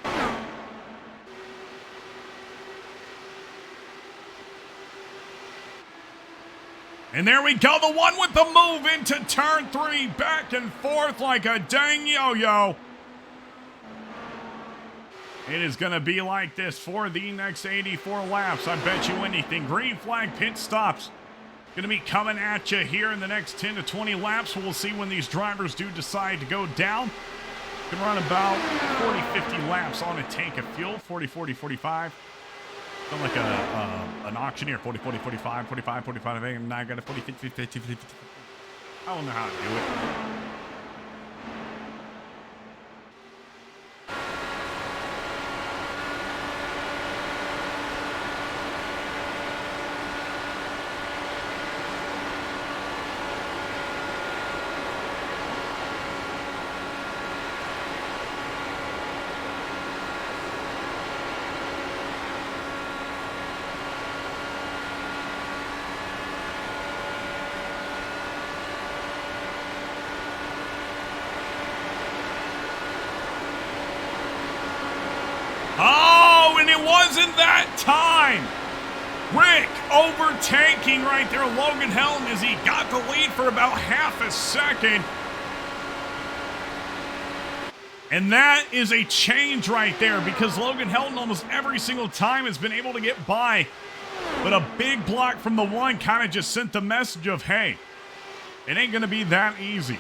And there we go, the one with the move into turn 3, back and forth like a dang yo-yo. It is going to be like this for the next 84 laps. I bet you anything. Green flag pit stops. Going to be coming at you here in the next 10 to 20 laps. We'll see when these drivers do decide to go down. Can run about 40, 50 laps on a tank of fuel. 40, 40, 45. Sound like an auctioneer. 40, 40, 45, 45, 45. I'm not going to 40, 50, 50, 50, 50. I don't know how to do it. Oh, and it wasn't that time. Rick overtaking right there Logan Helton as he got the lead for about half a second. And that is a change right there because Logan Helton almost every single time has been able to get by. But a big block from the 1 kind of just sent the message of, hey, it ain't going to be that easy.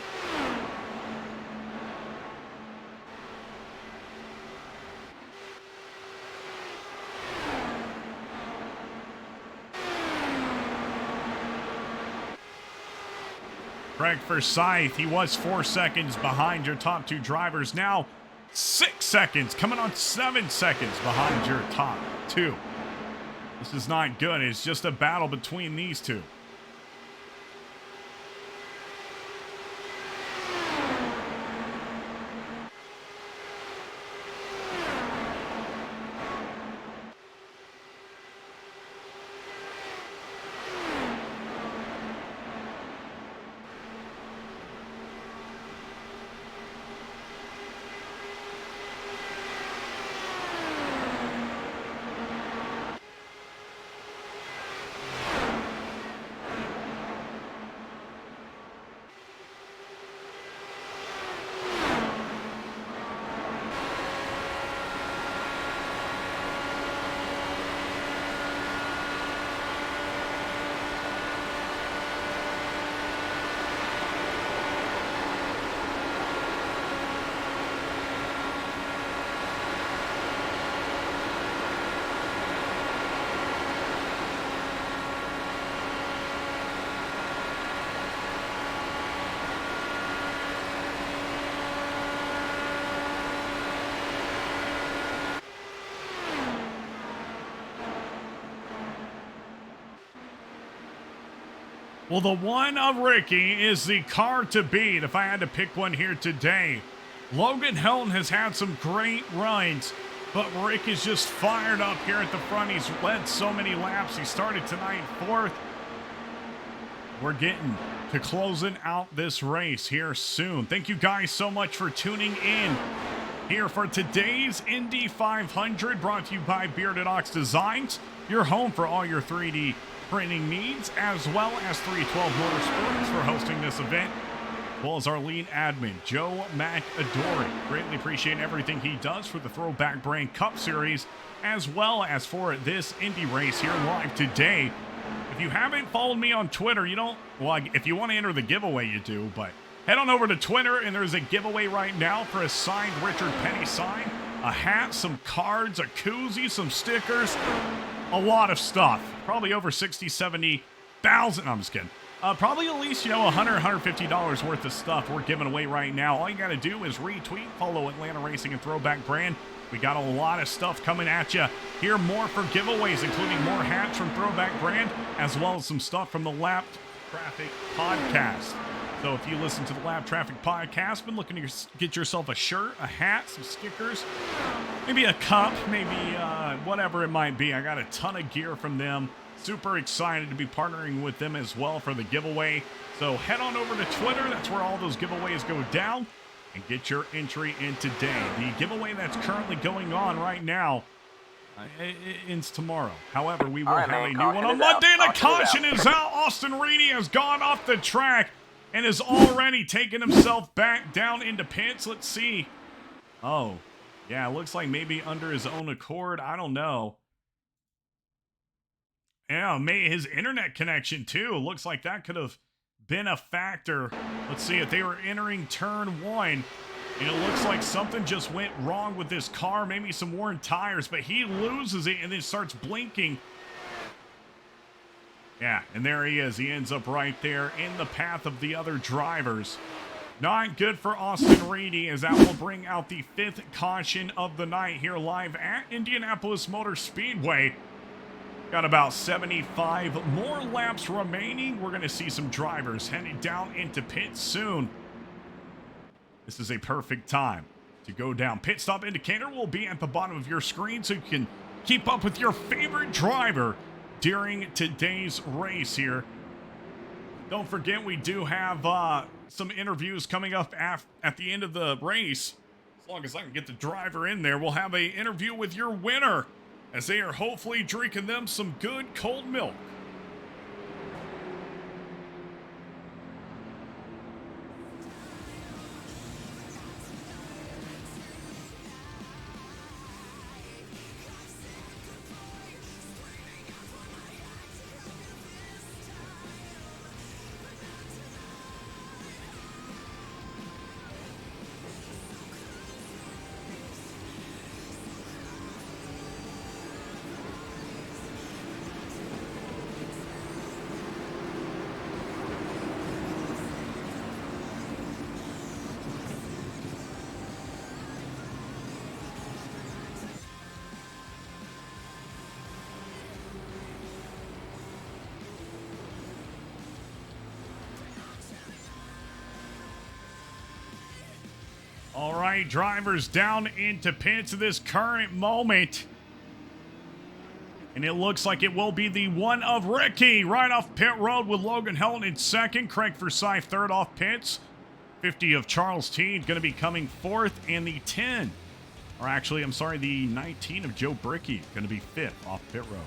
Craig Forsyth, he was 4 seconds behind your top 2 drivers. Now 6 seconds, coming on 7 seconds behind your top 2. This is not good. It's just a battle between these two. Well, the one of Ricky is the car to beat if I had to pick one here today. Logan Helton has had some great runs, but Rick is just fired up here at the front. He's led so many laps. He started tonight 4th. We're getting to closing out this race here soon. Thank you guys so much for tuning in here for today's Indy 500, brought to you by Bearded Ox Designs, your home for all your 3D printing needs, as well as 312 Motorsports for hosting this event, as well as our lead admin, Joe McAdory. Greatly appreciate everything he does for the Throwback Brand Cup Series, as well as for this Indy race here live today. If you haven't followed me on Twitter, you don't, well, if you want to enter the giveaway, you do, but head on over to Twitter, and there's a giveaway right now for a signed Richard Petty sign, a hat, some cards, a koozie, some stickers, a lot of stuff. Probably over 60, 70,000. I'm just kidding. Probably at least, $100, $150 worth of stuff we're giving away right now. All you got to do is retweet, follow Atlanta Racing and Throwback Brand. We got a lot of stuff coming at you. Hear more for giveaways, including more hats from Throwback Brand, as well as some stuff from the Lap Traffic Podcast. So if you listen to the Lap Traffic Podcast, been looking to get yourself a shirt, a hat, some stickers, maybe a cup, maybe whatever it might be. I got a ton of gear from them. Super excited to be partnering with them as well for the giveaway. So head on over to Twitter. That's where all those giveaways go down. And get your entry in today. The giveaway that's currently going on right now ends tomorrow. However, we will have a new one on Monday. The caution is out. Austin Reedy has gone off the track and is already taking himself back down into pits. Let's see. Oh, yeah, it looks like maybe under his own accord. I don't know. Yeah, maybe his internet connection too. Looks like that could have been a factor. Let's see if they were entering turn 1. And it looks like something just went wrong with this car. Maybe some worn tires, but he loses it and then starts blinking. Yeah, and there he is. He ends up right there in the path of the other drivers. Not good for Austin Reedy, as that will bring out the 5th caution of the night here live at Indianapolis Motor Speedway. Got about 75 more laps remaining. We're going to see some drivers heading down into pit soon. This is a perfect time to go down. Pit stop indicator will be at the bottom of your screen so you can keep up with your favorite driver during today's race here. Don't forget, we do have some interviews coming up at the end of the race. As long as I can get the driver in there, we'll have an interview with your winner, as they are hopefully drinking them some good cold milk. All right, drivers down into pits at this current moment. And it looks like it will be the one of Ricky right off pit road with Logan Helton in 2nd. Craig Forsyth 3rd off pits. 50 of Charles T going to be coming 4th. And the 10, or actually, I'm sorry, the 19 of Joe Bricky going to be 5th off pit road.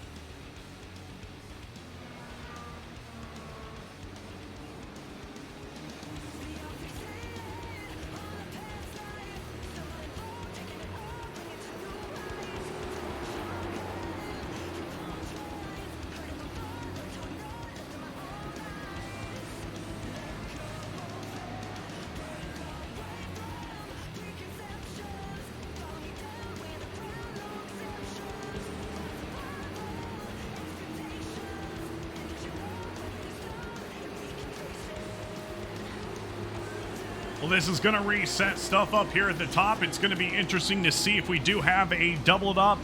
Well, this is going to reset stuff up here at the top. It's going to be interesting to see if we do have a doubled up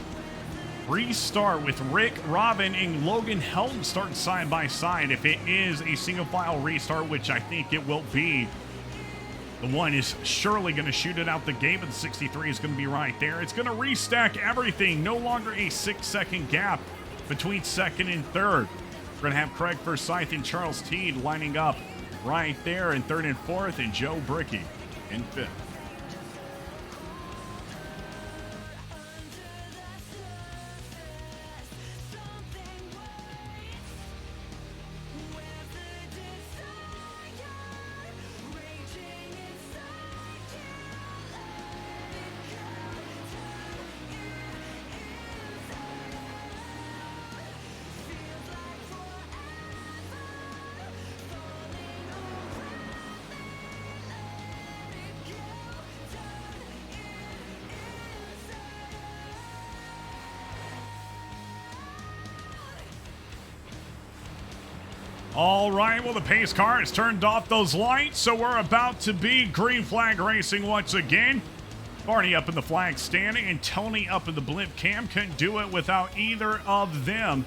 restart with Rick Robin and Logan Helton starting side by side. If it is a single file restart, which I think it will be, the one is surely going to shoot it out the gate, but the 63 is going to be right there. It's going to restack everything. No longer a 6-second gap between second and third. We're going to have Craig Forsyth and Charles Teed lining up right there in third and fourth, and Joe Brickey in fifth. All right, well, the pace car has turned off those lights, so we're about to be green flag racing once again. Barney up in the flag stand and Tony up in the blimp cam. Couldn't do it without either of them.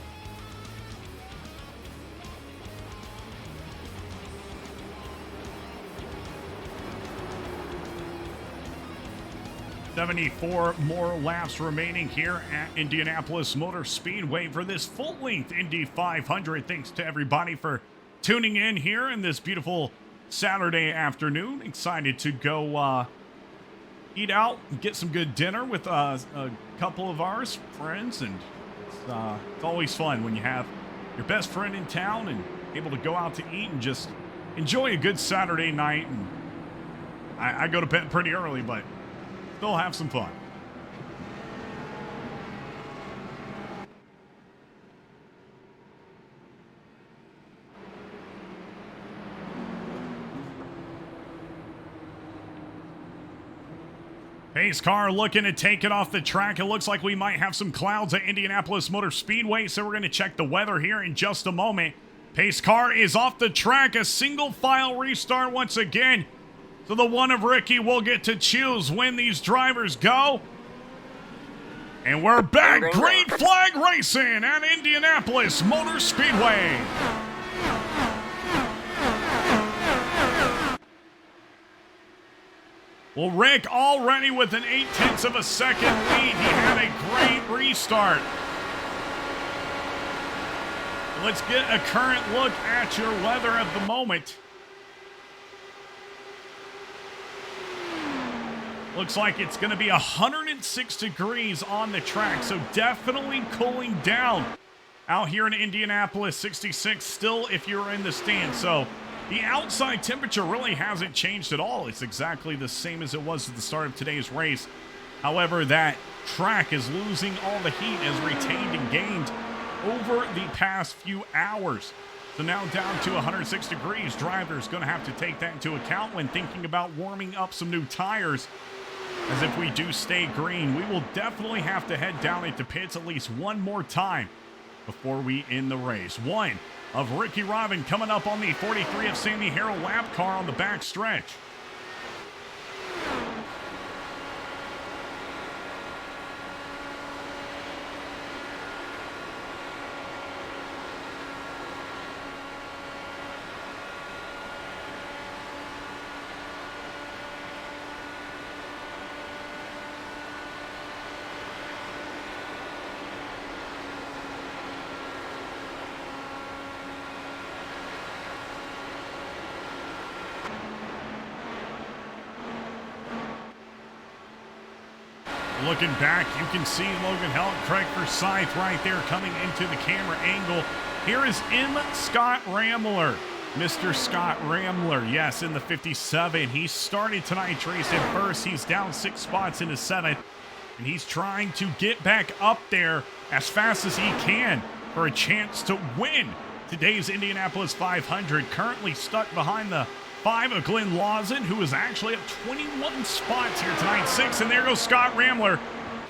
"74 more laps remaining here at Indianapolis Motor Speedway for this full-length Indy 500. Thanks to everybody for tuning in here in this beautiful Saturday afternoon. Excited to go eat out and get some good dinner with a couple of our friends, and it's always fun when you have your best friend in town and able to go out to eat and just enjoy a good Saturday night. And I go to bed pretty early, but still have some fun. Pace car looking to take it off the track. It looks like we might have some clouds at Indianapolis Motor Speedway, so we're going to check the weather here in just a moment. Pace car is off the track. A single file restart once again. So the one of Ricky will get to choose when these drivers go. And we're back. Green flag racing at Indianapolis Motor Speedway. Well, Rick already with an 0.8 of a second lead. He had a great restart. Let's get a current look at your weather at the moment. Looks like it's going to be 106 degrees on the track, so definitely cooling down out here in Indianapolis. 66 still if you're in the stand, so the outside temperature really hasn't changed at all. It's exactly the same as it was at the start of today's race. However, that track is losing all the heat as retained and gained over the past few hours. So now down to 106 degrees. Drivers going to have to take that into account when thinking about warming up some new tires. As if we do stay green, we will definitely have to head down into pits at least one more time before we end the race. One of Ricky Robin coming up on the 43 of Sammy Harrell lap car on the back stretch. Looking back, you can see Logan Helton, Craig Forsyth right there coming into the camera angle. Here is M. Scott Ramler. Mr. Scott Ramler, yes, in the 57. He started tonight's race in first. He's down 6 spots into 7th, and he's trying to get back up there as fast as he can for a chance to win today's Indianapolis 500. Currently stuck behind the 5 of Glenn Lawson, who is actually up 21 spots here tonight. 6, and there goes Scott Ramler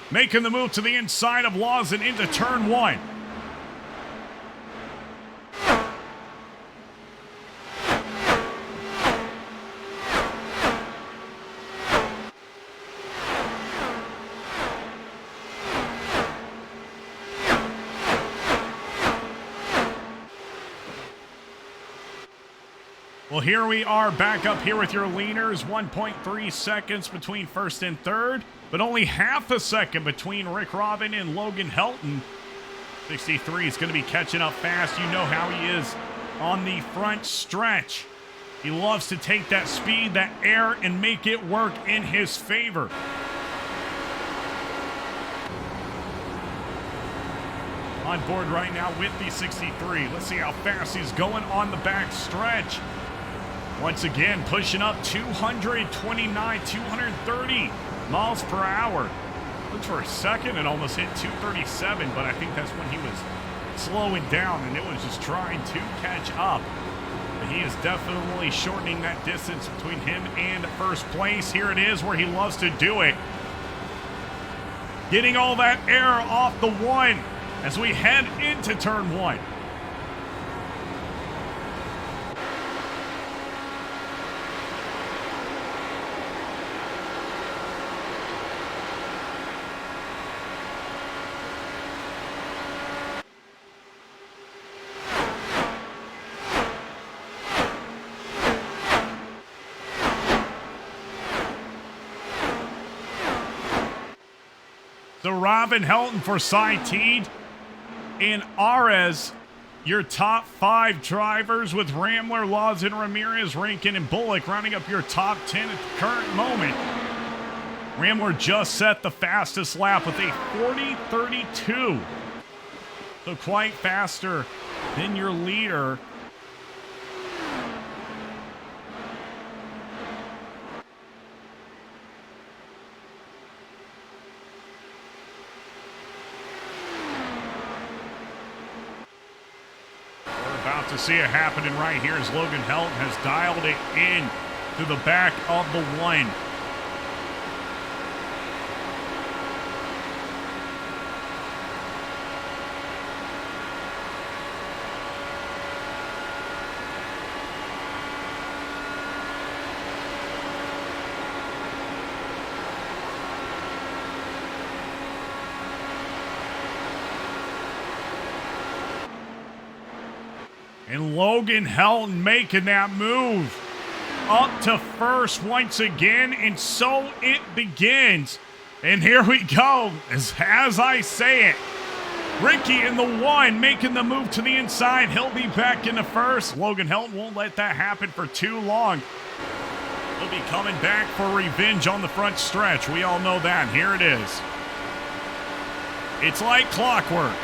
making the move to the inside of Lawson into turn 1. Well, here we are back up here with your leaders. 1.3 seconds between first and third, but only half a second between Rick Robin and Logan Helton. 63 is going to be catching up fast. You know how he is on the front stretch. He loves to take that speed, that air, and make it work in his favor. On board right now with the 63. Let's see how fast he's going on the back stretch. Once again, pushing up 229, 230 miles per hour. Looked for a second and almost hit 237, but I think that's when he was slowing down and it was just trying to catch up. But he is definitely shortening that distance between him and first place. Here it is where he loves to do it. Getting all that air off the one as we head into turn one. So Robin Helton for Cy Teed and Arez, your top 5 drivers, with Rambler, Lawson, Ramirez, Rankin, and Bullock rounding up your top 10 at the current moment. Rambler just set the fastest lap with a 40.32. So quite faster than your leader. To see it happening right here as Logan Helton has dialed it in to the back of the one. And Logan Helton making that move up to first once again, and so it begins. And here we go, as I say it. Ricky in the one, making the move to the inside. He'll be back into first. Logan Helton won't let that happen for too long. He'll be coming back for revenge on the front stretch. We all know that. Here it is. It's like clockwork.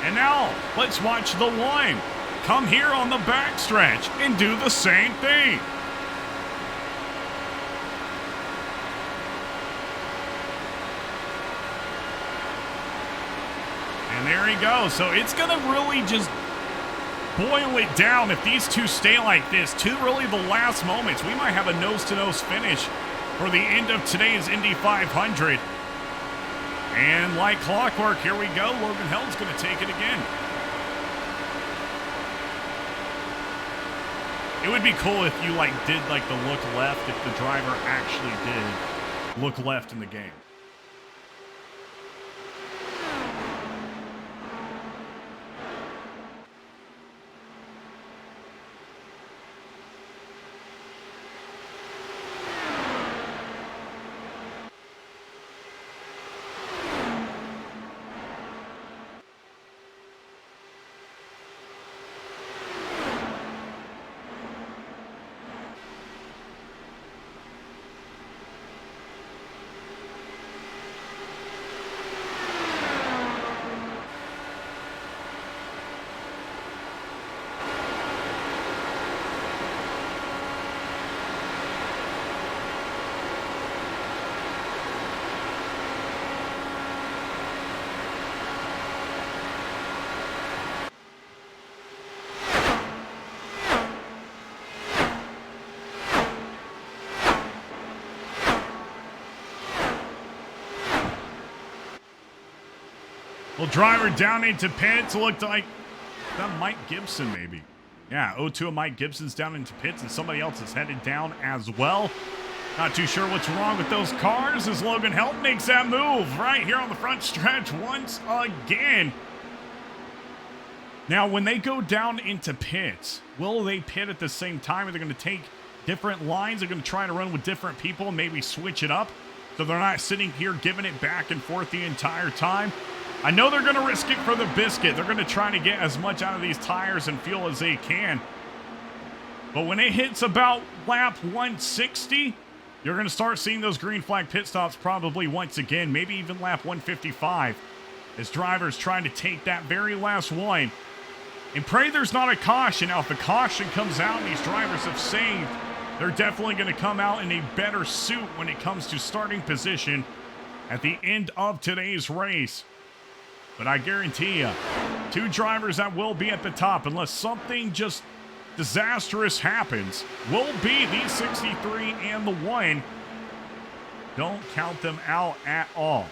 And now, let's watch the one come here on the backstretch and do the same thing. And there he goes. So it's going to really just boil it down if these two stay like this to really the last moments. We might have a nose-to-nose finish for the end of today's Indy 500. And like clockwork, here we go. Logan Helton's going to take it again. It would be cool if you did the look left if the driver actually did look left in the game. Well, driver down into pits. Looked like that Mike Gibson, maybe. Yeah, 0-2 of Mike Gibson's down into pits, and somebody else is headed down as well. Not too sure what's wrong with those cars as Logan Helton makes that move right here on the front stretch once again. Now, when they go down into pits, will they pit at the same time? Are they going to take different lines? They're going to try to run with different people and maybe switch it up so they're not sitting here giving it back and forth the entire time? I know they're going to risk it for the biscuit. They're going to try to get as much out of these tires and fuel as they can. But when it hits about lap 160, you're going to start seeing those green flag pit stops probably once again, maybe even lap 155, as drivers trying to take that very last one. And pray there's not a caution. Now, if a caution comes out and these drivers have saved, they're definitely going to come out in a better suit when it comes to starting position at the end of today's race. But I guarantee you, two drivers that will be at the top, unless something just disastrous happens, will be the 63 and the 1. Don't count them out at all.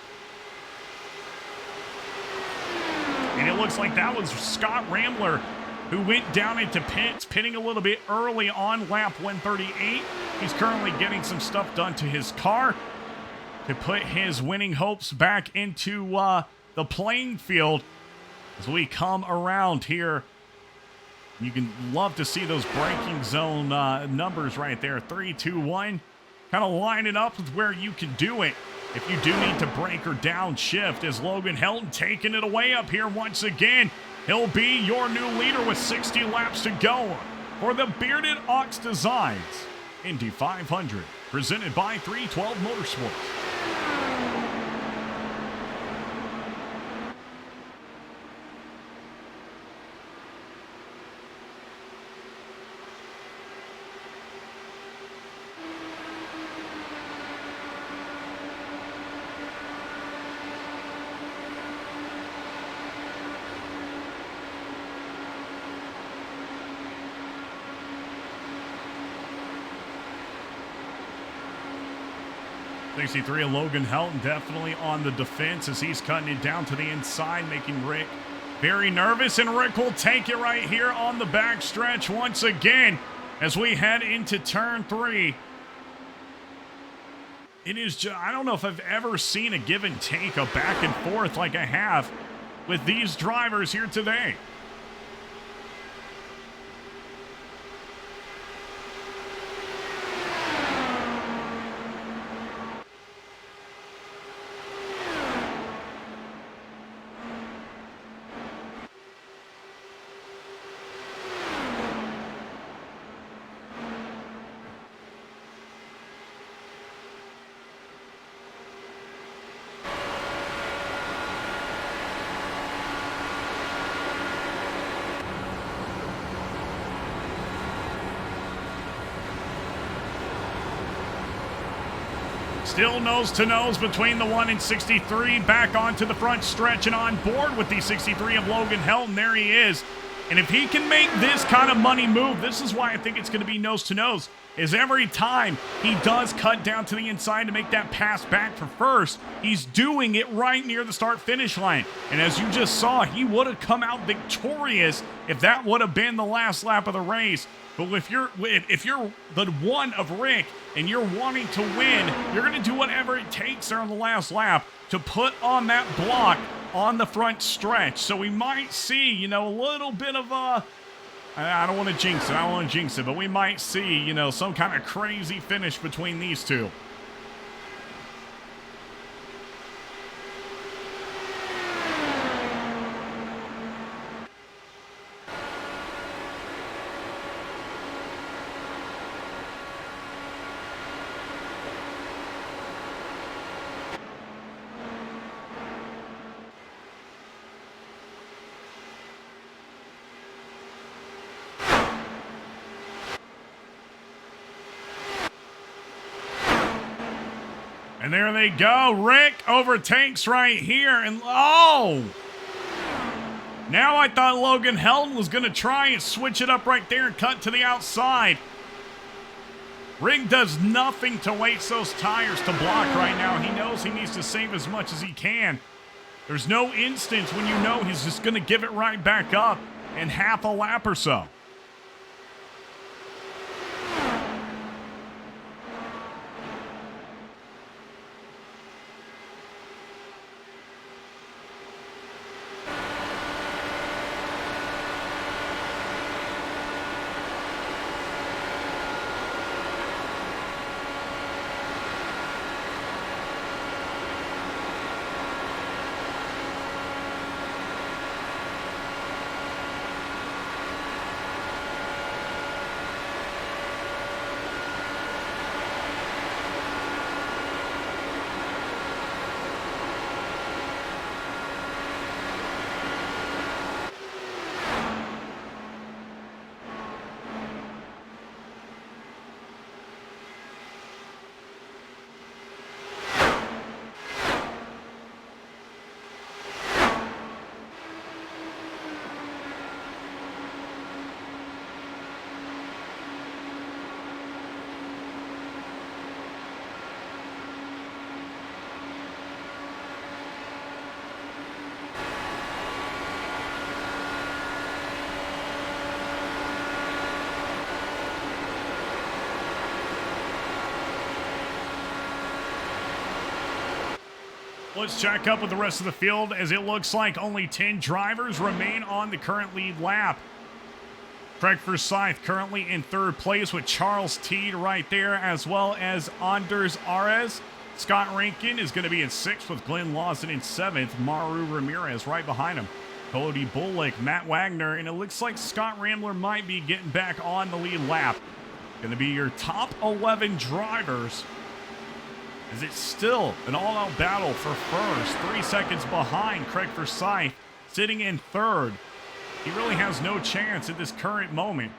And it looks like that was Scott Rambler who went down into pits, pitting a little bit early on lap 138. He's currently getting some stuff done to his car to put his winning hopes back into the playing field as we come around here. You can love to see those braking zone numbers right there. 3, 2, 1. Kind of line it up with where you can do it if you do need to brake or downshift, as Logan Helton taking it away up here once again. He'll be your new leader with 60 laps to go for the Bearded Ox Designs Indy 500, presented by 312 Motorsports. 63 and Logan Helton definitely on the defense as he's cutting it down to the inside, making Rick very nervous. And Rick will take it right here on the back stretch once again as we head into turn 3. It is just, I don't know if I've ever seen a give and take, a back and forth like I have with these drivers here today. Still nose to nose between the 1 and 63. Back onto the front stretch and on board with the 63 of Logan Helton. There he is. And if he can make this kind of money move, this is why I think it's going to be nose to nose, is every time he does cut down to the inside to make that pass back for first, he's doing it right near the start finish line. And as you just saw, he would have come out victorious if that would have been the last lap of the race. But if you're the one of Rick and you're wanting to win, you're going to do whatever it takes there on the last lap to put on that block on the front stretch. So we might see, a little bit of a, I don't want to jinx it, but we might see, some kind of crazy finish between these two. And there they go. Rick overtakes right here. And oh! Now I thought Logan Helton was going to try and switch it up right there and cut to the outside. Rick does nothing to waste those tires to block right now. He knows he needs to save as much as he can. There's no instance when you know he's just going to give it right back up in half a lap or so. Let's check up with the rest of the field as it looks like only 10 drivers remain on the current lead lap. Craig Forsyth currently in third place with Charles Teed right there, as well as Anders Ares. Scott Rankin is going to be in sixth with Glenn Lawson in seventh. Maru Ramirez right behind him. Cody Bullock, Matt Wagner, and it looks like Scott Rambler might be getting back on the lead lap. Going to be your top 11 drivers, as it's still an all-out battle for first. 3 seconds behind Craig Forsyth, sitting in third. He really has no chance at this current moment.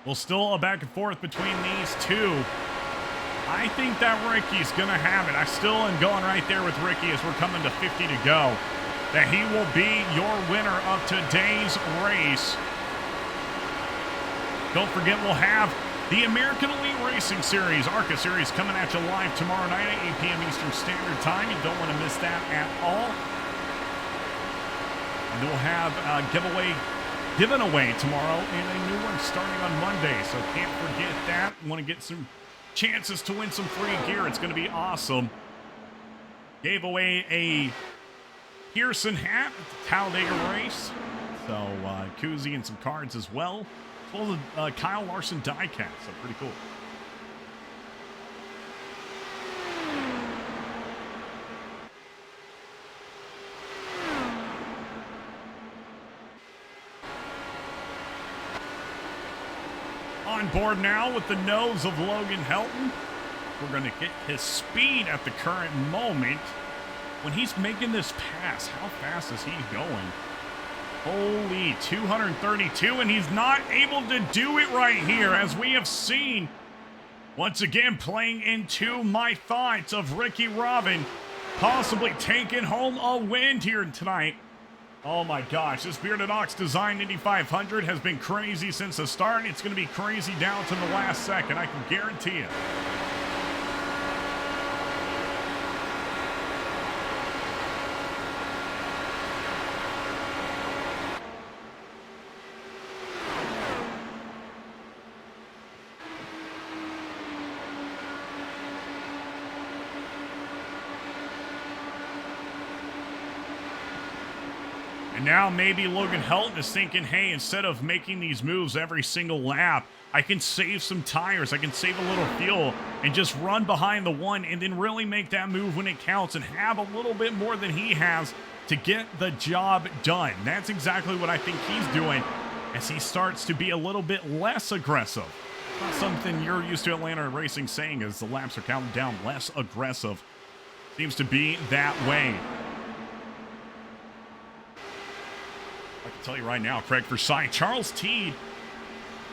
Well, still a back and forth between these two. I think that Ricky's going to have it. I still am going right there with Ricky as we're coming to 50 to go. That he will be your winner of today's race. Don't forget, we'll have the American Elite Racing Series, ARCA Series, coming at you live tomorrow night at 8 p.m. Eastern Standard Time. You don't want to miss that at all. And then we'll have a given away tomorrow and a new one starting on Monday, so can't forget that. Want to get some chances to win some free gear. It's going to be awesome. Gave away a Pearson hat at the Talladega race, so koozie and some cards as well, as well as a Kyle Larson die cat, so pretty cool. On board now with the nose of Logan Helton. We're going to get his speed at the current moment. When he's making this pass, how fast is he going? Holy, 232, and he's not able to do it right here, as we have seen. Once again, playing into my thoughts of Ricky Robin possibly taking home a win here tonight. Oh my gosh, this Bearded Ox Design Indy 500 has been crazy since the start. It's going to be crazy down to the last second, I can guarantee it. And now maybe Logan Helton is thinking, hey, instead of making these moves every single lap, I can save some tires, I can save a little fuel, and just run behind the one and then really make that move when it counts and have a little bit more than he has to get the job done. That's exactly what I think he's doing as he starts to be a little bit less aggressive. Not something you're used to Atlanta Racing saying as the laps are counting down, less aggressive. Seems to be that way. I can tell you right now, Craig Forsyth, Charles Teed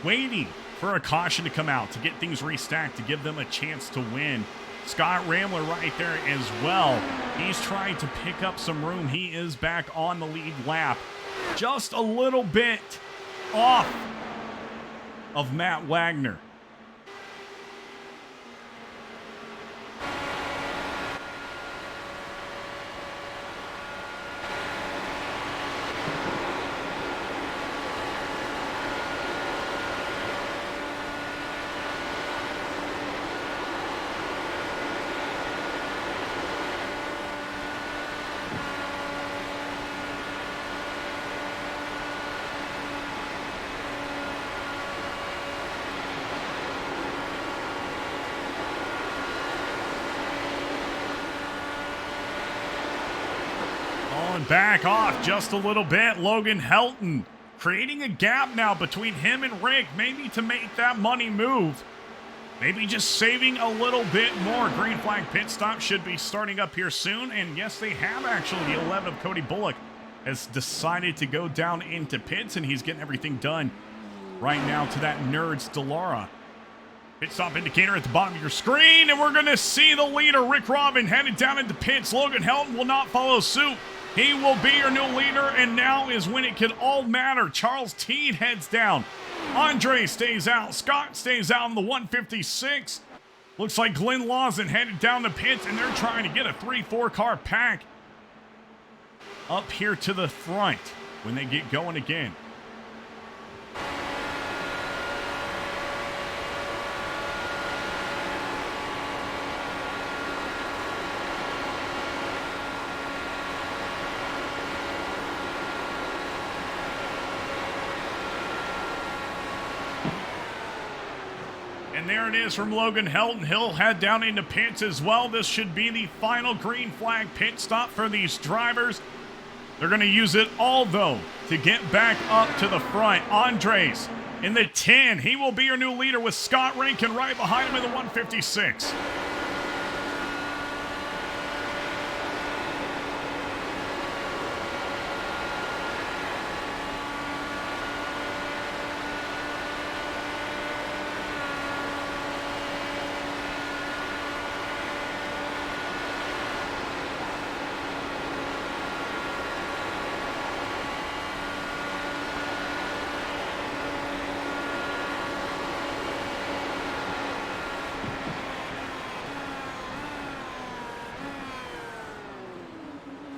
waiting for a caution to come out to get things restacked, to give them a chance to win. Scott Rambler right there as well. He's trying to pick up some room. He is back on the lead lap. Just a little bit off of Matt Wagner. Back off just a little bit. Logan Helton creating a gap now between him and Rick, maybe to make that money move. Maybe just saving a little bit more. Green flag pit stop should be starting up here soon. And yes, they have actually. The 11 of Cody Bullock has decided to go down into pits, and he's getting everything done right now to that Nerds Delara. Pit stop indicator at the bottom of your screen, and we're going to see the leader, Rick Robin, headed down into pits. Logan Helton will not follow suit. He will be your new leader, and now is when it can all matter. Charles Teed heads down. Andre stays out. Scott stays out in the 156. Looks like Glenn Lawson headed down the pits, and they're trying to get a 3-4 car pack up here to the front when they get going again. And there it is from Logan Helton. He'll head down into pits as well. This should be the final green flag pit stop for these drivers. They're going to use it all, though, to get back up to the front. Andres in the 10. He will be your new leader with Scott Rankin right behind him in the 156.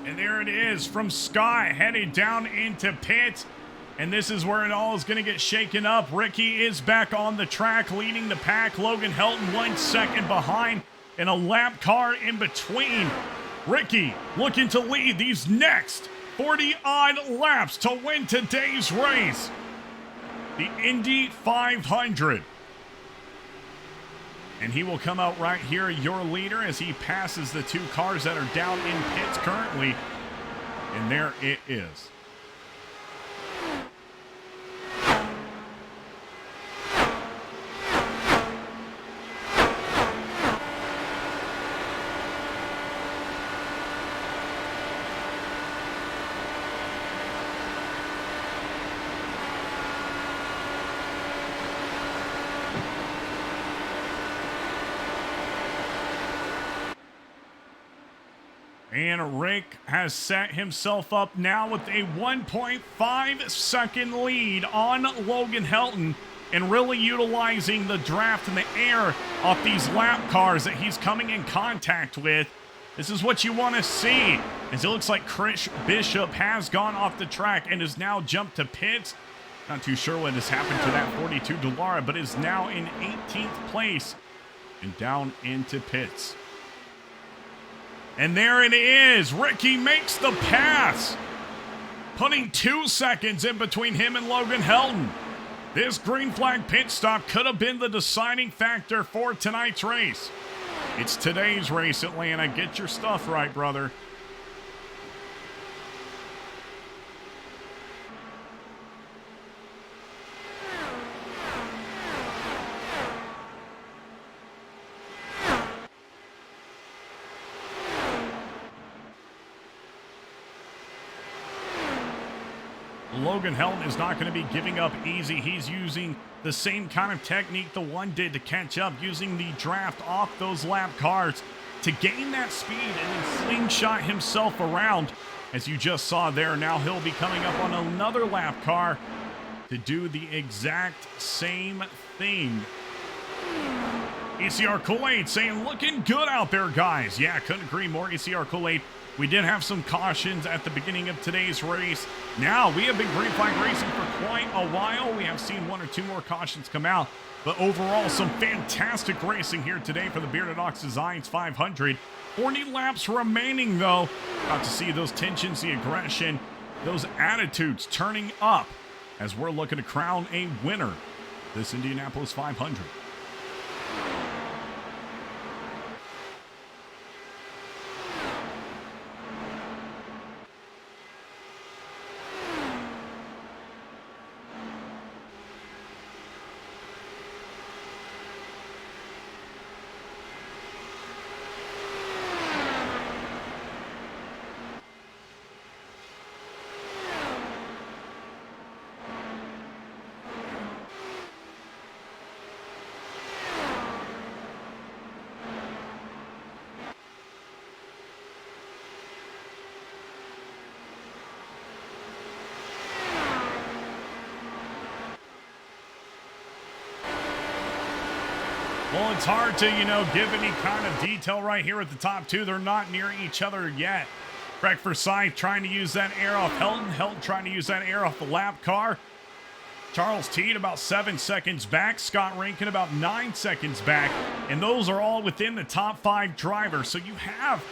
And there it is from Sky headed down into pit. And this is where it all is going to get shaken up. Ricky is back on the track leading the pack. Logan Helton 1 second behind and a lap car in between. Ricky looking to lead these next 40-odd laps to win today's race. The Indy 500. And he will come out right here, your leader, as he passes the two cars that are down in pits currently. And there it is. And Rick has set himself up now with a 1.5 second lead on Logan Helton, and really utilizing the draft in the air off these lap cars that he's coming in contact with. This is what you want to see, as it looks like Chris Bishop has gone off the track and has now jumped to pits. Not too sure what has happened to that 42 Delara, but is now in 18th place and down into pits. And there it is. Ricky makes the pass, putting 2 seconds in between him and Logan Helton. This green flag pit stop could have been the deciding factor for tonight's race. It's today's race, Atlanta. Get your stuff right, brother. Logan Helton is not going to be giving up easy. He's using the same kind of technique the one did to catch up, using the draft off those lap cars to gain that speed and then slingshot himself around. As you just saw there, now he'll be coming up on another lap car to do the exact same thing. ECR Kool-Aid saying, looking good out there, guys. Yeah, couldn't agree more, ECR Kool-Aid. We did have some cautions at the beginning of today's race. Now, we have been green flag racing for quite a while. We have seen 1 or 2 more cautions come out. But overall, some fantastic racing here today for the Bearded Ox Designs 500. 40 laps remaining, though. About to see those tensions, the aggression, those attitudes turning up as we're looking to crown a winner this Indianapolis 500. Well, it's hard to, give any kind of detail right here at the top two. They're not near each other yet. Craig Forsyth trying to use that air off Helton. Helton trying to use that air off the lap car. Charles Teed about 7 seconds back. Scott Rankin about 9 seconds back. And those are all within the top 5 drivers. So you have,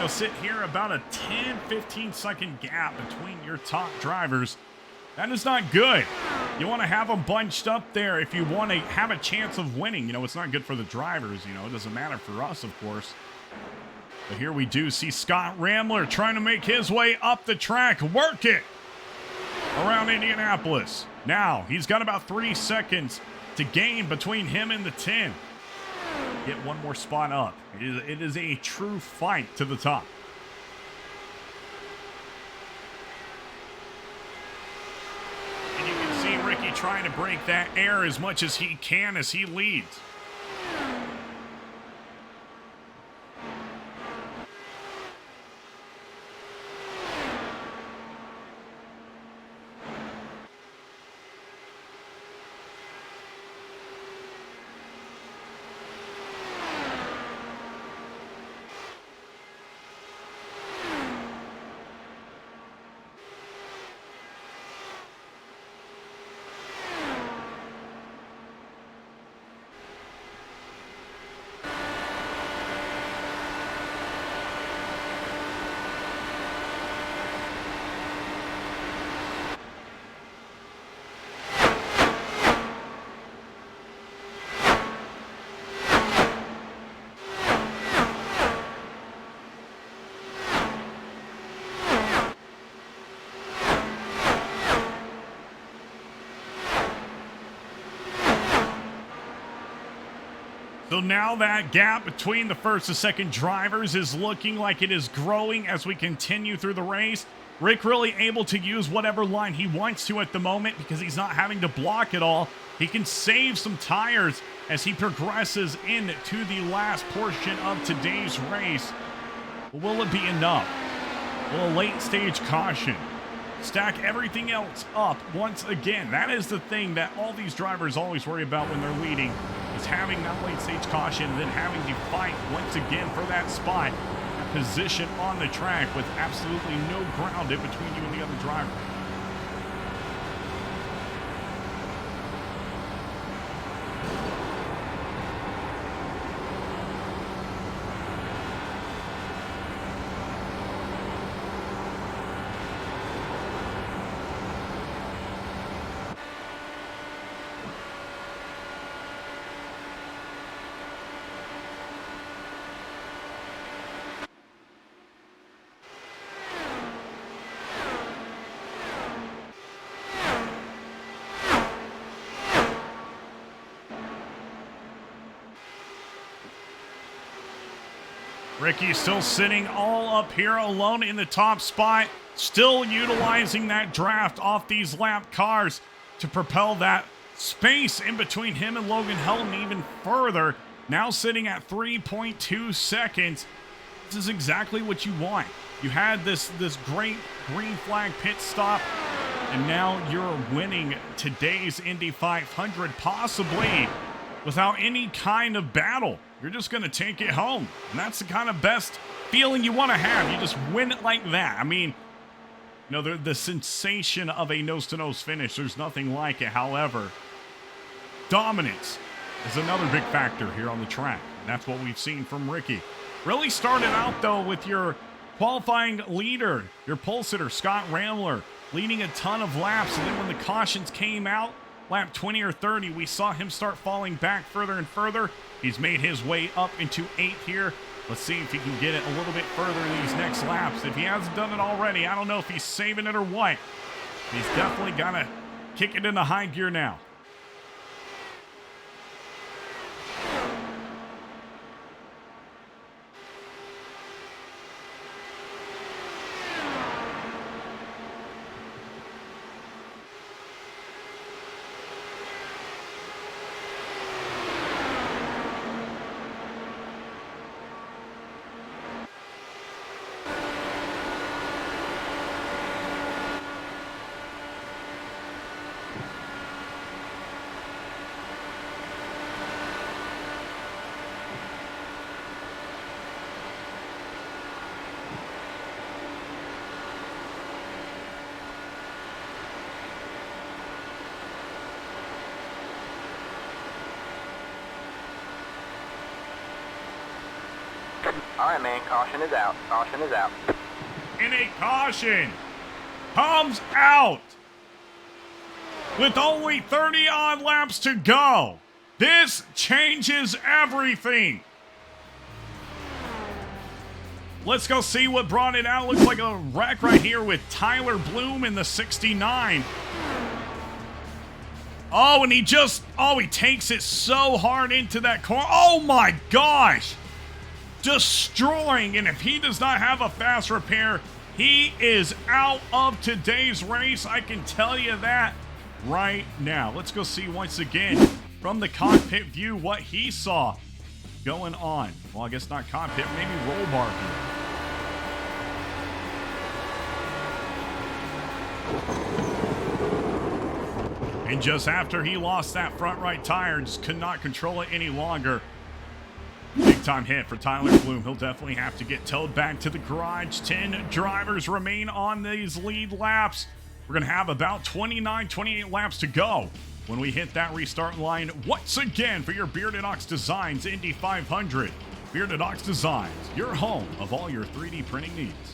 sit here about a 10, 15 second gap between your top drivers. That is not good. You want to have them bunched up there if you want to have a chance of winning. It's not good for the drivers. It doesn't matter for us, of course. But here we do see Scott Rambler trying to make his way up the track. Work it around Indianapolis. Now, he's got about 3 seconds to gain between him and the 10. Get one more spot up. It is a true fight to the top. And you can see Ricky trying to break that air as much as he can as he leads. So now that gap between the first and second drivers is looking like it is growing as we continue through the race. Rick really able to use whatever line he wants to at the moment because he's not having to block it all. He can save some tires as he progresses into the last portion of today's race. But will it be enough? Will a late stage caution stack everything else up once again? That is the thing that all these drivers always worry about when they're leading, is having that late stage caution and then having to fight once again for that spot, that position on the track with absolutely no ground in between you and the other driver. Ricky still sitting all up here alone in the top spot, still utilizing that draft off these lap cars to propel that space in between him and Logan Helton even further. Now sitting at 3.2 seconds. This is exactly what you want. You had this great green flag pit stop, and now you're winning today's Indy 500 possibly without any kind of battle. You're just going to take it home. And that's the kind of best feeling you want to have. You just win it like that. I mean, the sensation of a nose-to-nose finish, there's nothing like it. However, dominance is another big factor here on the track. And that's what we've seen from Ricky. Really started out, though, with your qualifying leader, your pole sitter, Scott Rambler, leading a ton of laps. And then when the cautions came out, lap 20 or 30, we saw him start falling back further and further. He's made his way up into 8th here. Let's see if he can get it a little bit further in these next laps. If he hasn't done it already, I don't know if he's saving it or what. He's definitely got to kick it into high gear now. All right, man. Caution is out. Caution is out. And a caution comes out with only 30-odd laps to go. This changes everything. Let's go see what brought it out. Looks like a wreck right here with Tyler Bloom in the 69. Oh, and he takes it so hard into that corner. Oh my gosh. Destroying. And if he does not have a fast repair, he is out of today's race. I can tell you that right now. Let's go see once again from the cockpit view what he saw going on. Well, I guess not cockpit, maybe roll bar view. And just after he lost that front right tire, just could not control it any longer. Big time hit for Tyler Bloom. He'll definitely have to get towed back to the garage. 10 drivers remain on these lead laps. We're going to have about 29, 28 laps to go when we hit that restart line once again for your Bearded Ox Designs Indy 500. Bearded Ox Designs, your home of all your 3D printing needs.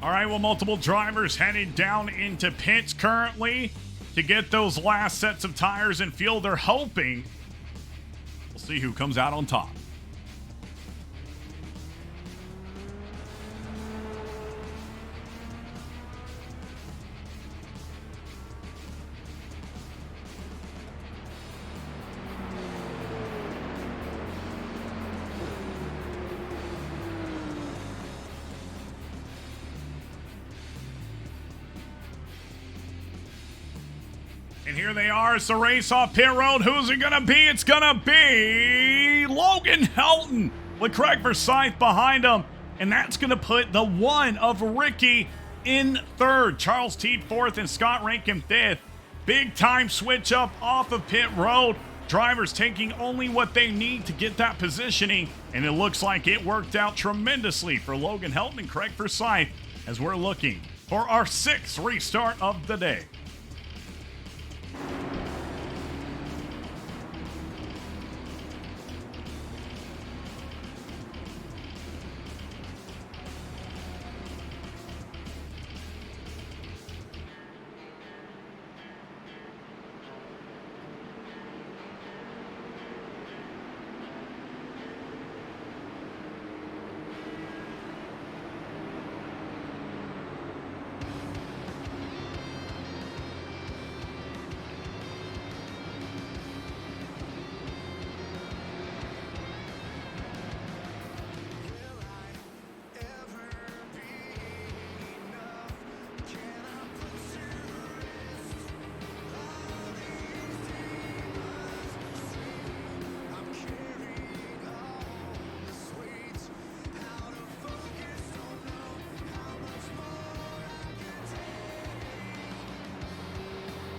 All right, well, multiple drivers headed down into pits currently to get those last sets of tires and fuel. They're hoping. We'll see who comes out on top. And here they are. It's the race off pit road. Who's it going to be? It's going to be Logan Helton with Craig Forsyth behind him. And that's going to put the one of Ricky in third. Charles Teed fourth and Scott Rankin fifth. Big time switch up off of pit road. Drivers taking only what they need to get that positioning. And it looks like it worked out tremendously for Logan Helton and Craig Forsyth as we're looking for our sixth restart of the day.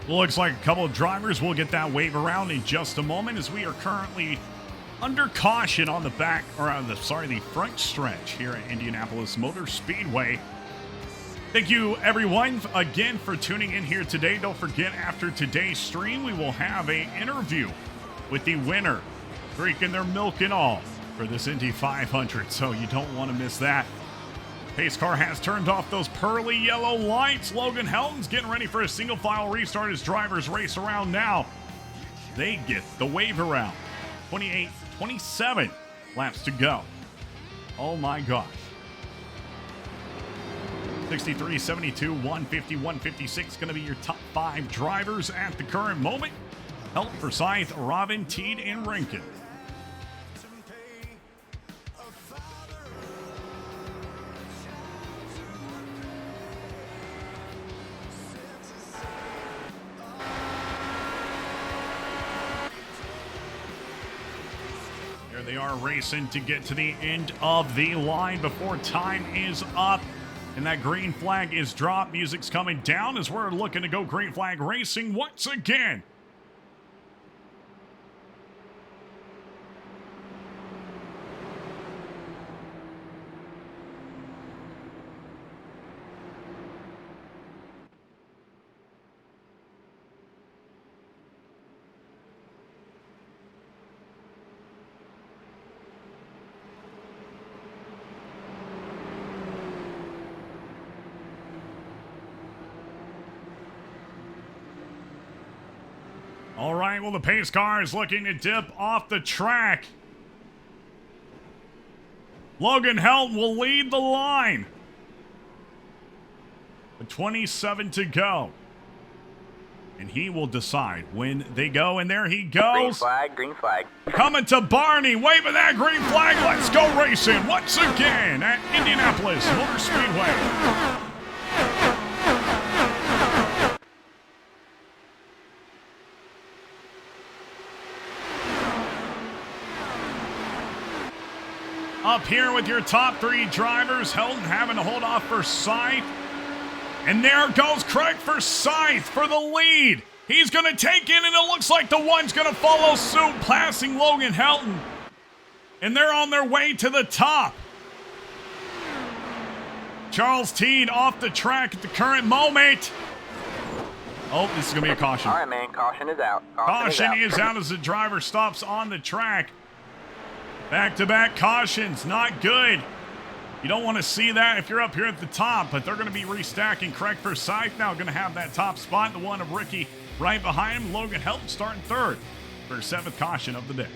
Looks like a couple of drivers will get that wave around in just a moment as we are currently under caution on the back, or on the front stretch here at Indianapolis Motor Speedway. Thank you everyone again for tuning in here today. Don't forget, after today's stream, we will have an interview with the winner, drinking their milk and all for this Indy 500, so you don't want to miss that. Pace car has turned off those pearly yellow lights. Logan Helton's getting ready for a single file restart as drivers race around now. They get the wave around. 28, 27 laps to go. Oh my gosh. 63, 72, 150, 156 going to be your top 5 drivers at the current moment. Helton, Forsyth, Robin, Teed, and Rankin. They are racing to get to the end of the line before time is up. And that green flag is dropped. Music's coming down as we're looking to go green flag racing once again. All right, well, the pace car is looking to dip off the track. Logan Helton will lead the line. With 27 to go. And he will decide when they go, and there he goes. Green flag, green flag. Coming to Barney, waving that green flag. Let's go racing once again at Indianapolis Motor Speedway. Up here with your top three drivers, Helton having to hold off for Scythe. And there goes Craig for Scythe for the lead. He's going to take in, and it looks like the one's going to follow suit, passing Logan Helton. And they're on their way to the top. Charles Teed off the track at the current moment. Oh, this is going to be a caution. All right, man, caution is out. Caution is out as the driver stops on the track. Back-to-back cautions, not good. You don't want to see that if you're up here at the top, but they're going to be restacking. Craig Forsyth now going to have that top spot, the one of Ricky right behind him. Logan Helton starting third for his 7th caution of the day.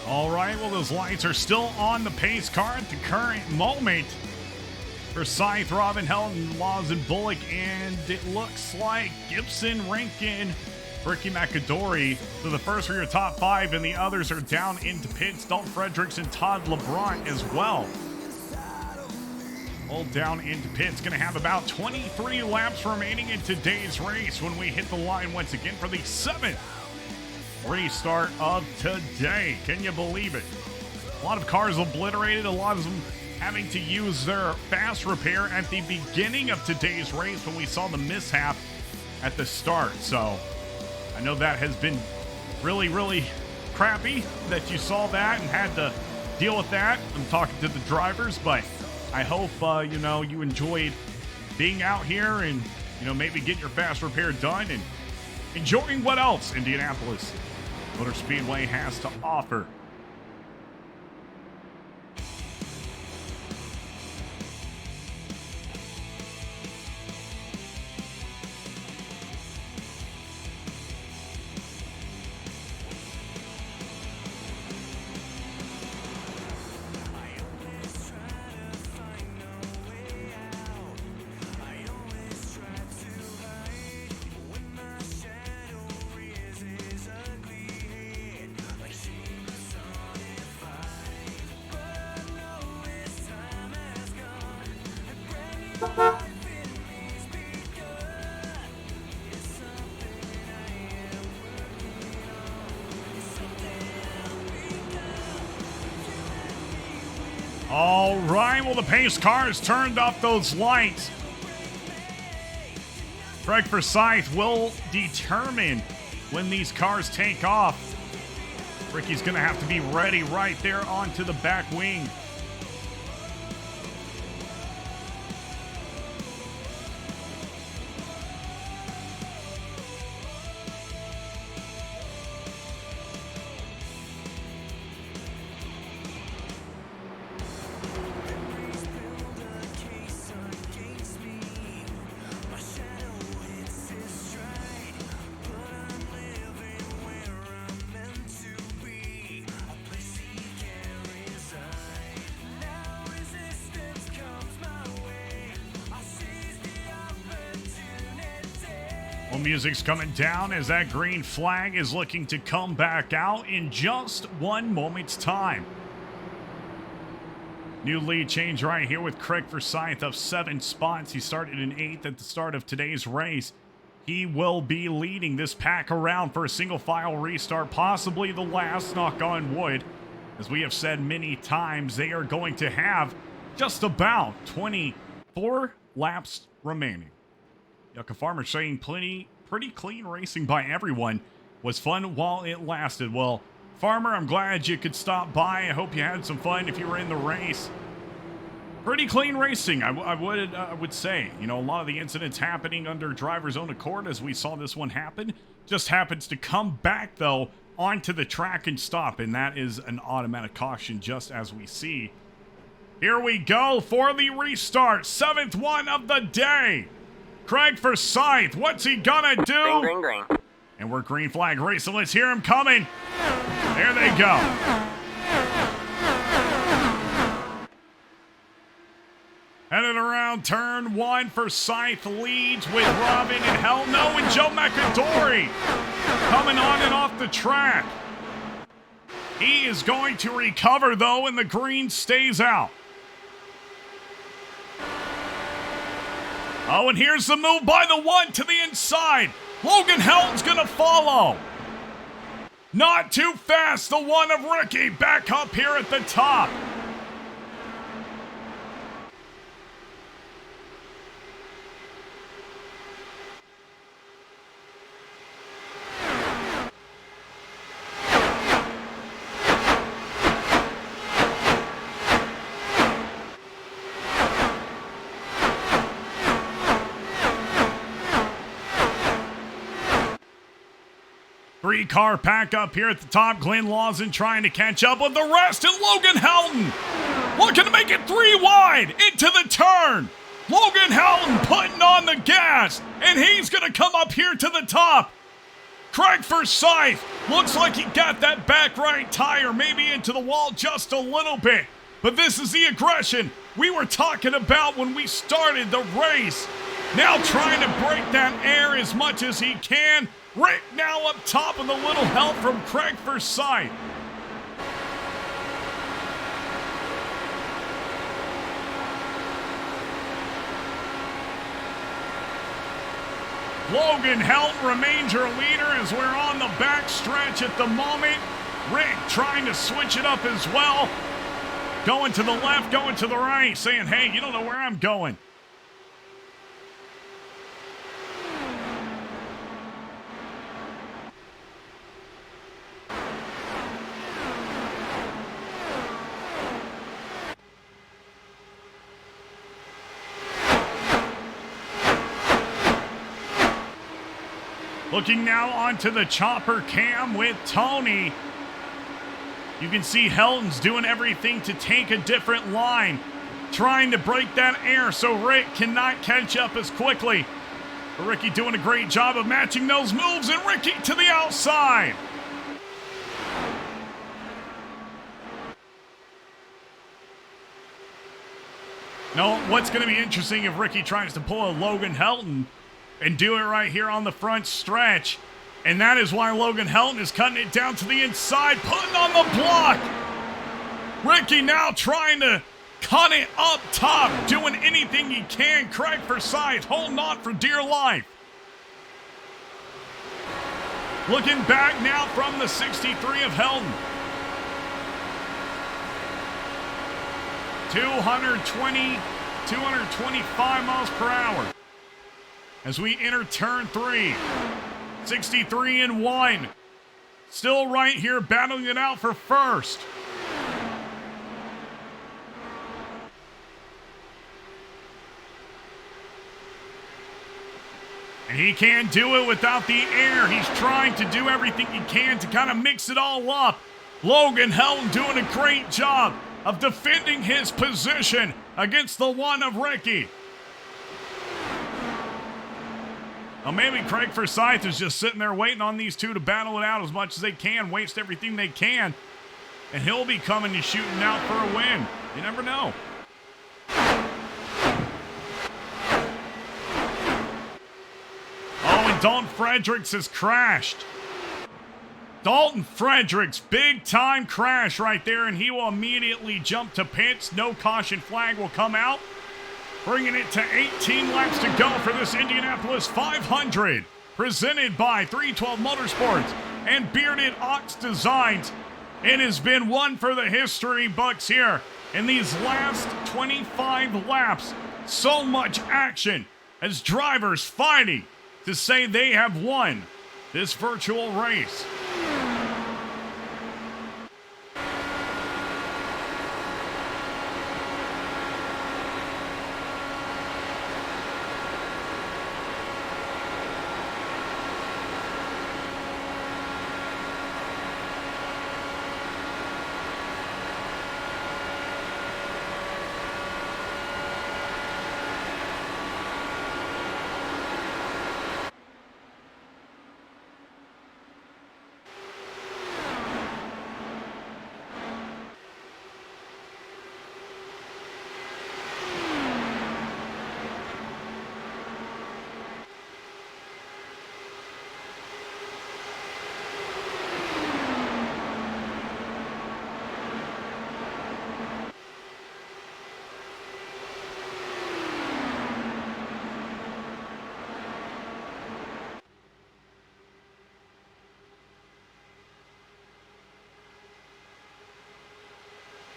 All right, well, those lights are still on the pace car at the current moment. For Scythe, Robin, Helton, Laws, and Bullock, and it looks like Gibson, Rankin, Ricky McAdory. So the first are your top 5, and the others are down into pits. Dalton Fredericks and Todd LeBron as well. All down into pits. Going to have about 23 laps remaining in today's race when we hit the line once again for the 7th restart of today. Can you believe it? A lot of cars obliterated, a lot of them having to use their fast repair at the beginning of today's race when we saw the mishap at the start. So I know that has been really, really crappy that you saw that and had to deal with that. I'm talking to the drivers, but I hope you enjoyed being out here and maybe getting your fast repair done and enjoying what else Indianapolis Motor Speedway has to offer. All right, well, the pace cars turned up those lights. Craig Forsyth will determine when these cars take off. Ricky's going to have to be ready right there onto the back wing. Well, music's coming down as that green flag is looking to come back out in just 1 moment's time. New lead change right here with Craig Forsyth of 7 spots. He started in 8th at the start of today's race. He will be leading this pack around for a single file restart, possibly the last, knock on wood. As we have said many times, they are going to have just about 24 laps remaining. Yucca Farmer saying pretty clean racing by everyone. Was fun while it lasted. Well, Farmer, I'm glad you could stop by. I hope you had some fun if you were in the race. Pretty clean racing, I would say. You know, a lot of the incidents happening under driver's own accord as we saw this one happen. Just happens to come back, though, onto the track and stop. And that is an automatic caution, just as we see. Here we go for the restart. 7th one of the day. Craig Forsyth, what's he gonna do? Green, green, green. And we're green flag racing. Let's hear him coming. There they go. Headed around turn 1, Forsyth leads with Robin and Hell No and Joe McAdory coming on and off the track. He is going to recover, though, and the green stays out. Oh, and here's the move by the 1 to the inside. Logan Helton's going to follow. Not too fast, the 1 of Ricky back up here at the top. Three-car pack up here at the top. Glenn Lawson trying to catch up with the rest. And Logan Helton looking to make it 3 wide into the turn. Logan Helton putting on the gas. And he's going to come up here to the top. Craig Forsyth looks like he got that back right tire maybe into the wall just a little bit. But this is the aggression we were talking about when we started the race. Now trying to break that air as much as he can. Rick now up top with a little help from Craig Forsyth. Logan Helton remains your leader as we're on the back stretch at the moment. Rick trying to switch it up as well. Going to the left, going to the right, saying, hey, you don't know where I'm going. Looking now onto the chopper cam with Tony. You can see Helton's doing everything to take a different line, trying to break that air so Rick cannot catch up as quickly. But Ricky doing a great job of matching those moves, and Ricky to the outside. No, what's going to be interesting if Ricky tries to pull a Logan Helton and do it right here on the front stretch. And that is why Logan Helton is cutting it down to the inside, putting on the block. Ricky now trying to cut it up top, doing anything he can. Craig Forsyth holding on for dear life. Looking back now from the 63 of Helton. 220, 225 miles per hour. As we enter turn 3, 63 and 1. Still right here battling it out for first. And he can't do it without the air. He's trying to do everything he can to kind of mix it all up. Logan Helton doing a great job of defending his position against the one of Ricky. Well, maybe Craig Forsyth is just sitting there waiting on these two to battle it out as much as they can, waste everything they can, and he'll be coming and shooting out for a win. You never know. Oh, and Dalton Fredericks has crashed. Dalton Fredericks, big time crash right there, and he will immediately jump to pits. No caution flag will come out. Bringing it to 18 laps to go for this Indianapolis 500. Presented by 312 Motorsports and Bearded Ox Designs. It has been one for the history books here in these last 25 laps. So much action as drivers fighting to say they have won this virtual race.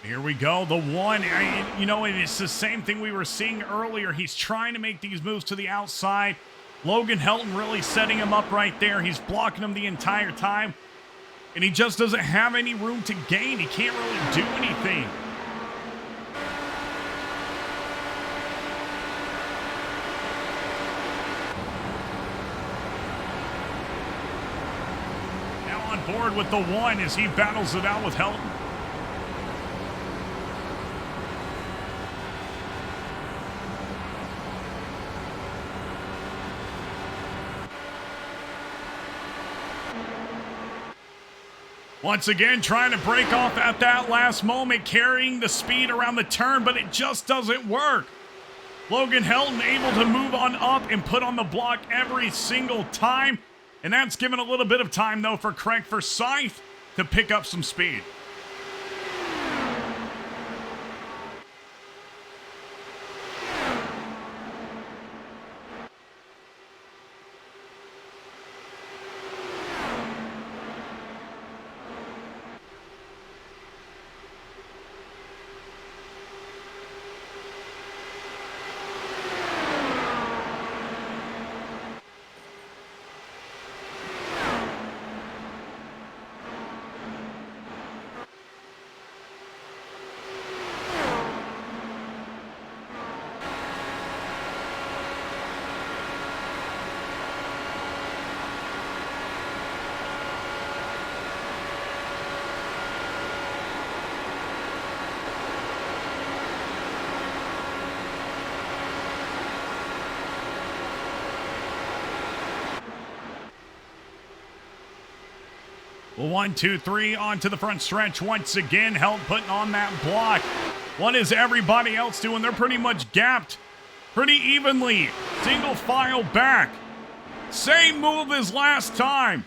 Here we go, the one, it's the same thing we were seeing earlier. He's trying to make these moves to the outside. Logan Helton really setting him up right there. He's blocking him the entire time, and he just doesn't have any room to gain. He can't really do anything. Now on board with the one as he battles it out with Helton. Once again, trying to break off at that last moment, carrying the speed around the turn, but it just doesn't work. Logan Helton able to move on up and put on the block every single time, and that's given a little bit of time, though, for Craig Forsyth to pick up some speed. Well, 1, 2, 3 onto the front stretch once again. Helton putting on that block. What is everybody else doing? They're pretty much gapped pretty evenly. Single file back. Same move as last time.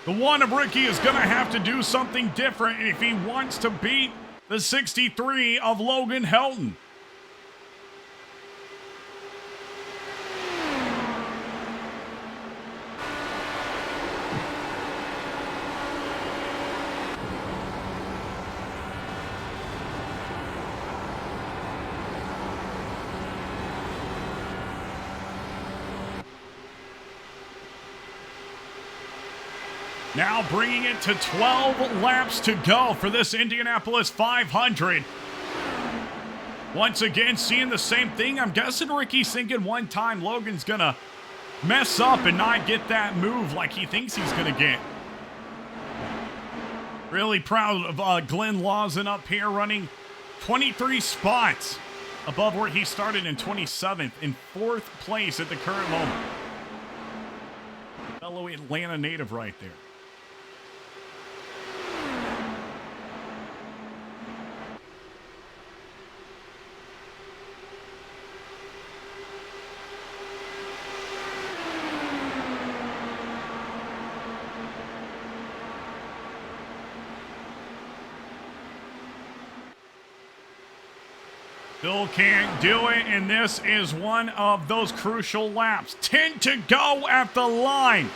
The one of Ricky is going to have to do something different if he wants to beat the 63 of Logan Helton. Now bringing it to 12 laps to go for this Indianapolis 500. Once again, seeing the same thing. I'm guessing Ricky's thinking one time Logan's going to mess up and not get that move like he thinks he's going to get. Really proud of Glenn Lawson up here running 23 spots above where he started in 27th, in 4th place at the current moment. Fellow Atlanta native right there. Still can't do it, and this is one of those crucial laps. 10 to go at the line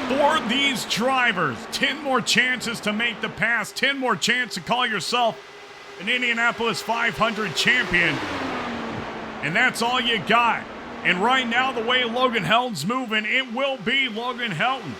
for these drivers. 10 more chances to make the pass, 10 more chances to call yourself an Indianapolis 500 champion. And that's all you got. And right now, the way Logan Helton's moving, it will be Logan Helton.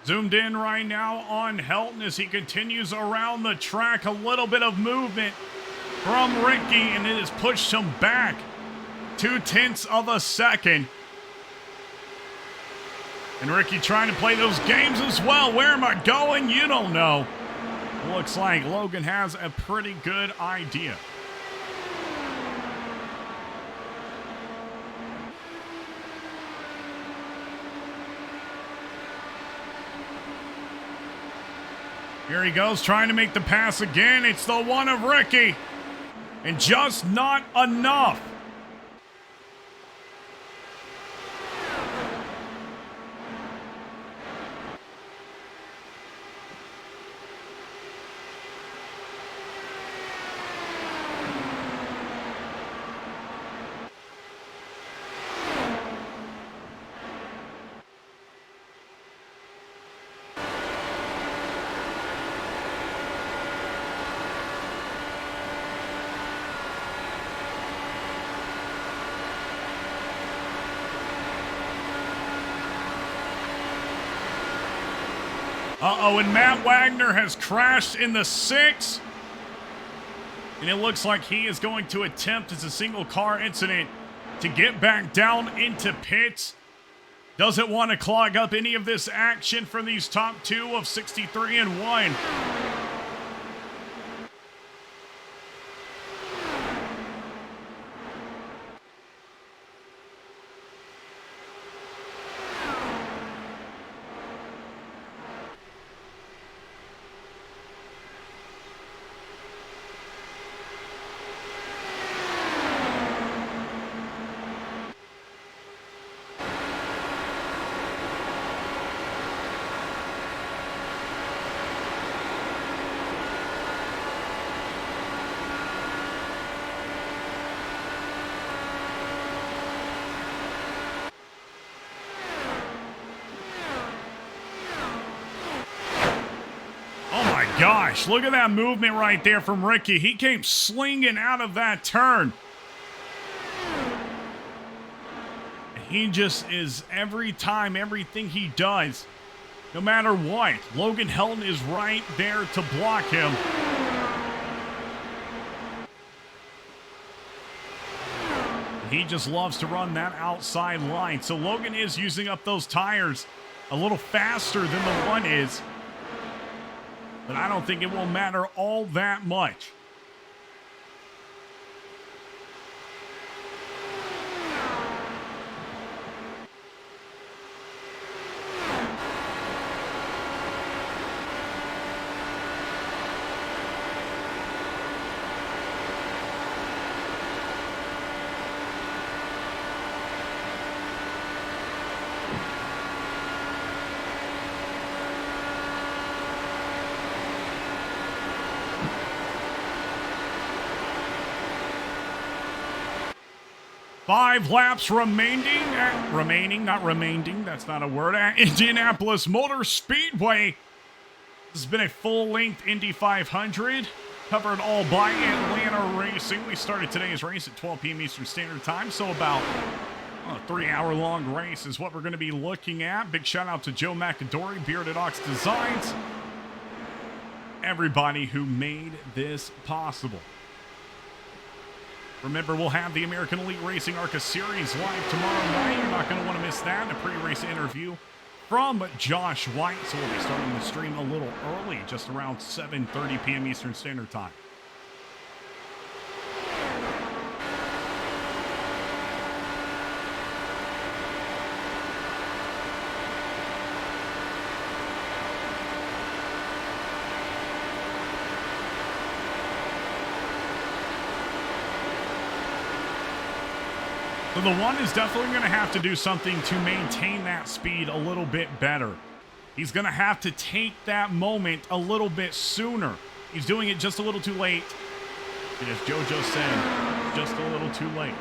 Zoomed in right now on Helton as he continues around the track. A little bit of movement from Ricky, and it has pushed him back 0.2 of a second. And Ricky trying to play those games as well. Where am I going? You don't know. Looks like Logan has a pretty good idea. Here he goes, trying to make the pass again. It's the one of Ricky. And just not enough. And Matt Wagner has crashed in the 6. And it looks like he is going to attempt, as a single car incident, to get back down into pits. Doesn't want to clog up any of this action for these top two of 63 and 1. Gosh, look at that movement right there from Ricky. He came slinging out of that turn. He just is, every time, everything he does, no matter what, Logan Helton is right there to block him. He just loves to run that outside line. So Logan is using up those tires a little faster than the one is. But I don't think it will matter all that much. 5 laps remaining, not remaining, that's not a word, at Indianapolis Motor Speedway. This has been a full-length Indy 500, covered all by Atlanta Racing. We started today's race at 12 p.m. Eastern Standard Time, so about a 3-hour-long race is what we're going to be looking at. Big shout-out to Joe McAdory, Bearded Ox Designs, everybody who made this possible. Remember, we'll have the American Elite Racing ARCA Series live tomorrow night. You're not going to want to miss that. A pre-race interview from Josh White. So we'll be starting the stream a little early, just around 7:30 p.m. Eastern Standard Time. So the one is definitely going to have to do something to maintain that speed a little bit better. He's going to have to take that moment a little bit sooner. He's doing it just a little too late. As JoJo said, just a little too late.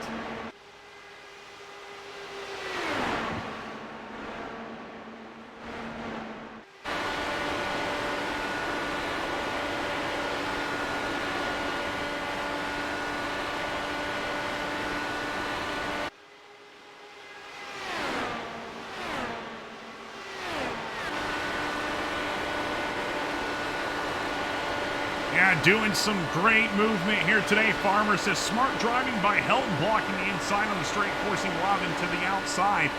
Doing some great movement here today. Farmer says smart driving by Helton, blocking the inside on the straight, forcing Robin to the outside.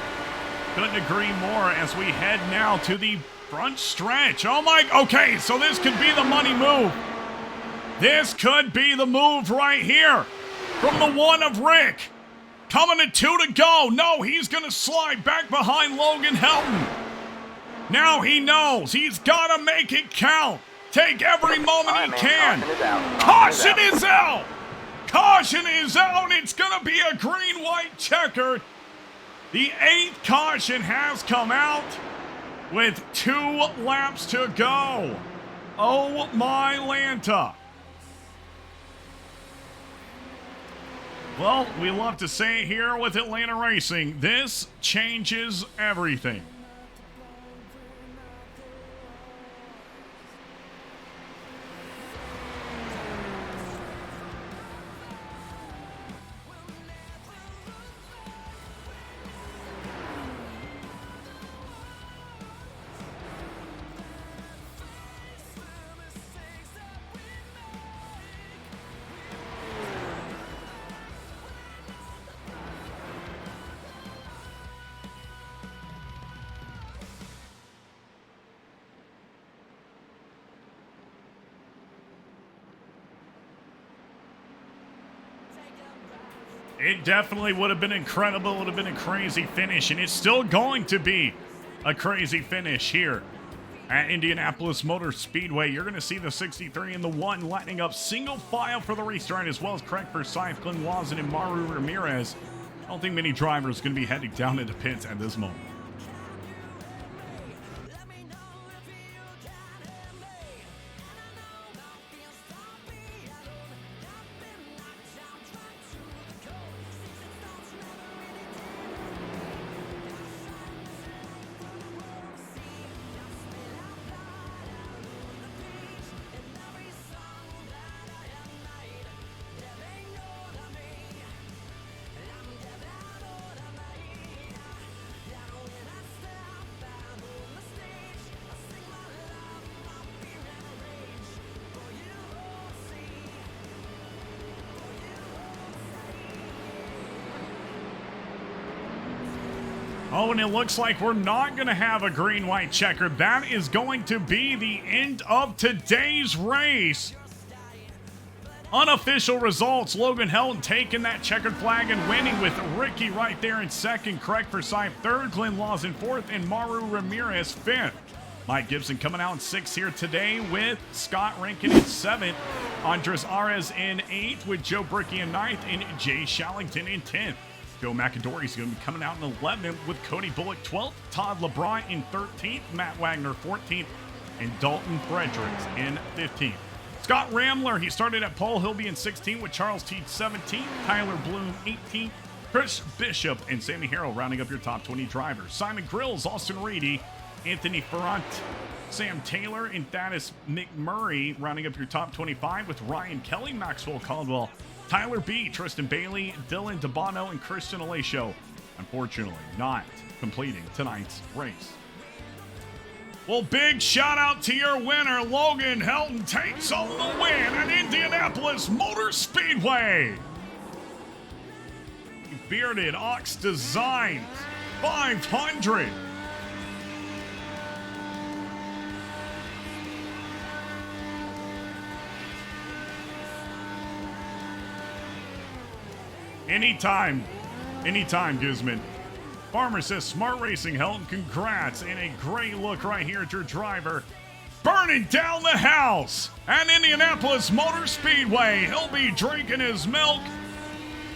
Couldn't agree more as we head now to the front stretch. Oh my, okay, so this could be the money move. This could be the move right here from the one of Rick. Coming to 2 to go. No, he's going to slide back behind Logan Helton. Now he knows he's got to make it count. Take every moment he can. Caution is out. Caution is out. It's going to be a green-white checkered. The 8th caution has come out with 2 laps to go. Oh, my Lanta. Well, we love to say here with Atlanta Racing, this changes everything. It definitely would have been incredible. It would have been a crazy finish, and it's still going to be a crazy finish here at Indianapolis Motor Speedway. You're going to see the 63 and the 1 lighting up single file for the restart, as well as Craig Forsyth, Glenn Lawson, and Maru Ramirez. I don't think many drivers are going to be heading down into pits at this moment. Oh, and it looks like we're not going to have a green-white checker. That is going to be the end of today's race. Unofficial results, Logan Helton taking that checkered flag and winning with Ricky right there in second, Craig Forsyth third, Glenn Lawson fourth, and Maru Ramirez fifth. Mike Gibson coming out in sixth here today with Scott Rankin in seventh, Andres Arez in eighth with Joe Brickey in ninth, and Jay Shallington in 10th. Joe McAdory is going to be coming out in 11th with Cody Bullock 12th, Todd LeBron in 13th, Matt Wagner 14th, and Dalton Fredericks in 15th. Scott Ramler, he started at pole. He'll be in 16th with Charles Teed 17th, Tyler Bloom 18th, Chris Bishop and Sammy Harrell rounding up your top 20 drivers. Simon Grills, Austin Reedy, Anthony Ferrant, Sam Taylor, and Thaddeus McMurray rounding up your top 25 with Ryan Kelly, Maxwell Caldwell, Tyler B., Tristan Bailey, Dylan DeBono, and Christian Alacio. Unfortunately, not completing tonight's race. Well, big shout out to your winner. Logan Helton takes home the win at Indianapolis Motor Speedway. Bearded Ox Designs 500. Anytime, Guzman. Farmer says, smart racing, Helton. Congrats. And a great look right here at your driver. Burning down the house at Indianapolis Motor Speedway. He'll be drinking his milk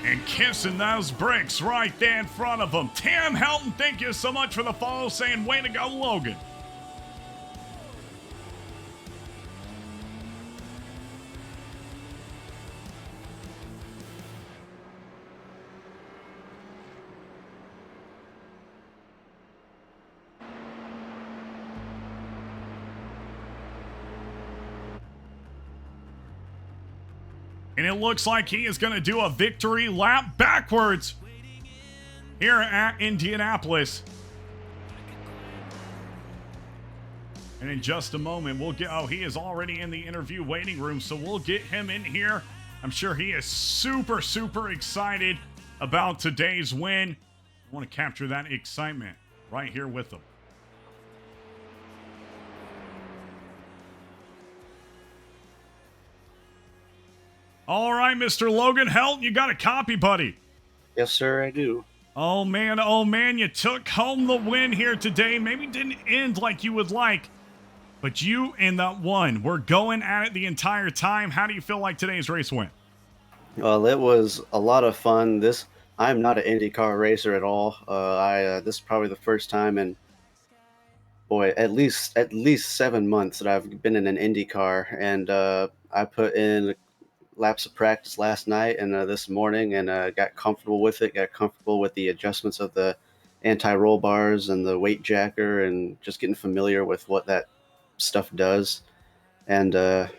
and kissing those bricks right there in front of him. Tim Helton, thank you so much for the follow, saying, way to go, Logan. And it looks like he is going to do a victory lap backwards here at Indianapolis. And in just a moment, we'll get... Oh, he is already in the interview waiting room, so we'll get him in here. I'm sure he is super, super excited about today's win. I want to capture that excitement right here with him. All right, Mr. Logan Helton, you got a copy, buddy. Yes, sir, I do. Oh, man, you took home the win here today. Maybe didn't end like you would like, but you and that one were going at it the entire time. How do you feel like today's race went? Well, it was a lot of fun. I'm not an IndyCar racer at all. This is probably the first time in, at least 7 months that I've been in an IndyCar, and I put in laps of practice last night and this morning, and got comfortable with it, got comfortable with the adjustments of the anti-roll bars and the weight jacker, and just getting familiar with what that stuff does. And I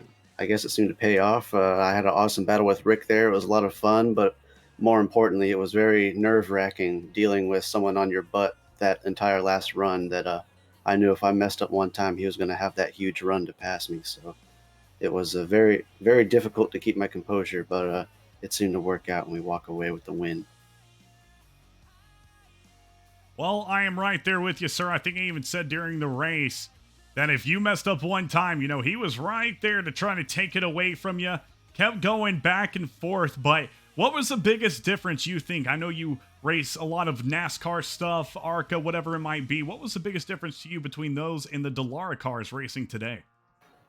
guess it seemed to pay off. I had an awesome battle with Rick there. It was a lot of fun, but more importantly, it was very nerve-wracking dealing with someone on your butt that entire last run that I knew if I messed up one time, he was going to have that huge run to pass me. So it was very, very difficult to keep my composure, but it seemed to work out, and we walk away with the win. Well, I am right there with you, sir. I think I even said during the race that if you messed up one time, he was right there to try to take it away from you. Kept going back and forth, but what was the biggest difference you think? I know you race a lot of NASCAR stuff, ARCA, whatever it might be. What was the biggest difference to you between those and the Dallara cars racing today?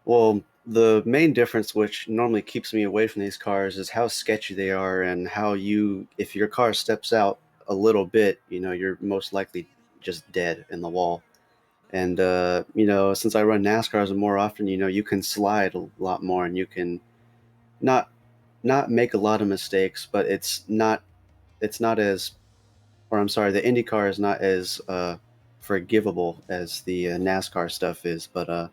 Well, the main difference, which normally keeps me away from these cars, is how sketchy they are, and how if your car steps out a little bit, you're most likely just dead in the wall. And, since I run NASCARs more often, you can slide a lot more, and you can not make a lot of mistakes, but the IndyCar is not as forgivable as the NASCAR stuff is, but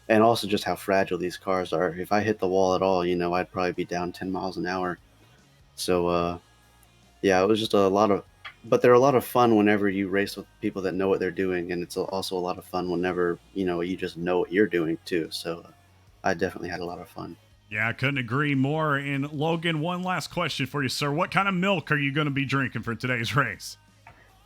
and also just how fragile these cars are. If I hit the wall at all, I'd probably be down 10 miles an hour. So, yeah, it was just but they're a lot of fun whenever you race with people that know what they're doing. And it's also a lot of fun whenever, you just know what you're doing too. So I definitely had a lot of fun. Yeah, I couldn't agree more. And Logan, one last question for you, sir. What kind of milk are you going to be drinking for today's race?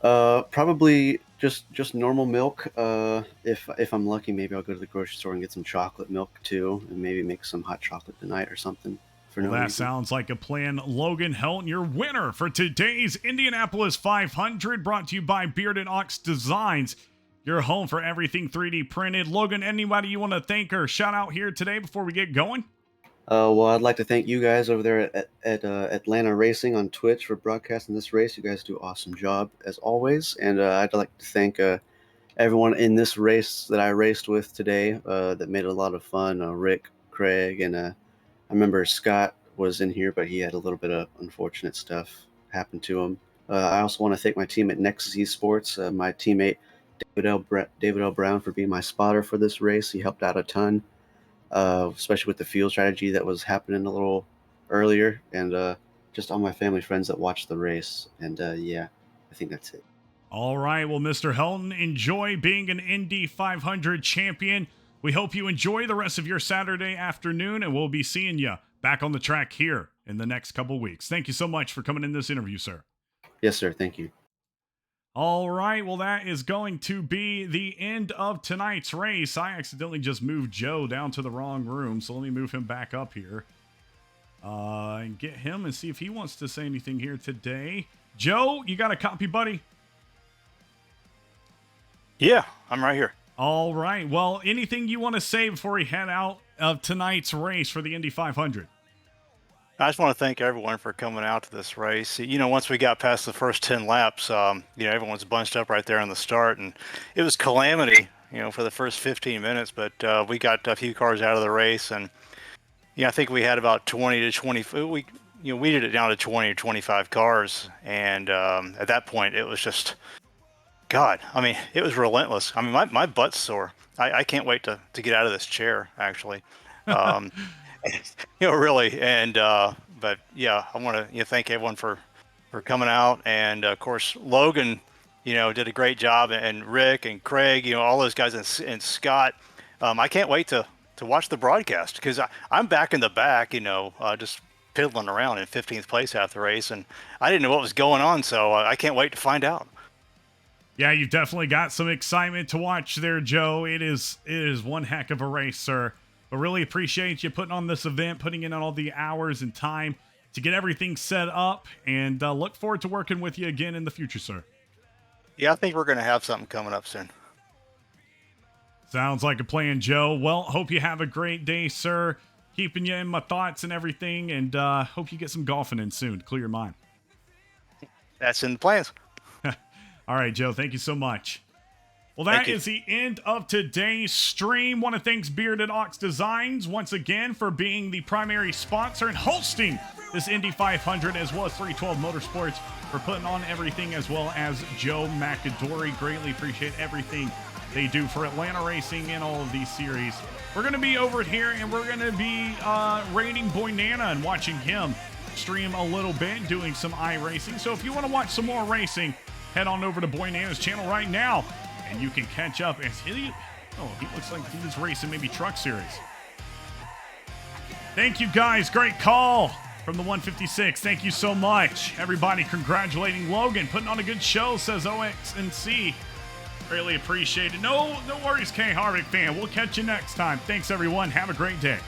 Probably just normal milk. If I'm lucky, maybe I'll go to the grocery store and get some chocolate milk too, and maybe make some hot chocolate tonight or something. Well, that sounds like a plan. Logan Helton, your winner for today's Indianapolis 500, brought to you by Bearded Ox Designs, your home for everything 3D printed. Logan, anybody you want to thank or shout out here today before we get going? Well, I'd like to thank you guys over there at Atlanta Racing on Twitch for broadcasting this race. You guys do an awesome job, as always. And I'd like to thank everyone in this race that I raced with today that made it a lot of fun. Rick, Craig, and I remember Scott was in here, but he had a little bit of unfortunate stuff happen to him. I also want to thank my team at Nexus Esports, my teammate David L. Brown for being my spotter for this race. He helped out a ton, especially with the field strategy that was happening a little earlier, and just all my family friends that watched the race. And yeah, I think that's it. All right. Well, Mr. Helton, enjoy being an Indy 500 champion. We hope you enjoy the rest of your Saturday afternoon, and we'll be seeing you back on the track here in the next couple weeks. Thank you so much for coming in this interview, sir. Yes, sir. Thank you. All right. Well, that is going to be the end of tonight's race. I accidentally just moved Joe down to the wrong room, so let me move him back up here and get him and see if he wants to say anything here today. Joe, you got a copy, buddy? Yeah, I'm right here. All right. Well, anything you want to say before we head out of tonight's race for the Indy 500? I just want to thank everyone for coming out to this race. You know, once we got past the first 10 laps, everyone's bunched up right there on the start, and it was calamity, for the first 15 minutes, but we got a few cars out of the race, and, I think we had about 20 to 20, we did it down to 20 or 25 cars, and at that point, it was just, God, it was relentless. My butt's sore. I can't wait to get out of this chair, actually. Really. And, but yeah, I want to thank everyone for coming out. And of course, Logan, did a great job, and Rick and Craig, all those guys, and Scott. I can't wait to watch the broadcast, because I'm back in the back, just piddling around in 15th place after the race. And I didn't know what was going on. So I can't wait to find out. Yeah, you've definitely got some excitement to watch there, Joe. It is one heck of a race, sir. But really appreciate you putting on this event, putting in all the hours and time to get everything set up, and look forward to working with you again in the future, sir. Yeah, I think we're going to have something coming up soon. Sounds like a plan, Joe. Well, hope you have a great day, sir. Keeping you in my thoughts and everything, and hope you get some golfing in soon to clear your mind. That's in the plans. All right, Joe, thank you so much. Well, that is the end of today's stream. Want to thank Bearded Ox Designs once again for being the primary sponsor and hosting this Indy 500, as well as 312 Motorsports for putting on everything, as well as Joe McAdory. Greatly appreciate everything they do for Atlanta Racing and all of these series. We're going to be over here, and we're going to be rating Boynana and watching him stream a little bit, doing some iRacing. So if you want to watch some more racing, head on over to Boynana's channel right now, and you can catch up as he looks like he's racing maybe Truck Series. Thank you, guys. Great call from the 156. Thank you so much. Everybody congratulating Logan. Putting on a good show, says OXNC. Really appreciate it. No worries, K. Harvick fan. We'll catch you next time. Thanks, everyone. Have a great day.